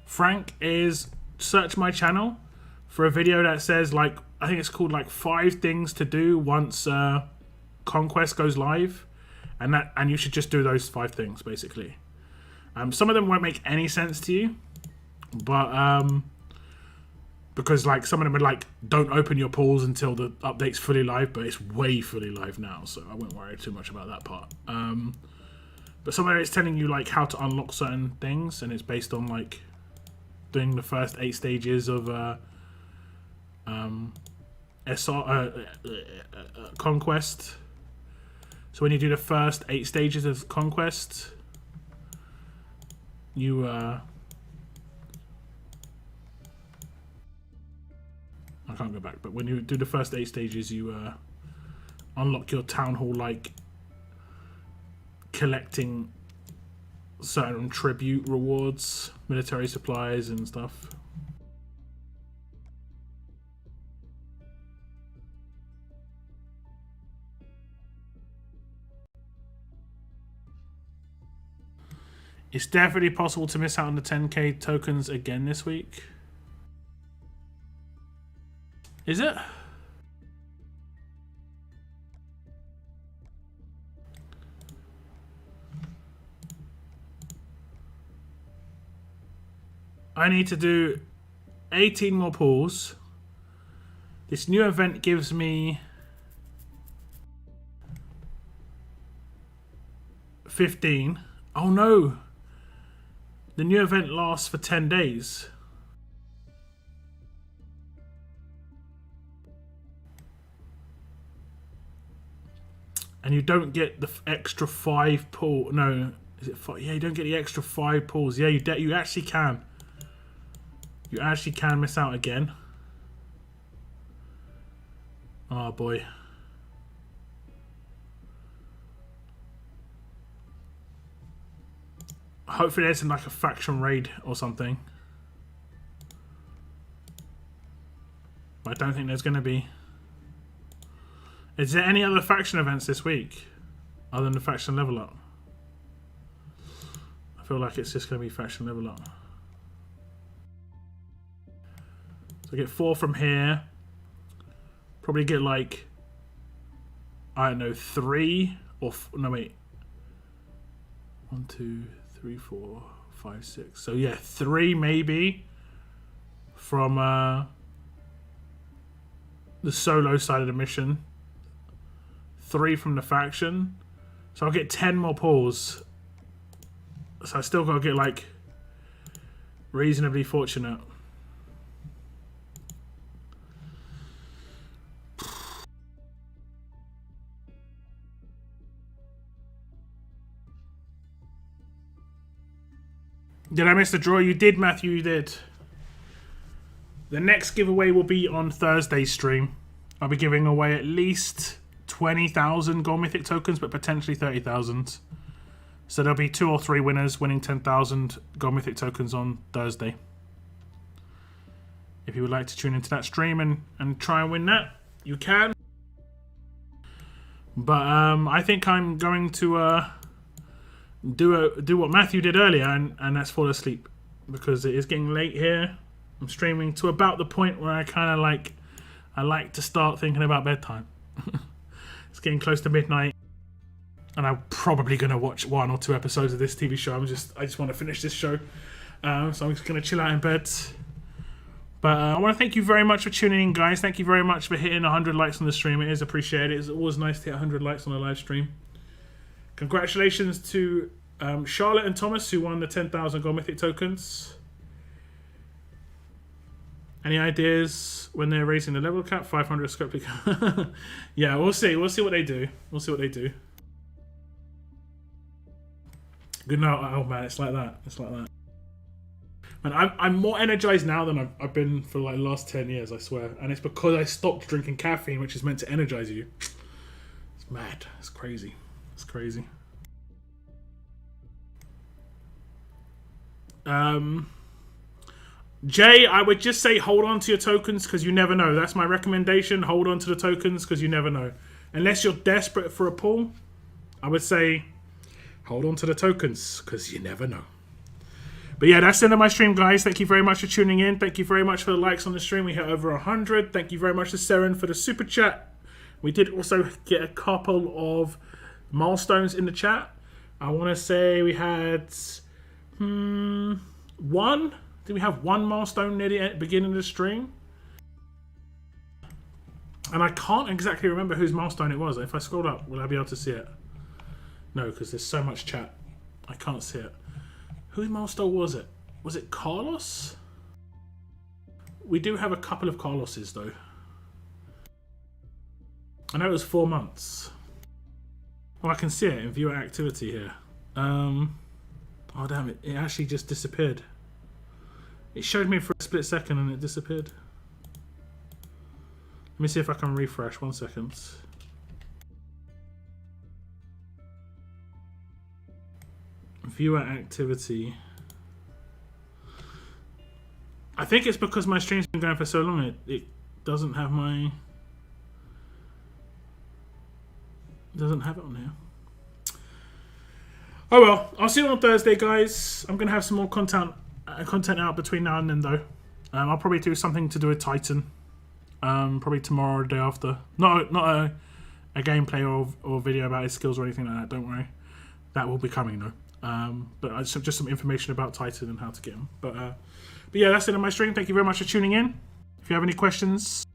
Frank, is search my channel for a video that says, like, I think it's called like 5 things to do once Conquest goes live, and you should just do those 5 things basically. Some of them won't make any sense to you, but because like some of them are like, don't open your pools until the update's fully live, but it's way fully live now, so I won't worry too much about that part. But some of it's telling you like how to unlock certain things, and it's based on like doing the first 8 stages of Conquest. So when you do the first 8 stages of Conquest, you I can't go back, but when you do the first 8 stages, you unlock your town hall, like collecting certain tribute rewards, military supplies and stuff. It's definitely possible to miss out on the 10k tokens again this week. Is it? I need to do 18 more pulls. This new event gives me 15. Oh no! The new event lasts for 10 days. And you don't get the extra 5 pull. No, is it 5? Yeah, you don't get the extra 5 pulls. Yeah, you actually can. You actually can miss out again. Oh boy. Hopefully there's like a faction raid or something. But I don't think there's going to be. Is there any other faction events this week other than the faction level up? I feel like it's just going to be faction level up. So I get 4 from here. Probably get like, I don't know, 3 or no wait. 1, 2, 3, 4, 5, 6. So yeah, 3 maybe from the solo side of the mission. 3 from the faction. So I'll get 10 more pulls. So I still gotta get like reasonably fortunate. Did I miss the draw? You did, Matthew, you did. The next giveaway will be on Thursday's stream. I'll be giving away at least 20,000 Gold Mythic tokens, but potentially 30,000. So there'll be 2 or 3 winners winning 10,000 Gold Mythic tokens on Thursday. If you would like to tune into that stream and try and win that, you can. But I think I'm going to do what Matthew did earlier, and that's fall asleep, because it is getting late here. I'm streaming to about the point where I like to start thinking about bedtime. It's getting close to midnight, and I'm probably going to watch 1 or 2 episodes of this TV show. I just want to finish this show, so I'm just going to chill out in bed. But I want to thank you very much for tuning in, guys. Thank you very much for hitting 100 likes on the stream. It is appreciated. It's always nice to hit 100 likes on a live stream. Congratulations to Charlotte and Thomas, who won the 10,000 Gold Mythic tokens. Any ideas when they're raising the level cap? 500 scope. Yeah, we'll see. We'll see what they do. We'll see what they do. Good night. Oh man, it's like that. It's like that. And I'm more energized now than I've been for like the last 10 years, I swear. And it's because I stopped drinking caffeine, which is meant to energize you. It's mad. It's crazy. It's crazy. Jay, I would just say hold on to your tokens, because you never know. That's my recommendation. Hold on to the tokens, because you never know. Unless you're desperate for a pull, I would say hold on to the tokens, because you never know. But yeah, that's the end of my stream, guys. Thank you very much for tuning in. Thank you very much for the likes on the stream. We hit over 100. Thank you very much to Seren for the super chat. We did also get a couple of milestones in the chat. I want to say we had 1. Did we have 1 milestone near the beginning of the stream? And I can't exactly remember whose milestone it was. If I scroll up, will I be able to see it? No, because there's so much chat. I can't see it. Whose milestone was it? Was it Carlos? We do have a couple of Carloses, though. I know it was 4 months. Oh, I can see it in viewer activity here. Oh, damn it. It actually just disappeared. It showed me for a split second and it disappeared. Let me see if I can refresh. 1 second. Viewer activity. I think it's because my stream's been going for so long, it doesn't have my... doesn't have it on here. Oh well, I'll see you on Thursday, guys. I'm going to have some more content out between now and then, though. I'll probably do something to do with Titan. Probably tomorrow or the day after. Not a gameplay or video about his skills or anything like that, don't worry. That will be coming, though. But just some information about Titan and how to get him. But yeah, that's it on my stream. Thank you very much for tuning in. If you have any questions,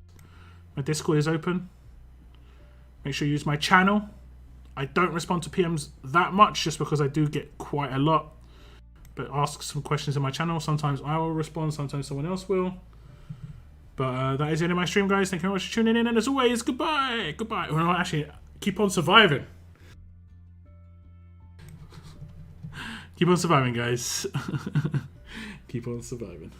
my Discord is open. Make sure you use my channel. I don't respond to PMs that much, just because I do get quite a lot. But ask some questions in my channel. Sometimes I will respond, sometimes someone else will. But that is the end of my stream, guys. Thank you very much for tuning in. And as always, goodbye. Goodbye. Well, actually, keep on surviving. Keep on surviving, guys. Keep on surviving.